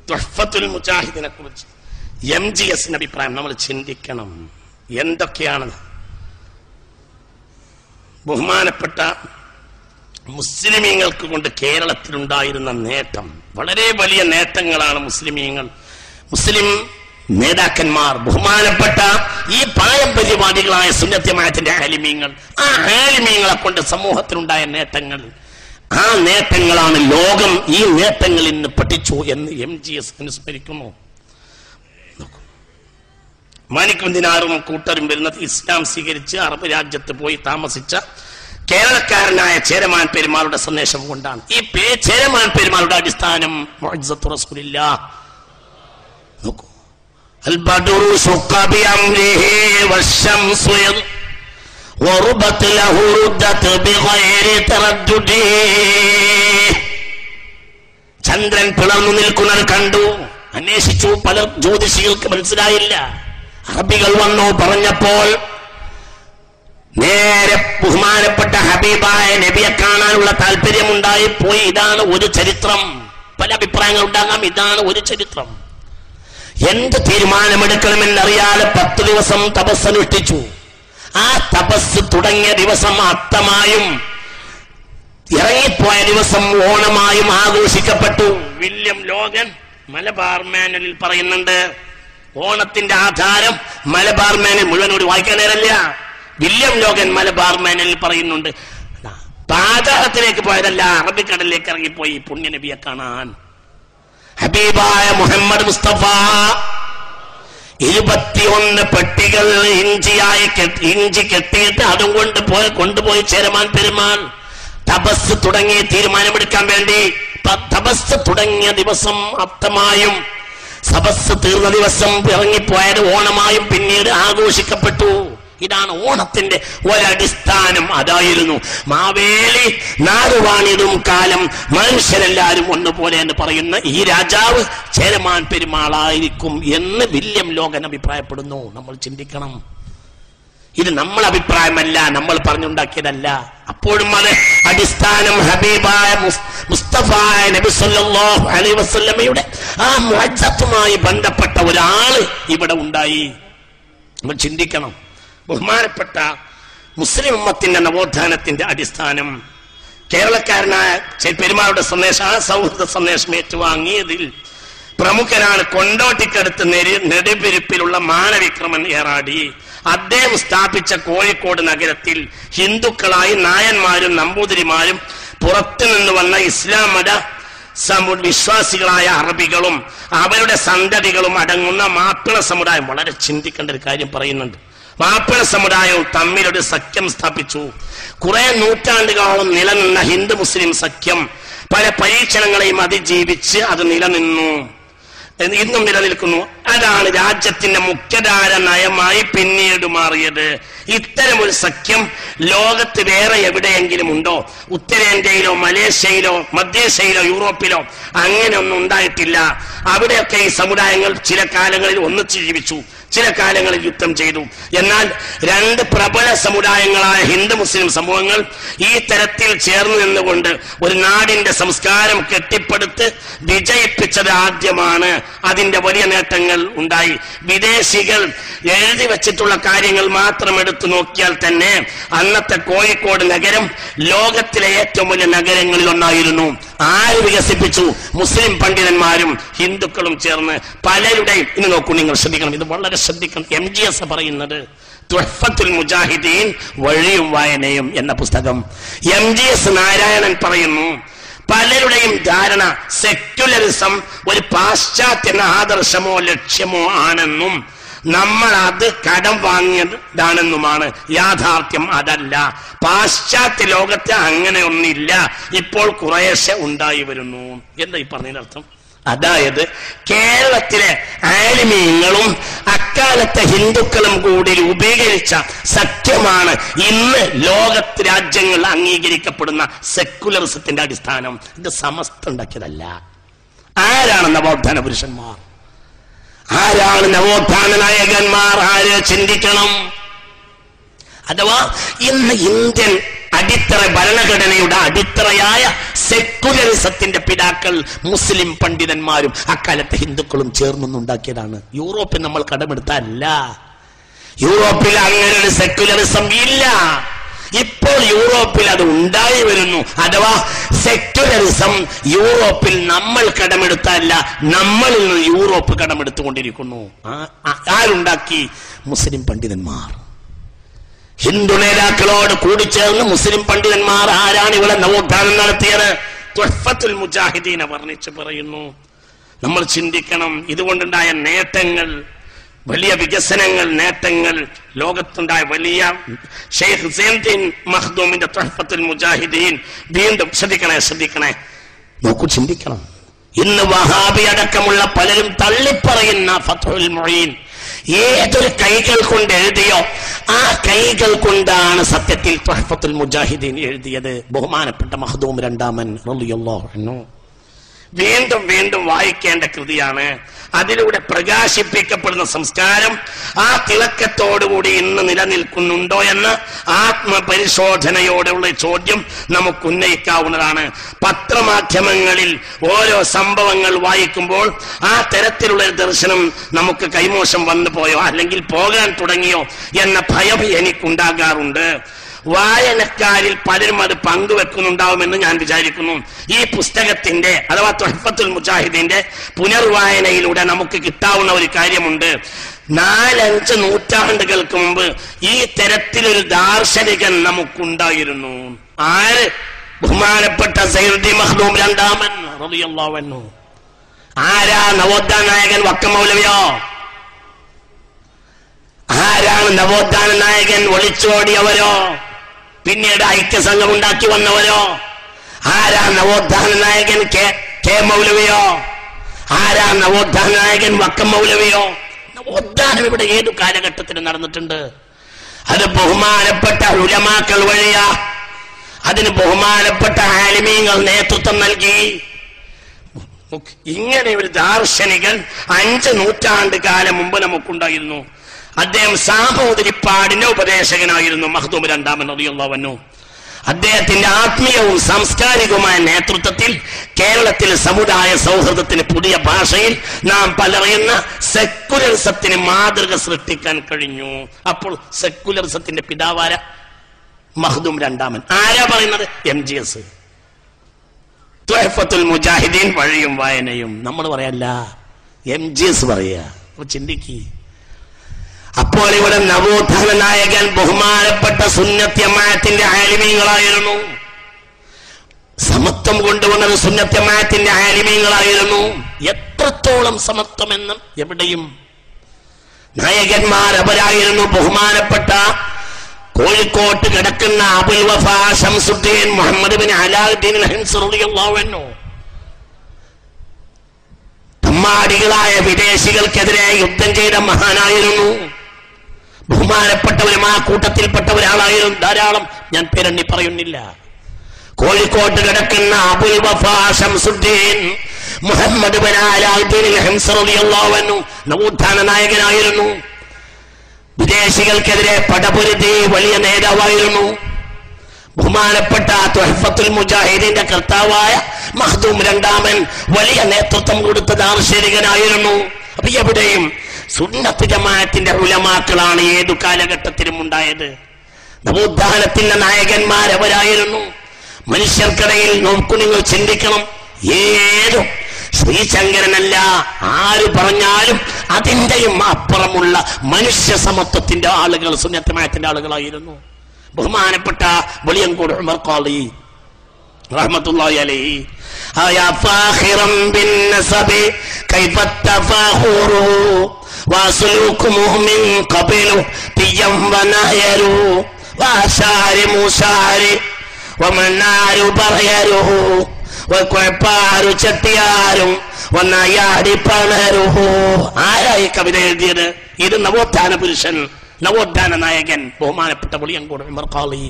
തുഹ്ഫത്തുൽ മുജാഹിദിനെ കുറിച്ച്. MGSന്റെ അഭിപ്രായം നമ്മൾ ചിന്തിക്കണം. എന്തൊക്കെയാണ് ബഹുമാനപ്പെട്ട മുസ്ലിമീങ്ങൾക്ക് കൊണ്ട് കേരളത്തിലുണ്ടായിരുന്ന നേട്ടം? വളരെ വലിയ നേട്ടങ്ങളാണ് മുസ്ലിം നേതാക്കന്മാർ, ബഹുമാനപ്പെട്ട ഈ പാരമ്പര്യവാദികളായ സുന്നത്ത് ജമാഅത്തിന്റെ ആലിമീങ്ങൾ, ആ ആലിമീങ്ങളെ കൊണ്ട് സമൂഹത്തിനുണ്ടായ നേട്ടങ്ങൾ, ആ നേട്ടങ്ങളാണ് ലോകം ഈ നേട്ടങ്ങളിൽ നിന്ന് പഠിച്ചു എന്ന് MGS അനുസ്മരിക്കുന്നു. മാണിക്കും ദിനാറും കൂട്ടരും വരുന്നത് ഇസ്ലാം സ്വീകരിച്ച് അറബ് രാജ്യത്ത് പോയി താമസിച്ച കേരളക്കാരനായ ചേരമാൻ പെരുമാളുടെ സന്ദേശം കൊണ്ടാണ്. ഈ ചേരമാൻ പെരുമാളുടെ അടിസ്ഥാനം മുഅ്ജിസത്തു റസൂലില്ലാഹ്. നോക്കൂ, അൽ ബദറു ശുഖ ബിഅംരിഹി വശംസു വറുബത് ലഹു റുദ്ദത് ബിഗൈരി തറദ്ദുദി. ചന്ദ്രൻ പിളർന്നു നിൽക്കുന്നത് കണ്ടു, അന്വേഷിച്ചു, പല ജ്യോതിഷികൾക്ക് മനസ്സിലായില്ല. അറബികൾ വന്നു പറഞ്ഞപ്പോൾ നേരെ ബഹുമാനപ്പെട്ട ഹബീബായ നബിയെ കാണാനുള്ള താല്പര്യമുണ്ടായി പോയി. ഇതാണ് ഒരു ചരിത്രം. പല അഭിപ്രായങ്ങൾ ഉണ്ടാകാം, ഇതാണ് ഒരു ചരിത്രം. എന്ത് തീരുമാനമെടുക്കണമെന്നറിയാതെ 10 ദിവസം തപസ് അനുഷ്ഠിച്ചു. ആ തപസ് തുടങ്ങിയ ദിവസം അത്തമായും ഇറങ്ങിപ്പോയ ദിവസം ഓണമായും ആഘോഷിക്കപ്പെട്ടു. വില്യം ലോഗൻ മലബാർ മാനുവലിൽ പറയുന്നുണ്ട്, ഓണത്തിന്റെ ആധാരം മലബാർ മാനുവൽ മുഴുവനോട് വായിക്കാൻ നേരല്ല. വില്യം ലോഗൻ മലബാർ മാനുവലിൽ പറയുന്നുണ്ട്, പാതാളത്തിലേക്ക് പോയതല്ല, അറബിക്കടലിലേക്ക് ഇറങ്ങിപ്പോയി പുണ്യ നബിയെ കാണാൻ. ഹബീബായ മുഹമ്മദ് മുസ്തഫ 21 പെട്ടികൾ ഇഞ്ചി കെട്ടിയിട്ട് അതും കൊണ്ടുപോയി ചേരമാൻ പെരുമാൾ തപസ് തുടങ്ങി തീരുമാനമെടുക്കാൻ വേണ്ടി. തപസ് തുടങ്ങിയ ദിവസം അത്തമായും തപസ് തീർന്ന ദിവസം ഇറങ്ങിപ്പോയത് ഓണമായും പിന്നീട് ആഘോഷിക്കപ്പെട്ടു. ഇതാണ് ഓണത്തിന്റെ ഒരടിസ്ഥാനം. അതായിരുന്നു മാവേലി നാടുവാണിടും കാലം മനുഷ്യരെല്ലാരും ഒന്നുപോലെ എന്ന് പറയുന്ന ഈ രാജാവ് ചേരമാൻ പെരുമാളായിരിക്കും എന്ന് വില്യം ലോഗൻ അഭിപ്രായപ്പെടുന്നു. നമ്മൾ ചിന്തിക്കണം, ഇത് നമ്മൾ അഭിപ്രായമല്ല, നമ്മൾ പറഞ്ഞുണ്ടാക്കിയതല്ല. അപ്പോഴും അത് അടിസ്ഥാനം ഹബീബായ മുസ്തഫായ നബി സല്ലല്ലാഹു അലൈഹി വസല്ലമയുടെ ആ മുഅജ്ജത്തുമായി ബന്ധപ്പെട്ട ഒരാള് ഇവിടെ ഉണ്ടായി. നമ്മൾ ചിന്തിക്കണം. ബഹുമാനപ്പെട്ട മുസ്ലിം ഉമ്മത്തിന്റെ നവോത്ഥാനത്തിന്റെ അടിസ്ഥാനം കേരളക്കാരനായ പെരുമാളുടെ സന്ദേശം, ആ സൗഹൃദ സന്ദേശം ഏറ്റുവാങ്ങിയതിൽ പ്രമുഖനാണ് കൊണ്ടോട്ടിക്കടുത്ത് നെടുപിരിപ്പിലുള്ള മാനവിക്രമൻ ഏറാടി. അദ്ദേഹം സ്ഥാപിച്ച കോഴിക്കോട് നഗരത്തിൽ ഹിന്ദുക്കളായി നായന്മാരും നമ്പൂതിരിമാരും പുറത്തു നിന്ന് വന്ന ഇസ്ലാം മത വിശ്വാസികളായ അറബികളും അവരുടെ സന്തതികളും അടങ്ങുന്ന മാപ്പിള സമുദായം. വളരെ ചിന്തിക്കേണ്ട ഒരു കാര്യം പറയുന്നുണ്ട്. മാപ്പിള സമുദായവും തമ്മിലൊരു സഖ്യം സ്ഥാപിച്ചു. കുറെ നൂറ്റാണ്ടുകളോളം നിലനിന്ന ഹിന്ദു മുസ്ലിം സഖ്യം പല പരീക്ഷണങ്ങളെയും അതിജീവിച്ച് അത് നിലനിന്നു, ഇന്നും നിലനിൽക്കുന്നു. അതാണ് രാജ്യത്തിന്റെ മുഖ്യധാര നയമായി പിന്നീട് മാറിയത്. ഇത്തരം ഒരു സഖ്യം ലോകത്ത് വേറെ എവിടെയെങ്കിലും ഉണ്ടോ? ഉത്തരേന്ത്യയിലോ മലേഷ്യയിലോ മധ്യേഷ്യയിലോ യൂറോപ്പിലോ അങ്ങനെ ഒന്നും ഉണ്ടായിട്ടില്ല. അവിടെയൊക്കെ ഈ സമുദായങ്ങൾ ചില കാലങ്ങളിൽ ഒന്നിച്ചു ജീവിച്ചു, ചില കാലങ്ങളിൽ യുദ്ധം ചെയ്തു. എന്നാൽ രണ്ട് പ്രബല സമുദായങ്ങളായ ഹിന്ദു മുസ്ലിം സമൂഹങ്ങൾ ഈ തരത്തിൽ ചേർന്ന് നിന്നുകൊണ്ട് ഒരു നാടിന്റെ സംസ്കാരം കെട്ടിപ്പടുത്ത് വിജയിപ്പിച്ചത് ആദ്യമാണ്. അതിന്റെ വലിയ നേട്ടങ്ങൾ ഉണ്ടായി. വിദേശികൾ എഴുതി വച്ചിട്ടുള്ള കാര്യങ്ങൾ മാത്രം എടുത്തു നോക്കിയാൽ തന്നെ അന്നത്തെ കോഴിക്കോട് നഗരം ലോകത്തിലെ ഏറ്റവും വലിയ നഗരങ്ങളിൽ ഒന്നായിരുന്നു. ആര് വികസിപ്പിച്ചു? മുസ്ലിം പണ്ഡിതന്മാരും ഹിന്ദുക്കളും ചേർന്ന് പലരുടെയും. ഇനി നോക്കൂ, നിങ്ങൾ ശ്രദ്ധിക്കണം, ഇത് വളരെ ശ്രദ്ധിക്കണം. MGS പറയുന്നത് തുഹ്ഫത്തുൽ മുജാഹിദീൻ വഴിയും വായനയും എന്ന പുസ്തകം. MGS നാരായണൻ പറയുന്നു, പലരുടെയും ധാരണ സെക്യുലറിസം ഒരു പാശ്ചാത്യ ആദർശമോ ലക്ഷ്യമോ ആണെന്നും നമ്മൾ അത് കടം വാങ്ങിയതാണെന്നുമാണ്. യാഥാർത്ഥ്യം അതല്ല. പാശ്ചാത്യ ലോകത്ത് അങ്ങനെ ഒന്നില്ല, ഇപ്പോൾ കുറേശ്ശെ ഉണ്ടായി വരുന്നു. എന്താ ഈ പറഞ്ഞതിനർത്ഥം? അതായത് കേരളത്തിലെ ആലിമീങ്ങളും അക്കാലത്തെ ഹിന്ദുക്കളും കൂടി രൂപീകരിച്ച സഖ്യമാണ് ഇന്ന് ലോകത്ത് രാജ്യങ്ങൾ അംഗീകരിക്കപ്പെടുന്ന സെക്യുലറിസത്തിന്റെ അടിസ്ഥാനം. ഇത് സമസ്ത ഉണ്ടാക്കിയതല്ല. ആരാണ് നവോത്ഥാന പുരുഷന്മാർ? ആരാണ് നവോത്ഥാന നായകന്മാർ? ആര് ചിന്തിക്കണം. അഥവാ ഇന്ന് ഇന്ത്യൻ അടിത്തറ, ഭരണഘടനയുടെ അടിത്തറയായ സെക്കുലറിസത്തിന്റെ പിതാക്കൾ മുസ്ലിം പണ്ഡിതന്മാരും അക്കാലത്തെ ഹിന്ദുക്കളും ചേർന്നൊന്നുണ്ടാക്കിയതാണ്. യൂറോപ്പിൽ നമ്മൾ കടമെടുത്തല്ല. യൂറോപ്പിൽ അങ്ങനെ ഒരു സെക്കുലറിസം ഇല്ല. ഇപ്പോൾ യൂറോപ്പിൽ അത് ഉണ്ടായി വരുന്നു. അഥവാ സെക്യുലറിസം യൂറോപ്പിൽ നമ്മൾ കടമെടുത്തല്ല, നമ്മളിൽ നിന്ന് യൂറോപ്പ് കടമെടുത്തുകൊണ്ടിരിക്കുന്നു. ആരുണ്ടാക്കി? മുസ്ലിം പണ്ഡിതന്മാർ. ഹിന്ദു നേതാക്കളോട് കൂടിച്ചേർന്ന് മുസ്ലിം പണ്ഡിതന്മാർ. ആരാണ് ഇവിടെ നവോത്ഥാനം നടത്തിയത്? തുഹ്ഫത്തുൽ മുജാഹിദീനെ വർണ്ണിച്ച് പറയുന്നു. നമ്മൾ ചിന്തിക്കണം, ഇതുകൊണ്ടുണ്ടായ നേട്ടങ്ങൾ, വലിയ വികസനങ്ങൾ, നേട്ടങ്ങൾ, ലോകത്തുണ്ടായ വലിയ ഷെയ്ഖ് സൈനുദ്ദീൻ മഖ്ദൂമിന്റെ തുഹ്ഫത്തുൽ മുജാഹിദീൻ. വീണ്ടും ശ്രദ്ധിക്കണേ, നോക്കൂ, ചിന്തിക്കണം. ഇന്ന് വഹാബി അടക്കമുള്ള പലരും തള്ളിപ്പറയുന്ന ഫത്ഹുൽ മുഈൻ ഏതൊരു കൈകൾ കൊണ്ട് എഴുതിയോ ആ കൈകൾ കൊണ്ടാണ് സത്യത്തിൽ തുഹ്ഫത്തുൽ മുജാഹിദീൻ എഴുതിയത് ബഹുമാനപ്പെട്ട മഖ്ദൂം രണ്ടാമൻ റളിയല്ലാഹു അൻഹു. വീണ്ടും വീണ്ടും വായിക്കേണ്ട കൃതിയാണ്. അതിലൂടെ പ്രകാശിപ്പിക്കപ്പെടുന്ന സംസ്കാരം ആ തിളക്കത്തോടുകൂടി ഇന്ന് നിലനിൽക്കുന്നുണ്ടോ എന്ന ആത്മപരിശോധനയോടെയുള്ള ചോദ്യം നമുക്ക് ഉന്നയിക്കാവുന്നതാണ്. പത്രമാധ്യമങ്ങളിൽ ഓരോ സംഭവങ്ങൾ വായിക്കുമ്പോൾ ആ തരത്തിലുള്ള ദർശനം നമുക്ക് കൈമോശം വന്നു പോയോ അല്ലെങ്കിൽ പോകാൻ തുടങ്ങിയോ എന്ന ഭയം എനിക്കുണ്ടാകാറുണ്ട്. വായനക്കാരിൽ പലരും അത് പങ്കുവെക്കുന്നുണ്ടാവുമെന്ന് ഞാൻ വിചാരിക്കുന്നു. ഈ പുസ്തകത്തിന്റെ അഥവാ തുഹ്ഫത്തുൽ മുജാഹിദീന്റെ പുനർവായനയിലൂടെ നമുക്ക് കിട്ടാവുന്ന ഒരു കാര്യമുണ്ട്. 4-5 നൂറ്റാണ്ടുകൾക്ക് മുമ്പ് ഈ തരത്തിലൊരു ദാർശനികൻ നമുക്കുണ്ടായിരുന്നു. ആര്? ബഹുമാനപ്പെട്ട സൈനുദ്ദീൻ മഖ്ദൂം രണ്ടാമൻ റളിയല്ലാഹു അൻഹു. ആരാ? നവോത്ഥാന നായകൻ വക്കം മൗലവിയോ? ആരാണ് നവോത്ഥാന നായകൻ? ഒളിച്ചോടിയവരോ പിന്നീട് ഐക്യസംഘം ഉണ്ടാക്കി വന്നവരോ? ആരാ നവോത്ഥാന നായകൻ? കെ മൗലവിയോ? ആരാ നവോത്ഥാന നായകൻ? വക്കം മൗലവിയോ? നവോത്ഥാനം ഇവിടെ ഏതു കാലഘട്ടത്തിൽ നടന്നിട്ടുണ്ട്? അത് ബഹുമാനപ്പെട്ട ഉലമാക്കൾ വഴിയാ. അതിന് ബഹുമാനപ്പെട്ട ആലിമീങ്ങൾ നേതൃത്വം നൽകി. ഇങ്ങനെ ഒരു ദാർശനികൻ 5 നൂറ്റാണ്ട് കാലം മുമ്പ് നമുക്കുണ്ടായിരുന്നു. അദ്ദേഹം സാമൂതിരിപ്പാടിന്റെ ഉപദേശകനായിരുന്നു മഖ്ദൂം രണ്ടാമൻ റളിയല്ലാഹു അൻഹു. അദ്ദേഹത്തിന്റെ ആത്മീയവും സാംസ്കാരികവുമായ നേതൃത്വത്തിൽ കേരളത്തിൽ സമുദായ സൗഹൃദത്തിന് പുതിയ ഭാഷയിൽ നാം പലറിയുന്ന സെക്കുലറിസത്തിന് മാതൃക സൃഷ്ടിക്കാൻ കഴിഞ്ഞു. അപ്പോൾ സെക്കുലറിസത്തിന്റെ പിതാവാര? മഖ്ദൂം രണ്ടാമൻ. ആരാ പറയുന്നത്? MGS. തുഹ്ഫത്തുൽ മുജാഹിദീൻ വഴിയും വായനയും. നമ്മൾ പറയല്ല, MGS പറയാ. ചിന്തിക്ക്. അപ്പോൾ ഇവിടെ നവോത്ഥാന നായകൻ ബഹുമാനപ്പെട്ട സുന്നത്ത് ജമാഅത്തിന്റെ ആലിമീങ്ങളായിരുന്നു. സമത്വം കൊണ്ടുവന്നത് സുന്നത്ത് ജമാഅത്തിന്റെ ആലിമീങ്ങളായിരുന്നു. എത്രത്തോളം സമത്വമെന്നും എവിടെയും നായകന്മാർ അവരായിരുന്നു. ബഹുമാനപ്പെട്ട കോഴിക്കോട്ട് കിടക്കുന്ന അബുൽ വഫാ ശംസുദ്ദീൻ മുഹമ്മദ് ബിൻ അലാഉദ്ദീൻ അൽ-ഹിൻസ് റളിയല്ലാഹു അൻഹു തമ്മാടികളായ വിദേശികൾക്കെതിരെ യുദ്ധം ചെയ്ത മഹാനായിരുന്നു. ബഹുമാനപ്പെട്ടവരും ആ കൂട്ടത്തിൽപ്പെട്ട ഒരാളായിരുന്നു. ധാരാളം, ഞാൻ പേരെണ്ണി പറയുന്നില്ല. കോഴിക്കോട്ട് കിടക്കുന്ന അബുൽ വഫാ ശംസുദ്ദീൻ മുഹമ്മദ് ബിൻ അലാഉദ്ദീൻ അൽ-ഹിൻസ് റളിയല്ലാഹു അൻഹു നവോത്ഥാന നായകനായിരുന്നു. വിദേശികൾക്കെതിരെ പടപൊരുതി വലിയ നേതാവായിരുന്നു. ബഹുമാനപ്പെട്ട തുഹ്ഫത്തുൽ മുജാഹിദീന്റെ കർത്താവായ മഖ്ദൂം രണ്ടാമൻ വലിയ നേതൃത്വം കൊടുത്ത ദാർശനികനായിരുന്നു. അപ്പൊ എവിടെയും സുന്നത്ത് ജമാഅത്തിന്റെ ഉലമാക്കളാണ് ഏതു കാലഘട്ടത്തിലും ഉണ്ടായത്. നവോത്ഥാനത്തിന്റെ നായകന്മാർ അവരായിരുന്നു. മനുഷ്യർക്കിടയിൽ നോക്കൂ, നിങ്ങൾ ചിന്തിക്കണം. ഏതും ശ്രീശങ്കരനല്ല, ആര് പറഞ്ഞാലും അതിന്റെയും അപ്പുറമുള്ള മനുഷ്യ സമത്വത്തിന്റെ ആളുകൾ സുന്നത്ത് ജമാഅത്തിന്റെ ആളുകളായിരുന്നു. ബഹുമാനപ്പെട്ട വെളിയങ്കോട് ഉമർ ഖാളി റഹ്മത്തുള്ളാഹി അലൈഹി ആയാ ഫാഖിറൻ ബിൻ നസബി കൈഫ തഫാഖുറു വസ്ലൂകുഹു മിൻ ഖബലു തിയം വനയരു വശാരി മുശാരി വമനാരു ബഹയരുഹു വഖപാരു ചട്ടിയാരും വനയാടി പണരുഹു. ആരായി കവിത എഴുതിയത്? ഇത് നവോത്ഥാന പുരുഷൻ, നവോത്ഥാന നായകൻ ബഹുമാനപ്പെട്ട വെളിയങ്കോട് ഉമർ ഖാളി.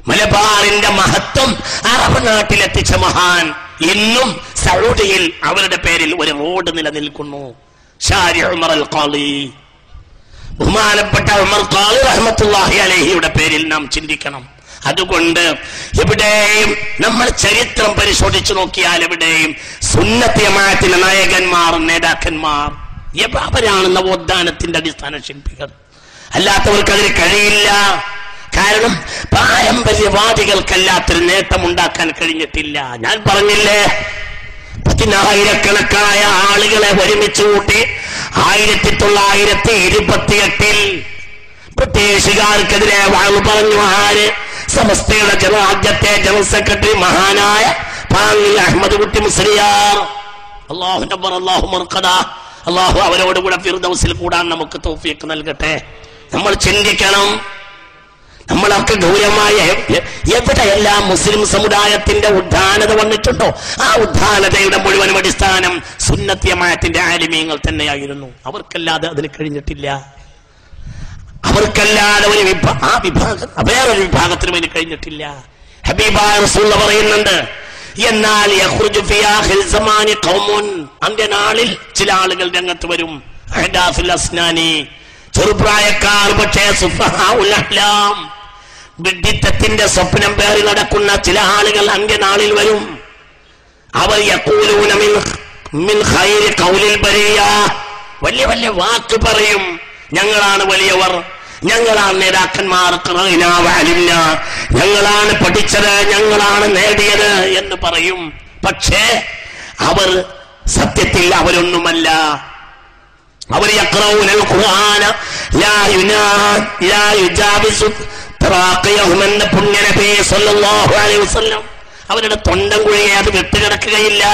മലബാറിന്റെ മഹത്വം അറബ് നാട്ടിലെത്തിച്ച മഹാൻ. ഇന്നും സൗദിയിൽ അവരുടെ പേരിൽ ഒരു റോഡ് നിലനിൽക്കുന്നു, ഷാരി ഉമർ അൽ ഖാളി. ബഹുമാനപ്പെട്ട ഉമർ ഖാദി റഹ്മത്തുള്ളാഹി അലൈഹിയുടെ പേരിൽ നാം ചിന്തിക്കണം. അതുകൊണ്ട് എവിടെയും നമ്മൾ ചരിത്രം പരിശോധിച്ചു നോക്കിയാൽ എവിടെയും സുന്നത്ത് ജമാഅത്തിന്റെ നായകന്മാർ, നേതാക്കന്മാർ അവരാണ് നവോത്ഥാനത്തിന്റെ അടിസ്ഥാന ശില്പികൾ. അല്ലാത്തവർക്ക് അതിന് കഴിയില്ല. കാരണം പാരമ്പര്യവാദികൾക്കല്ലാത്തൊരു നേട്ടം ഉണ്ടാക്കാൻ കഴിഞ്ഞിട്ടില്ല. ഞാൻ പറഞ്ഞില്ലേ, 10,000-കണക്കായ ആളുകളെ ഒരുമിച്ച് കൂട്ടി 1928 ബ്രിട്ടീഷുകാർക്കെതിരെ വാഴ് പറഞ്ഞു. ആര്? സമസ്തയുടെ ആദ്യത്തെ ജനറൽ സെക്രട്ടറി മഹാനായ പാങ്ങിൽ അഹമ്മദ് കുട്ടി മുസ്ലിയാർ. അള്ളാഹു അവരോടുകൂടെ ഫിർദൗസിൽ കൂടാൻ നമുക്ക് തൗഫീഖ് നൽകട്ടെ. നമ്മൾ ചിന്തിക്കണം. നമ്മളൊക്കെ ഗൗരവമായ എവിടെയെല്ലാം മുസ്ലിം സമുദായത്തിന്റെ ഉദ്ധാനത വന്നിട്ടുണ്ടോ ആ ഉദ്ധാനതയുടെ മുഴുവനും അടിസ്ഥാനം സുന്നത്ത് ജമാഅത്തിന്റെ ആലിമീങ്ങൾ തന്നെയായിരുന്നു. അവർക്കല്ലാതെ അതിന് കഴിഞ്ഞിട്ടില്ല. അവർക്കല്ലാതെ വേറൊരു വിഭാഗത്തിനും അതിന് കഴിഞ്ഞിട്ടില്ല. ഹബീബായ റസൂൽ പറയുന്നുണ്ട്, എന്നാൽ അന്ത്യനാളിൽ ചില ആളുകൾ രംഗത്ത് വരും. ചെറുപ്രായക്കാർ, പക്ഷേ വിഡ്ഢിത്തത്തിന്റെ സ്വപ്നം പേറി നടക്കുന്ന ചില ആളുകൾ അന്ത്യനാളിൽ വരും. അവർ യഖൂലൂന മിൻ ഖൈരി ഖൗലിൽ ബരിയ, വലിയ വലിയ വാക്ക് പറയും. ഞങ്ങളാണ് വലിയവർ, ഞങ്ങളാണ് നേതാക്കന്മാർ, ഞങ്ങളാണ് പഠിച്ചത്, ഞങ്ങളാണ് നേടിയത് എന്ന് പറയും. പക്ഷേ അവർ സത്യത്തിൽ അവരൊന്നുമല്ല. അവർ യഖറഊനൽ ഖുർആന ലാ യുജാവിസു തറാഖിയഹും എന്ന പുണ്യനബി സല്ലല്ലാഹു അലൈഹി വസല്ലം അവരുടെ തൊണ്ടം കുഴിയെ അത് വിട്ടുകിടക്കുകയില്ല.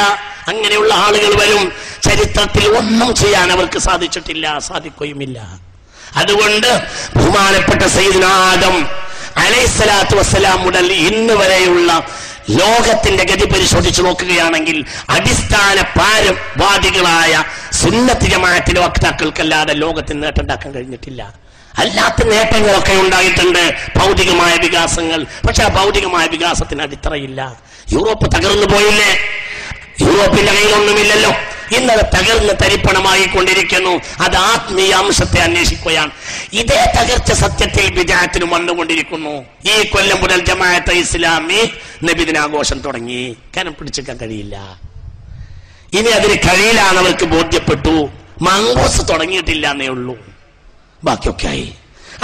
അങ്ങനെയുള്ള ആളുകൾ വരും. ചരിത്രത്തിൽ ഒന്നും ചെയ്യാൻ അവർക്ക് സാധിച്ചിട്ടില്ല, സാധിക്കുകയുമില്ല. അതുകൊണ്ട് ബഹുമാനപ്പെട്ട സയ്യിദുനാ ആദം അലൈഹിസ്സലാത്തു വസ്സലാം മുതൽ ഇന്ന് വരെയുള്ള ലോകത്തിന്റെ ഗതി പരിശോധിച്ചു നോക്കുകയാണെങ്കിൽ അടിസ്ഥാന പാരവാദികളായ സുന്നത്ത് ജമാഅത്തിന്റെ വക്താക്കൾക്കല്ലാതെ ലോകത്തിന് നേട്ടമുണ്ടാക്കാൻ കഴിഞ്ഞിട്ടില്ല. അല്ലാത്ത നേട്ടങ്ങളൊക്കെ ഉണ്ടായിട്ടുണ്ട്, ഭൗതികമായ വികാസങ്ങൾ. പക്ഷെ ആ ഭൗതികമായ വികാസത്തിന് അടിത്തറയില്ല. യൂറോപ്പ് തകർന്നു പോയില്ലേ? യൂറോപ്പിന്റെ കയ്യിലൊന്നുമില്ലല്ലോ. ഇന്നത് തകർന്ന് തരിപ്പണമായി കൊണ്ടിരിക്കുന്നു. അത് ആത്മീയാംശത്തെ അന്വേഷിക്കുകയാണ്. ഇതേ തകർച്ച സത്യത്തിൽ ബിദ്അത്തിനും വന്നുകൊണ്ടിരിക്കുന്നു. ഈ കൊല്ലം മുതൽ ജമാഅത്തെ ഇസ്ലാമി നബിദിനാഘോഷം തുടങ്ങി. കാരണം പിടിച്ചെടുക്കാൻ കഴിയില്ല. ഇനി അതിന് കഴിയില്ലാന്ന് അവർക്ക് ബോധ്യപ്പെട്ടു. മങ്കൂസ് തുടങ്ങിയിട്ടില്ല എന്നേ ഉള്ളൂ, ബാക്കിയൊക്കെ ആയി.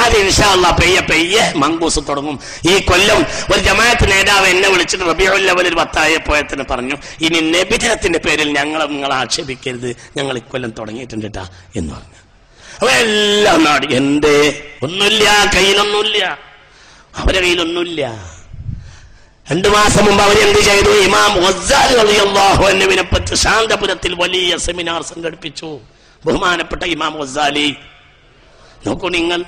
അത് ഇൻഷാ അല്ലാഹ് പെയ്യെ പെയ്യെ മങ്കൂസ് തുടങ്ങും. ഈ കൊല്ലം ഒരു ജമാഅത്ത് നേതാവ് എന്നെ വിളിച്ചിട്ട് റബീഉൽ അവ്വൽ 10 പോയത്തിന് പറഞ്ഞു, ഇനി നബിദിനത്തിന്റെ പേരിൽ നിങ്ങൾ ആക്ഷേപിക്കരുത്, ഞങ്ങൾ ഇക്കൊല്ലം തുടങ്ങിയിട്ടുണ്ട് ട്ടാ എന്ന് പറഞ്ഞു. അപ്പൊ എല്ലാം നാടി എന്തേ ഒന്നുമില്ല, കയ്യിലൊന്നുമില്ല, അവരുടെ കയ്യിലൊന്നുമില്ല. 2 മാസം മുമ്പ് അവരെന്ത് ചെയ്തു? ഇമാം ഗസ്സാലി റളിയല്ലാഹു അൻഹുവിനെ പറ്റി ശാന്തപുരത്തിൽ വലിയ സെമിനാർ സംഘടിപ്പിച്ചു. ബഹുമാനപ്പെട്ട ഇമാം ഗസ്സാലി നോക്കൂ നിങ്ങൾ,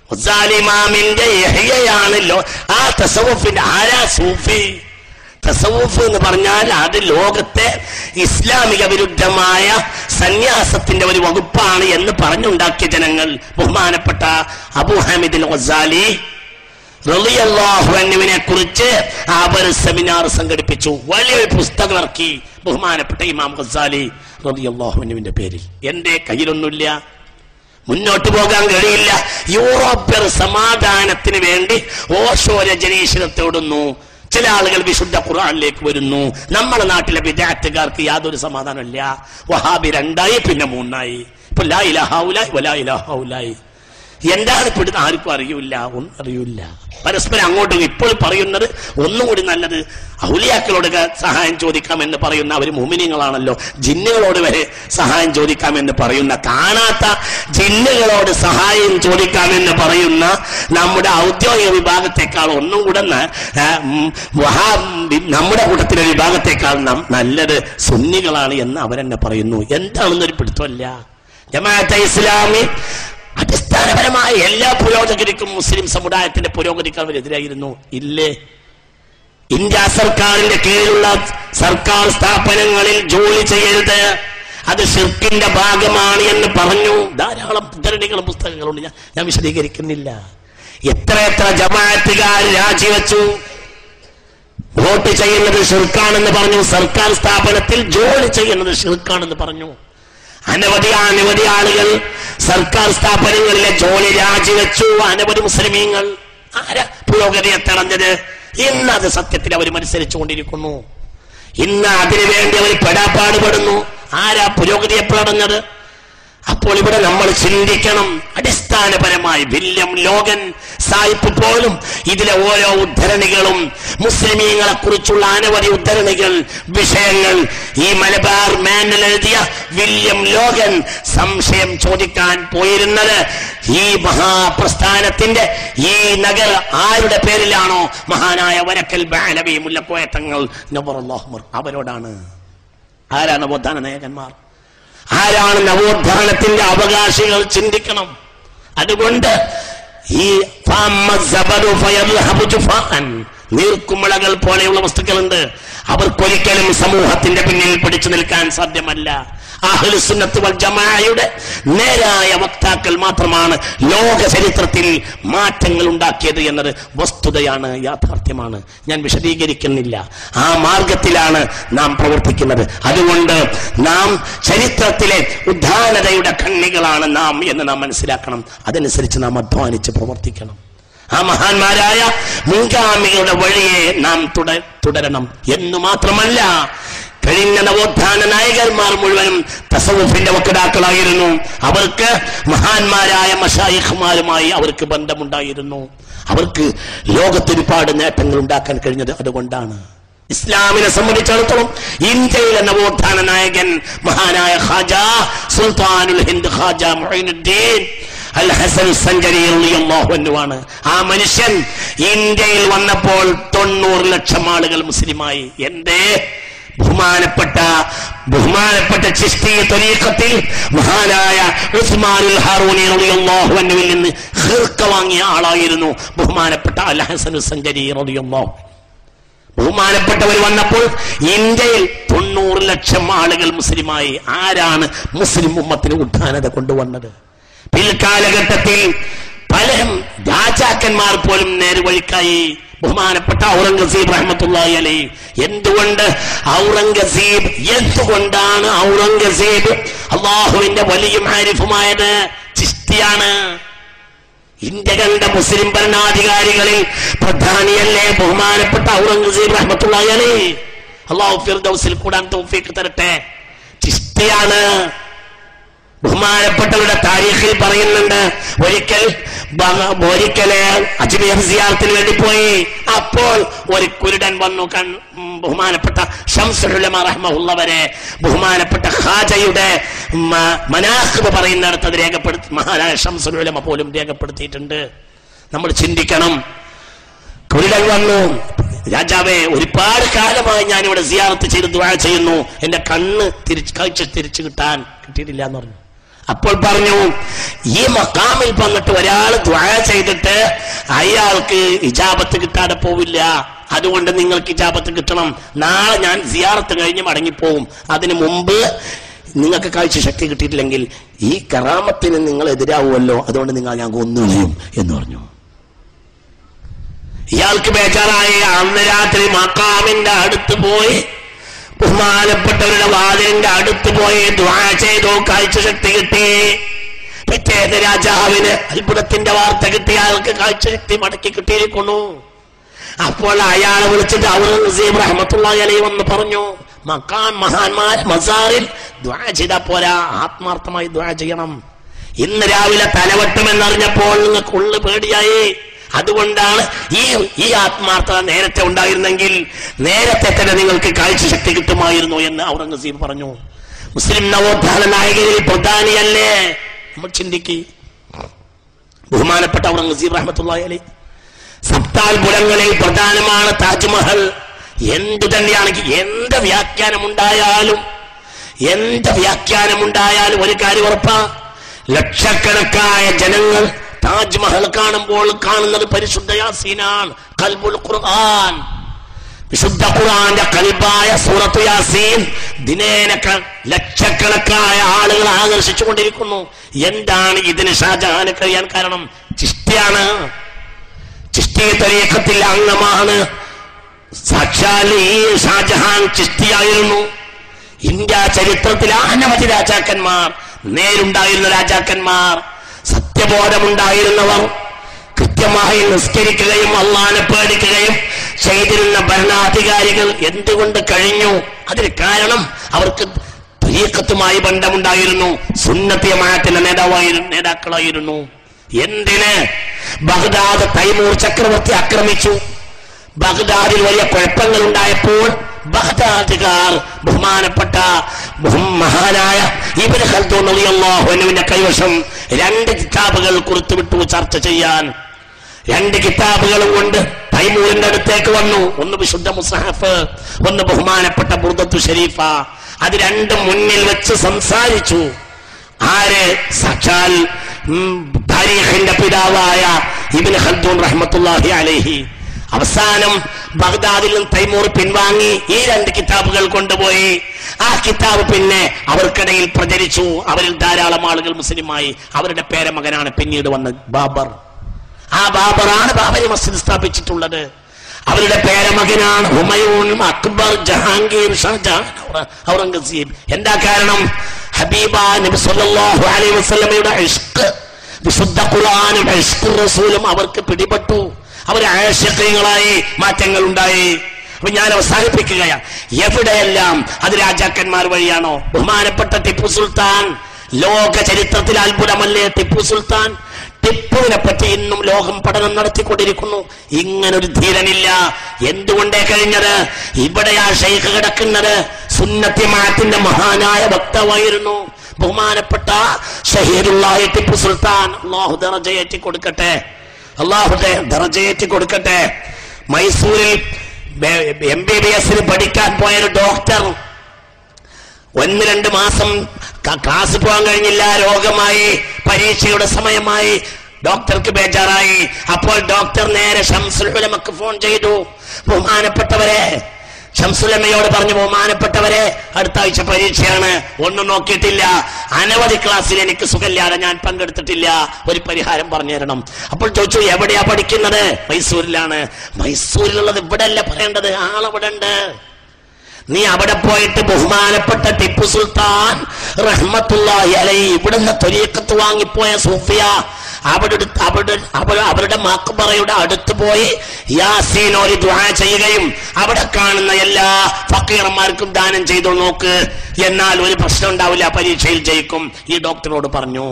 ഗസ്സാലി ഇമാമിന്റെ യഹ്യയാണല്ലോ ആ തസവുഫിന്റെ. ആരാ സൂഫി? തസവുഫ് എന്ന് പറഞ്ഞാൽ അത് ലോകത്തെ ഇസ്ലാമിക വിരുദ്ധമായ സന്യാസത്തിന്റെ ഒരു വകുപ്പാണ് എന്ന് പറഞ്ഞുണ്ടാക്കിയ ജനങ്ങൾ. ബഹുമാനപ്പെട്ട അബൂ ഹാമിദ് ഗസ്സാലി റളിയല്ലാഹു അൻഹുവിനെ കുറിച്ച് അവർ സെമിനാർ സംഘടിപ്പിച്ചു. വലിയൊരു പുസ്തകം ഇറക്കി ബഹുമാനപ്പെട്ട ഇമാം ഗസ്സാലി റളിയല്ലാഹു അൻഹുവിന്റെ പേരിൽ. എന്റെ കയ്യിലൊന്നുമില്ല, മുന്നോട്ട് പോകാൻ കഴിയില്ല. യൂറോപ്യർ സമാധാനത്തിന് വേണ്ടി ഓഷോ രജനീശ്വരത്തോടുന്നു. ചില ആളുകൾ വിശുദ്ധ ഖുർആനിലേക്ക് വരുന്നു. നമ്മുടെ നാട്ടിലെ ബിദ്അത്തുകാർക്ക് യാതൊരു സമാധാനമില്ല. വഹാബി 2ആയി, പിന്നെ 3ആയി. ഇപ്പൊ ലാ ഇലാഹ ഇല്ലല്ലാഹ് വലാ ഇലാഹ ഇല്ലല്ലാഹ് എന്താണ് പെടുന്ന ആർക്കും അറിയില്ല, ഒന്നും അറിയില്ല. പരസ്പരം അങ്ങോട്ടും ഇപ്പോൾ പറയുന്നത് ഒന്നും കൂടി നല്ലത് ഔലിയാക്കളോട് സഹായം ചോദിക്കാമെന്ന് പറയുന്ന അവർ മുഅ്മിനീങ്ങളാണല്ലോ. ജിന്നുകളോട് വരെ സഹായം ചോദിക്കാമെന്ന് പറയുന്ന, കാണാത്ത ജിന്നുകളോട് സഹായം ചോദിക്കാമെന്ന് പറയുന്ന നമ്മുടെ ഔദ്യോഗിക വിഭാഗത്തെക്കാൾ ഒന്നും കൂടെ നമ്മുടെ കൂട്ടത്തിലെ വിഭാഗത്തെക്കാൾ നല്ലത് സുന്നികളാണ് എന്ന് അവരെന്നെ പറയുന്നു. എന്താണെന്നൊരു പിടുത്തമല്ല. ജമാഅത്തെ ഇസ്ലാമി അടിസ്ഥാനപരമായ എല്ലാ പുരോഗതിക്കും മുസ്ലിം സമുദായത്തിന്റെ പുരോഗതിക്ക് അവരെതിരായിരുന്നു. ഇല്ലേ? ഇന്ത്യ സർക്കാരിന്റെ കീഴിലുള്ള സർക്കാർ സ്ഥാപനങ്ങളിൽ ജോലി ചെയ്യരുത്, അത് ശിർക്കിന്റെ ഭാഗമാണ് എന്ന് പറഞ്ഞു. ധാരാളം ഉദ്ധരണികളും പുസ്തകങ്ങളുണ്ട്, ഞാൻ വിശദീകരിക്കുന്നില്ല. എത്ര ജമാഅത്തുകാർ രാജിവെച്ചു. വോട്ട് ചെയ്യുന്നത് ശിർക്കാണെന്ന് പറഞ്ഞു, സർക്കാർ സ്ഥാപനത്തിൽ ജോലി ചെയ്യുന്നത് ശിർക്കാണെന്ന് പറഞ്ഞു. അനവധി ആളുകൾ സർക്കാർ സ്ഥാപനങ്ങളിലെ ജോലി രാജിവെച്ചു അനവധി മുസ്ലിമീങ്ങൾ. ആരാ പുരോഗതിയെ തടഞ്ഞത്? ഇന്ന് അത് സത്യത്തിൽ അവർ മത്സരിച്ചുകൊണ്ടിരിക്കുന്നു. ഇന്ന് അതിനുവേണ്ടി അവർ പെടാപ്പാടുപെടുന്നു. ആരാ പുരോഗതിയെ തടഞ്ഞത്? അപ്പോൾ ഇവിടെ നമ്മൾ ചിന്തിക്കണം. അടിസ്ഥാനപരമായി വില്യം ലോഗൻ സാഹിബ് പോലും ഇതിലെ ഓരോ ഉദ്ധരണികളും മുസ്ലിമീങ്ങളെ കുറിച്ചുള്ള അനവധി ഉദ്ധരണികൾ, വിഷയങ്ങൾ ഈ മലബാർ മാനിൽ എഴുതിയ വില്യം ലോഗൻ സംശയം ചോദിക്കാൻ പോയിരുന്നത് ഈ മഹാപ്രസ്ഥാനത്തിന്റെ ഈ നഗർ ആരുടെ പേരിലാണോ, മഹാനായ വരക്കൽ ബാലവി മുല്ലക്കോയ തങ്ങൾ നവറുല്ലാഹ് അവരോടാണ്. ആരാണ് നവോത്ഥാന നായകന്മാർ? ആരാണ് നവോത്ഥാനത്തിന്റെ അവകാശികൾ? ചിന്തിക്കണം. അതുകൊണ്ട് ഈ നീർക്കുമിളകൾ പോലെയുള്ള വസ്തുക്കളുണ്ട്. അവർക്കൊരിക്കലും സമൂഹത്തിന്റെ പിന്നിൽ പിടിച്ചു നിൽക്കാൻ സാധ്യമല്ല. അഹ്ലു സുന്നത്ത് വൽ ജമാഅയുടെ നേരായ വക്താക്കൾ മാത്രമാണ് ലോക ചരിത്രത്തിൽ മാറ്റങ്ങൾ ഉണ്ടാക്കിയത് എന്നത് വസ്തുതയാണ്, യാഥാർത്ഥ്യമാണ്. ഞാൻ വിശദീകരിക്കുന്നില്ല. ആ മാർഗത്തിലാണ് നാം പ്രവർത്തിക്കുന്നത്. അതുകൊണ്ട് നാം ചരിത്രത്തിലെ ഉദ്ധാനതയുടെ കണ്ണികളാണ് നാം എന്ന് നാം മനസ്സിലാക്കണം. അതനുസരിച്ച് നാം അധ്വാനിച്ച് പ്രവർത്തിക്കണം. ആ മഹാന്മാരായ മുൻഗാമികളുടെ വഴിയെ നാം തുടരണം എന്നു മാത്രമല്ല, കഴിഞ്ഞ നവോത്ഥാന നായകന്മാർ മുഴുവനും തസവുഫിന്റെ വക്താക്കളായിരുന്നു. അവർക്ക് മഹാന്മാരായ മശായിഖ്മാരുമായി അവർക്ക് ബന്ധമുണ്ടായിരുന്നു. അവർക്ക് ലോകത്തൊരുപാട് നേട്ടങ്ങൾ ഉണ്ടാക്കാൻ കഴിഞ്ഞത് അതുകൊണ്ടാണ്. ഇസ്ലാമിനെ സംബന്ധിച്ചിടത്തോളം ഇന്ത്യയിലെ നവോത്ഥാന നായകൻ മഹാനായ ഖാജ സുൽത്താനുൽ ഹിന്ദ് ഖാജ മുഈനുദ്ദീൻ അൽ ഹസൻ സഞ്ചരി റളിയല്ലാഹു അൻഹു ആണ്. ആ മനുഷ്യൻ ഇന്ത്യയിൽ വന്നപ്പോൾ 90 ലക്ഷം ആളുകൾ മുസ്ലിമായി. എന്തേ? ബഹുമാനപ്പെട്ട ചിശ്തി ത്വരീഖത്തിൽ മഹാനായ ഉസ്മാനുൽ ഹാറൂനി റളിയല്ലാഹു അൻഹുവിൽ നിന്ന് ഖിർഖ വാങ്ങിയ ആളായിരുന്നു ബഹുമാനപ്പെട്ട അൽ ഹസൻ സഞ്ചരി റളിയല്ലാഹു. ബഹുമാനപ്പെട്ടവർ വന്നപ്പോൾ ഇന്ത്യയിൽ 90 ലക്ഷം ആളുകൾ മുസ്ലിമായി. ആരാണ് മുസ്ലിം ഉമ്മത്തിന് ഉദ്ധാനത കൊണ്ടുവന്നത്? പിൽക്കാലഘട്ടത്തിൽ പല രാജാക്കന്മാർ പോലും നേർവഴിക്കായി. ബഹുമാനപ്പെട്ട ഔറംഗസീബ് റഹ്മത്തുള്ളാഹി അലൈഹി. എന്തുകൊണ്ടാണ് ഔറംഗസീബ് അള്ളാഹുവിന്റെ വലിയ ആരിഫുമായത്? ചിശ്തിയാണ്. ഇന്ത്യ കണ്ട മുസ്ലിം ഭരണാധികാരികളിൽ പ്രധാനിയല്ലേ ബഹുമാനപ്പെട്ട ഔറംഗസീബ് റഹ്മത്തുള്ളാഹി അലൈഹി? അള്ളാഹു ഫിർദൗസിൽ കൂടാൻ തൗഫീഖ് തരട്ടെ. ചിശ്തിയാണ്. ബഹുമാനപ്പെട്ടവരുടെ താരീഖിൽ പറയുന്നുണ്ട്, ഒരിക്കൽ അജ്മീർ സിയാറത്തിന് വേണ്ടി പോയി. അപ്പോൾ ഒരു കുരുടൻ വന്നു. ബഹുമാനപ്പെട്ട ശംസുൽ ഉലമ റഹ്മഹുള്ളവരെ ബഹുമാനപ്പെട്ട ഖാജയുടെ മനാഖിബ് പറയുന്നിടത്ത് അത് രേഖപ്പെടുത്തി. മഹാനായ ശംസുൽ ഉലമ പോലും രേഖപ്പെടുത്തിയിട്ടുണ്ട്. നമ്മൾ ചിന്തിക്കണം. കുരുടൻ വന്നു, രാജാവേ, ഒരുപാട് കാലമായി ഞാനിവിടെ സിയാറത്ത് ചെയ്ത് ദുആ ചെയ്യുന്നു, എന്റെ കണ്ണ് കാഴ്ച തിരിച്ചു കിട്ടിയിട്ടില്ല എന്ന് പറഞ്ഞു. അപ്പോൾ പറഞ്ഞു, ഈ മഖാമിൽ വന്നിട്ട് ഒരാൾ ദുആ ചെയ്തിട്ട് അയാൾക്ക് ഇജാബത്ത് കിട്ടാതെ പോവില്ല. അതുകൊണ്ട് നിങ്ങൾക്ക് ഇജാബത്ത് കിട്ടണം. നാളെ ഞാൻ സിയാറത്ത് കഴിഞ്ഞ് മടങ്ങിപ്പോവും. അതിനു മുമ്പ് നിങ്ങൾക്ക് കാഴ്ച ശക്തി കിട്ടിയിട്ടില്ലെങ്കിൽ ഈ കറാമത്തിന് നിങ്ങൾ എതിരാവുമല്ലോ, അതുകൊണ്ട് ഞാൻ കൊന്നുകളയും എന്ന് പറഞ്ഞു. ഇയാൾക്ക് ബേജാറായി. അന്ന് രാത്രി മഖാമിന്റെ അടുത്ത് പോയി, ബഹുമാനപ്പെട്ടവരുടെ വാതിലിന്റെ അടുത്ത് പോയി ദുആ ചെയ്തു. കാഴ്ച ശക്തി കിട്ടി. പിറ്റേന്ന് രാജാവിന് അത്ഭുതത്തിന്റെ വാർത്ത കിട്ടി. അയാൾക്ക് കാഴ്ച ശക്തി മടക്കി കിട്ടിയിരിക്കുന്നു. അപ്പോൾ അയാളെ വിളിച്ചിട്ട് ഔറംഗസീബ് റഹ്മത്തുള്ളാഹി അലൈഹി വന്ന് പറഞ്ഞു, മഹാന്മാർ മസാറിൽ ദുആ ചെയ്താ പോരാ, ആത്മാർത്ഥമായി ദുആ ചെയ്യണം. ഇന്ന് രാവിലെ തലവെട്ടുമെന്നറിഞ്ഞപ്പോൾ നിങ്ങൾക്ക് ഉള്ളു പേടിയായി. അതുകൊണ്ടാണ് ഈ ആത്മാർത്ഥത നേരത്തെ ഉണ്ടായിരുന്നെങ്കിൽ നേരത്തെ തന്നെ നിങ്ങൾക്ക് കാഴ്ച ശക്തി കിട്ടുമായിരുന്നു എന്ന് ഔറംഗസീബ് പറഞ്ഞു. മുസ്ലിം നവോത്ഥാന നായകരിൽ പ്രധാനിയല്ലേ? നമ്മൾ ചിന്തിക്ക്. ബഹുമാനപ്പെട്ട ഔറംഗസീബ് റഹ്മത്തുള്ളാഹി അലൈഹി സപ്താത്ഭുതങ്ങളിൽ പ്രധാനമാണ് താജ്മഹൽ. എന്തു തന്നെയാണെങ്കിൽ എന്ത് വ്യാഖ്യാനമുണ്ടായാലും ഒരു കാര്യം ഉറപ്പാ, ലക്ഷക്കണക്കായ ജനങ്ങൾ താജ്മഹൽ കാണുമ്പോൾ കാണുന്നത് പരിശുദ്ധ യാസീനാണ്, ഖൽബുൽ ഖുർആൻ. വിശുദ്ധ ഖുർആന്റെ ഖൽബായ സൂറത്തു യാസീൻ ദിനേന ലക്ഷക്കണക്കായ ആളുകൾ ആകർഷിച്ചുകൊണ്ടിരിക്കുന്നു. എന്താണ് ഇതിന് ഷാജഹാന് കഴിയാൻ കാരണം? ചിശ്തിയാണ്. ചിശ്തി തരീഖത്തിൽ അംഗമാണ്. സാക്ഷാൽ ഈ ഷാജഹാൻ ചിശ്തിയായിരുന്നു. ഇന്ത്യ ചരിത്രത്തിൽ അനവധി രാജാക്കന്മാർ നേരുണ്ടായിരുന്ന രാജാക്കന്മാർ, സത്യബോധമുണ്ടായിരുന്നവർ, കൃത്യമായി നിസ്കരിക്കുകയും അള്ളാനെ പേടിക്കുകയും ചെയ്തിരുന്ന ഭരണാധികാരികൾ എന്തുകൊണ്ട് കഴിഞ്ഞു? അതിന് കാരണം അവർക്ക് ത്വരീഖത്തുമായി ബന്ധമുണ്ടായിരുന്നു, സുന്നത്തി ജമാഅത്തിന്റെ നേതാക്കളായിരുന്നു. എന്തിന്? ബഗ്ദാദ് തൈമൂർ ചക്രവർത്തി ആക്രമിച്ചു. ബഗ്ദാദിൽ വലിയ കുഴപ്പങ്ങൾ ഉണ്ടായപ്പോൾ ബഗ്ദാദുകാർ ബഹുമാനപ്പെട്ട മഹാനായ ഇബ്നു ഖൽദൂൻ റളിയല്ലാഹു അൻഹുവിന്റെ കൈവശം 2 കിതാബുകൾ കൊടുത്തുവിട്ടു ചർച്ച ചെയ്യാൻ. 2 കിതാബുകളും കൊണ്ട് തൈമൂരിന്റെ അടുത്തേക്ക് വന്നു. ഒന്ന് വിശുദ്ധ മുസ്ഹഫ്, ഒന്ന് ബഹുമാനപ്പെട്ട ബുർദത്തു ശരീഫ. അത് രണ്ടും മുന്നിൽ വെച്ച് സംസാരിച്ചു. ആര്? സാക്ഷാൽ താരീഖിന്റെ പിതാവായ ഇബ്നു ഖൽദൂൻ റഹ്മത്തുള്ളാഹി അലൈഹി. അവസാനം ബഗ്ദാദിൽ നിന്ന് തൈമൂർ പിൻവാങ്ങി ഈ 2 കിതാബുകൾ കൊണ്ടുപോയി. ആ കിതാബ് പിന്നെ അവർക്കിടയിൽ പ്രചരിച്ചു. അവരിൽ ധാരാളം ആളുകൾ മുസ്ലിമായി. അവരുടെ പേരമകനാണ് പിന്നീട് വന്ന ബാബർ. ആ ബാബറാണ് ബാബരി മസ്ജിദ് സ്ഥാപിച്ചിട്ടുള്ളത്. അവരുടെ പേരമകനാണ് ഹുമയൂൺ, അക്ബർ, ജഹാംഗീർ, ഷാജഹാൻ, ഔറംഗസീബ്. എന്താ കാരണം? ഹബീബ നബി സല്ലല്ലാഹു അലൈഹി വസല്ലമയുടെ ഇഷ്ഖ്, വിശുദ്ധ ഖുർആനും ഇഷ്ഖുർ റസൂലും അവർക്ക് പിടിപെട്ടു. അവർ ആശിഖീങ്ങളായി, മാറ്റങ്ങൾ ഉണ്ടായി. അപ്പൊ ഞാൻ അവസാനിപ്പിക്കുകയാണ്. എവിടെയെല്ലാം അത് രാജാക്കന്മാർ വഴിയാണോ? ബഹുമാനപ്പെട്ട ടിപ്പു സുൽത്താൻ, ലോക ചരിത്രത്തിൽ അത്ഭുതമല്ലേ ടിപ്പു സുൽത്താൻ? ടിപ്പുവിനെ പറ്റി ഇന്നും ലോകം പഠനം നടത്തിക്കൊണ്ടിരിക്കുന്നു. ഇങ്ങനൊരു ധീരനില്ല. എന്തുകൊണ്ടേ കഴിഞ്ഞത്? ഇവിടെയാ ഷെയ്ഖ് കിടക്കുന്നത്. സുന്നത്തി ജമാഅത്തിന്റെ മഹാനായ വക്താവായിരുന്നു ബഹുമാനപ്പെട്ട ഷഹീദുല്ലാഹി ടിപ്പു സുൽത്താൻ. അല്ലാഹു ദറജയേറ്റി കൊടുക്കട്ടെ, അല്ലാഹു ദറജയേറ്റി കൊടുക്കട്ടെ. മൈസൂരിൽ MBBS പഠിക്കാൻ പോയൊരു ഡോക്ടർ 1-2 മാസം ക്ലാസ് പോകാൻ കഴിഞ്ഞില്ല. രോഗമായി, പരീക്ഷയുടെ സമയമായി. ഡോക്ടർക്ക് ബേജാറായി. അപ്പോൾ ഡോക്ടർ നേരെ ശംസുൽ ഉലമക്ക് ഫോൺ ചെയ്തു. ബഹുമാനപ്പെട്ടവരെ, ശംസുലമയോട് പറഞ്ഞു, ബഹുമാനപ്പെട്ടവരെ, അടുത്ത ആഴ്ച പരീക്ഷയാണ്, ഒന്നും നോക്കിയിട്ടില്ല, അനവധി ക്ലാസ്സിൽ എനിക്ക് സുഖമില്ലാതെ ഞാൻ പങ്കെടുത്തിട്ടില്ല, ഒരു പരിഹാരം പറഞ്ഞു തരണം. അപ്പോൾ ചോദിച്ചു, എവിടെയാ പഠിക്കുന്നത്? മൈസൂരിലാണ്. മൈസൂരിലുള്ളത് ഇവിടെ അല്ല പറയേണ്ടത്, ആളവിടെ ഉണ്ട്. നീ അവിടെ പോയിട്ട് ബഹുമാനപ്പെട്ട ടിപ്പു സുൽത്താൻ റഹ്മത്തുള്ളാഹി അലൈഹി ഇവിടുന്ന് ത്വരീഖത്ത് വാങ്ങിപ്പോയ സൂഫിയ അവരുടെ മഖ്ബറയുടെ അടുത്ത് പോയി യാസീൻ ഓതി ദുആ ചെയ്യുകയും അവിടെ കാണുന്ന എല്ലാ ഫക്കീറന്മാർക്കും ദാനം ചെയ്തു നോക്ക്, എന്നാൽ ഒരു പ്രശ്നം ഉണ്ടാവില്ല, പരീക്ഷയിൽ ജയിക്കും. ഈ ഡോക്ടറോട് പറഞ്ഞു.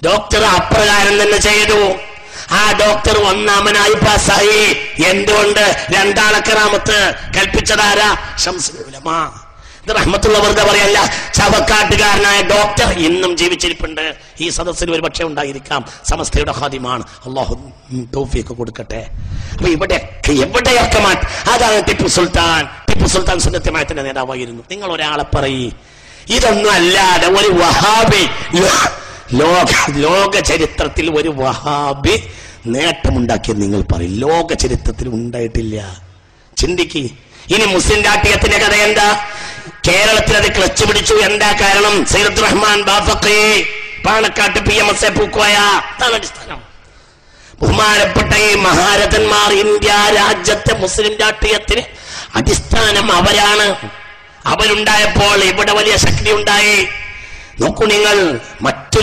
ഡോക്ടർ അപ്രകാരം തന്നെ ചെയ്തു. ആ ഡോക്ടർ 1ാമനായി പാസ്സായി. എന്തുകൊണ്ട്? 2 കറാമത്ത് കൽപ്പിച്ചതാരാ? ശംസുൽ ഉലമ. ഇത് റഹ്മത്തുള്ള വെറുതെ പറയല്ല, ചവക്കാട്ടുകാരനായ ഡോക്ടർ ഇന്നും ജീവിച്ചിരിപ്പുണ്ട്. ഈ സദസ്സിൽ ഒരു പക്ഷേ ഉണ്ടായിരിക്കാം. സമസ്തയുടെ ഖാദിമാണ്. അല്ലാഹു തൗഫീഖ് കൊടുക്കട്ടെ. അപ്പൊ എവിടെയൊക്കെ അതാണ് ടിപ്പു സുൽത്താൻ. ടിപ്പു സുൽത്താൻ സുന്നത്തി ജമാഅത്തിന്റെ നേതാവായിരുന്നു. നിങ്ങൾ ഒരാളെ പറയ്, ഇതൊന്നും അല്ലാതെ ഒരു വഹാബി, ലോക ചരിത്രത്തിൽ ഒരു വഹാബി നേട്ടമുണ്ടാക്കിയത് നിങ്ങൾ പറയും. ലോക ചരിത്രത്തിൽ ഉണ്ടായിട്ടില്ല. ചിന്തിക്ക്. ഇനി മുസ്ലിം രാഷ്ട്രീയത്തിന്റെ കഥ എന്താ? കേരളത്തിൽ അത് ക്ലച്ച് പിടിച്ചു. എന്താ കാരണം? സയ്യിദ് റഹ്മാൻ ബാഫഖി പാണക്കാട്ട് PMS പൂക്കോയ. അതാണ് അടിസ്ഥാനം. ബഹുമാനപ്പെട്ട ഈ മഹാരഥന്മാർ ഇന്ത്യ രാജ്യത്തെ മുസ്ലിം രാഷ്ട്രീയത്തിന് അടിസ്ഥാനം അവരാണ്. അവരുണ്ടായപ്പോൾ ഇവിടെ വലിയ ശക്തി ഉണ്ടായി. നോക്കൂ നിങ്ങൾ, മറ്റു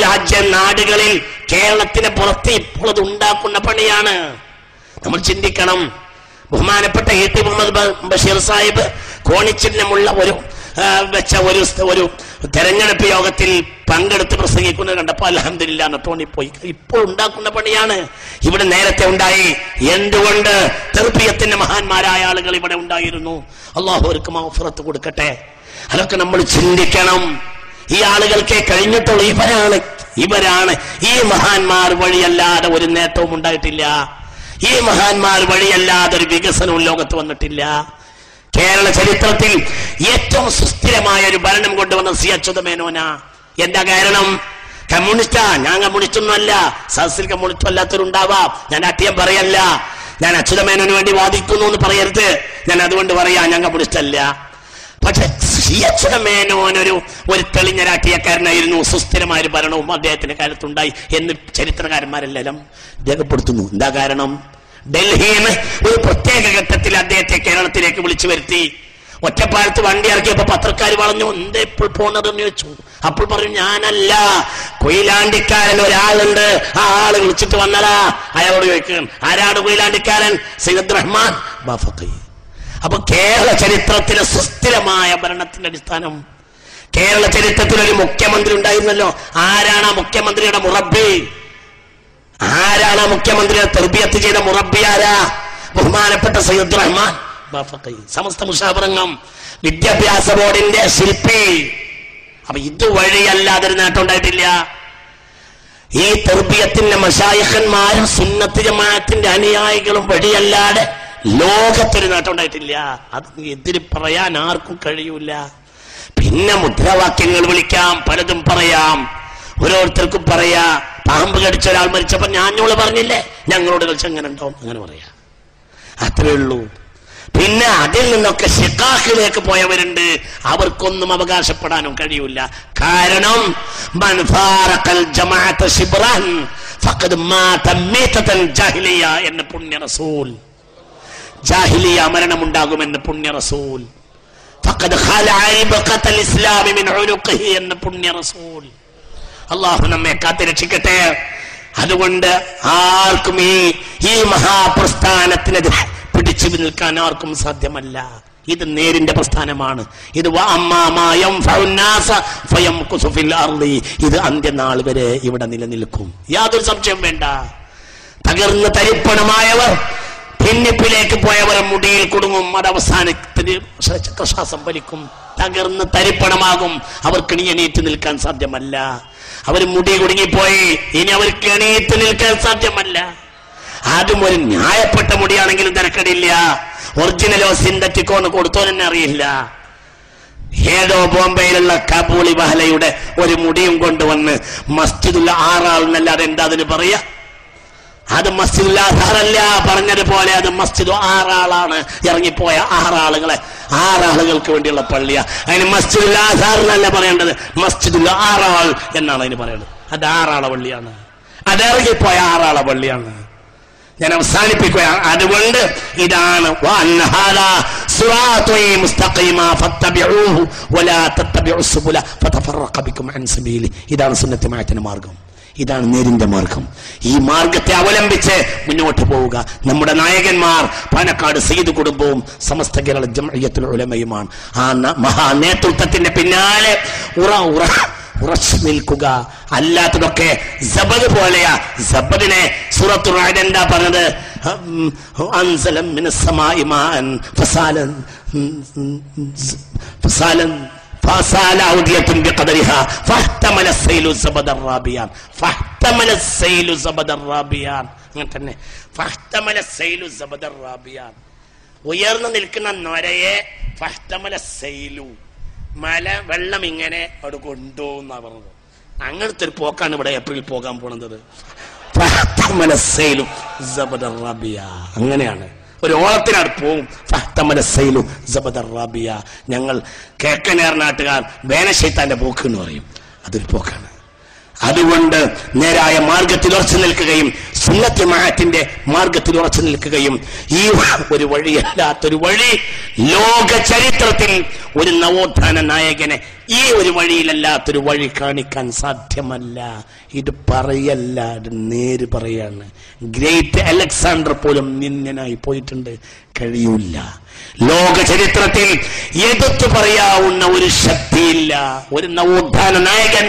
നാടുകളിൽ കേരളത്തിന് പുറത്ത് ഇപ്പോൾ അത് ഉണ്ടാക്കുന്ന പണിയാണ്. നമ്മൾ ചിന്തിക്കണം. ബഹുമാനപ്പെട്ട ET മുഹമ്മദ് ബഷീർ സാഹിബ് കോണിച്ചിഹ്നമുള്ള ഒരു തെരഞ്ഞെടുപ്പ് യോഗത്തിൽ പങ്കെടുത്ത് പ്രസംഗിക്കുന്നത് കണ്ടപ്പോൾ അൽഹംദുലില്ലാഹ് തോന്നിപ്പോയി. ഇപ്പോൾ ഉണ്ടാക്കുന്ന പണിയാണ്. ഇവിടെ നേരത്തെ ഉണ്ടായി. എന്തുകൊണ്ട്? തെർബിയത്തിന്റെ മഹാന്മാരായ ആളുകൾ ഇവിടെ ഉണ്ടായിരുന്നു. അല്ലാഹു അവർക്ക് മഗ്ഫിറത്ത് കൊടുക്കട്ടെ. അതൊക്കെ നമ്മൾ ചിന്തിക്കണം. ഈ ആളുകൾക്കേ കഴിഞ്ഞിട്ടുള്ളൂ. ഇവരാണ് ഈ മഹാന്മാർ വഴിയല്ലാതെ ഒരു നേട്ടവും ഉണ്ടായിട്ടില്ല. ഈ മഹാന്മാർ വഴിയല്ലാതെ ഒരു വികസനവും ലോകത്ത് വന്നിട്ടില്ല. കേരള ചരിത്രത്തിൽ ഏറ്റവും സുസ്ഥിരമായ ഒരു ഭരണം കൊണ്ടുവന്ന സി അച്യുതമേനോന. എന്താ കാരണം? കമ്മ്യൂണിസ്റ്റാ? ഞാൻ കമ്മ്യൂണിസ്റ്റൊന്നും അല്ല. സദസ്സിൽ കമ്മ്യൂണിസ്റ്റ് അല്ലാത്തവരുണ്ടാവാം. ഞാൻ അട്ടിയം പറയല്ല. ഞാൻ അച്യുതമേനോന് വേണ്ടി വാദിക്കുന്നു എന്ന് പറയരുത്. ഞാൻ അതുകൊണ്ട് പറയാ ഞാൻ കമ്മ്യൂണിസ്റ്റ് അല്ല. പക്ഷെ സി അച്യുതമേനോനൊരു തെളിഞ്ഞ രാഷ്ട്രീയക്കാരനായിരുന്നു. സുസ്ഥിരമായ ഒരു ഭരണവും അദ്ദേഹത്തിന്റെ കാലത്തുണ്ടായി എന്ന് ചരിത്രകാരന്മാരെല്ലാം രേഖപ്പെടുത്തുന്നു. എന്താ കാരണം? ഡൽഹിയിൽ ഒരു പ്രത്യേക ഘട്ടത്തിൽ അദ്ദേഹത്തെ കേരളത്തിലേക്ക് വിളിച്ചു വരുത്തി. ഒറ്റപ്പാലത്ത് വണ്ടി ഇറക്കിയപ്പോ പത്രക്കാർ പറഞ്ഞു എന്താ ഇപ്പോൾ പോണതെന്ന് ചോദിച്ചു. അപ്പോൾ പറഞ്ഞു ഞാനല്ല, കൊയിലാണ്ടിക്കാരൻ ഒരാളുണ്ട്, ആ ആള് വിളിച്ചിട്ട് വന്നതാ. അയാളോട് ചോദിക്കണം ആരാണ് കൊയിലാണ്ടിക്കാരൻ? സയ്യിദ് റഹ്മാൻ ബാഫഖി. അപ്പൊ കേരള ചരിത്രത്തിലെ സുസ്ഥിരമായ ഭരണത്തിന്റെ അടിസ്ഥാനം, കേരള ചരിത്രത്തിൽ ഒരു മുഖ്യമന്ത്രി ഉണ്ടായിരുന്നല്ലോ. ആരാണ് ആ മുഖ്യമന്ത്രിയുടെ മുറബ്ബി? ആരാണ് ആ മുഖ്യമന്ത്രിയെ തർബിയത്ത് ചെയ്ത മുറബ്ബി? ആരാ? ബഹുമാനപ്പെട്ട സയ്യിദ് റഹ്മാൻ ബാഫഖി, സമസ്ത മുശാവറംഗം വിദ്യാഭ്യാസ ബോർഡിന്റെ ശില്പി. അപ്പൊ ഇതുവഴി അല്ലാതെ നേട്ടം ഉണ്ടായിട്ടില്ല. ഈ തർബിയത്തിന്റെ മശായിഖന്മാരും സുന്നത്ത് ജമാഅത്തിന്റെ അനുയായികളും വഴിയല്ലാതെ ലോകത്തൊരു നേട്ടം ഉണ്ടായിട്ടില്ല. അത് എതിര് പറയാൻ ആർക്കും കഴിയൂല. പിന്നെ മുദ്രാവാക്യങ്ങൾ വിളിക്കാം, പലതും പറയാം, ഓരോരുത്തർക്കും പറയാ. പാമ്പ് കടിച്ച ഒരാൾ മരിച്ചപ്പോ ഞാനോട് പറഞ്ഞില്ലേ ഞങ്ങളോട് കളിച്ച് എങ്ങനെ ഉണ്ടാവും, അങ്ങനെ പറയാ, അത്രേ ഉള്ളൂ. പിന്നെ അതിൽ നിന്നൊക്കെ ശിഖാഖിലേക്ക് പോയവരുണ്ട്, അവർക്കൊന്നും അവകാശപ്പെടാനും കഴിയൂല. കാരണം എന്ന പുണ്യ റസൂൽ, ജാഹിലിയ മരണമുണ്ടാകുമെന്ന് പുണ്യ റസൂൽ, എന്ന പുണ്യ റസൂൽ. അള്ളാഹു നമ്മെ കാത്തുരക്ഷിക്കട്ടെ. അതുകൊണ്ട് ആർക്കും ഈ മഹാപ്രസ്ഥാനത്തിനെതിരെ പിടിച്ചു നിൽക്കാൻ ആർക്കും സാധ്യമല്ല. ഇത് നേരിന്റെ പ്രസ്ഥാനമാണ്. ഇത് ഇത് അന്ത്യനാൾ വരെ ഇവിടെ നിലനിൽക്കും, യാതൊരു സംശയം വേണ്ട. തകർന്ന് തരിപ്പണമായവർ, ഭിന്നിപ്പിലേക്ക് പോയവർ മുടിയിൽ കുടുങ്ങും, അത് അവസാനത്തിന് ചക്രശ്വാസം വലിക്കും, തകർന്ന് തരിപ്പണമാകും. അവർക്ക് ഇനി എണീറ്റ് നിൽക്കാൻ സാധ്യമല്ല. അവർ മുടി കുടുങ്ങിപ്പോയി, ഇനി അവർക്ക് എണീറ്റ് നിൽക്കാൻ സാധ്യമല്ല. അതും ഒരു ന്യായപ്പെട്ട മുടിയാണെങ്കിലും തിരക്കടില്ല. ഒറിജിനലോ സിന്തറ്റിക്കോ എന്ന് കൊടുത്തോ തന്നെ അറിയില്ല. ഏതോ ബോംബെയിലുള്ള കാബൂളി ബഹലയുടെ ഒരു മുടിയും കൊണ്ടുവന്ന് മസ്ജിദുൽ ആറാൾ എന്നല്ലാതെ എന്താ അതിന് പറയാ? അത് മസ്ജിദുൽ ആറാറല്ല, പറഞ്ഞതുപോലെ അത് മസ്ജിദ് ആറാളാണ്. ഇറങ്ങിപ്പോയ ആറാളുകൾക്ക് വേണ്ടിയുള്ള പള്ളിയാ. അതിന് മസ്ജിദുൽ ആസാർ എന്നല്ല പറയേണ്ടത്, മസ്ജിദുൽ ആറാൾ എന്നാണ് അതിന് പറയേണ്ടത്. അത് ആറാള പള്ളിയാണ്, അത് ഇറങ്ങിപ്പോയ ആറാള പള്ളിയാണ്. ഞാൻ അവസാനിപ്പിക്കുകയാണ്. അതുകൊണ്ട് ഇതാണ് ഇതാണ് സുന്നത്ത് ജമാഅത്തിന്റെ മാർഗം, ഇതാണ് നേരിന്റെ മാർഗം. ഈ മാർഗത്തെ അവലംബിച്ച് മുന്നോട്ട് പോവുക. നമ്മുടെ നായകന്മാർ പാലക്കാട് സയ്യിദ് കുടുംബവും സമസ്ത കേരള ജംഇയ്യത്തുൽ ഉലമയുമാണ്. ആ മഹാ നേതൃത്വത്തിന്റെ പിന്നാലെ ഉറച്ചു നിൽക്കുക. അല്ലാത്തതൊക്കെ സബദ് പോലെയാ. സബദിനെ സൂറത്തുൽ റഅദ് എന്താ പറഞ്ഞത്? അൻസല മിനസ് സമാഇ മാഅൻ ഫസാലൻ فسال أودية بقدرها فاحتمل السيل زبد الرابيان فاحتمل السيل زبد الرابيان അങ്ങനെ فاحتمل السيل زبد الرابيان. ഉയർന്നു നിൽക്കുന്ന നൊരയെ ഫഹ്തമല സൈലു, മല വെള്ളം ഇങ്ങനെ അവിടെ കൊണ്ടുപോകുന്ന പറഞ്ഞത്. അങ്ങനത്തെ ഒരു പോക്കാണ് ഇവിടെ ഏപ്രിൽ പോകാൻ പോണത്. ഫഹ്തമല സൈലു സബദ റബിയ, അങ്ങനെയാണ്. ഒരു ഓളത്തിനാട് പോവും. ഞങ്ങൾ കിഴക്കനേർ നാട്ടുകാർ വേനശൈത്താന്റെ പോക്ക് എന്ന് പറയും. അതൊരു പോക്കാണ്. അതുകൊണ്ട് നേരായ മാർഗത്തിൽ ഉറച്ചു നിൽക്കുകയും സുന്നത്ത് ജമാഅത്തിന്റെ മാർഗത്തിൽ ഉറച്ചു നിൽക്കുകയും ഈ ഒരു വഴിയല്ലാത്തൊരു വഴി ലോക ചരിത്രത്തിൽ ഒരു നവോത്ഥാന നായകനെ ഈ ഒരു വഴിയിലല്ലാത്തൊരു വഴി കാണിക്കാൻ സാധ്യമല്ല. ഇത് പറയല്ല, ഇത് നേര് പറയാണ്. ഗ്രേറ്റ് അലക്സാണ്ടർ പോലും നിന്ദനായി പോയിട്ടുണ്ട്. കഴിയൂല. ലോക ചരിത്രത്തിൽ എതിർത്തു പറയാവുന്ന ഒരു ശക്തിയില്ല. ഒരു നവോത്ഥാന നായകൻ,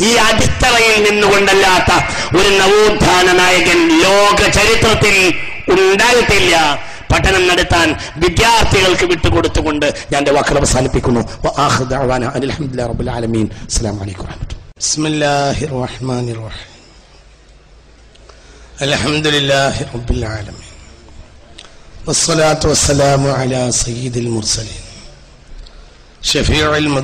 ഈ അടിത്തറയിൽ നിന്നുകൊണ്ടല്ലാത്ത ഒരു നവോത്ഥാന നായകൻ ലോക ചരിത്രത്തിൽ ഉണ്ടായിട്ടില്ല. പഠനം നടത്താൻ വിദ്യാർത്ഥികൾക്ക് വിട്ടുകൊടുത്തുകൊണ്ട് ഞാൻ എന്റെ വാക്കുകൾ അവസാനിപ്പിക്കുന്നു. അൽഹംദുലില്ലാഹി റബ്ബിൽ ആലമീൻ. അസ്സലാമു അലൈക്കും വറഹ്മത്തുള്ളാഹി. ബിസ്മില്ലാഹിർ റഹ്മാനിർ റഹീം. അൽഹംദുലില്ലാഹി റബ്ബിൽ ആലമീൻ. വസ്സലാത്തു വസ്സലാമു അലാ സയ്യിദിൽ മുർസലീൻ ഷഫീഉൽ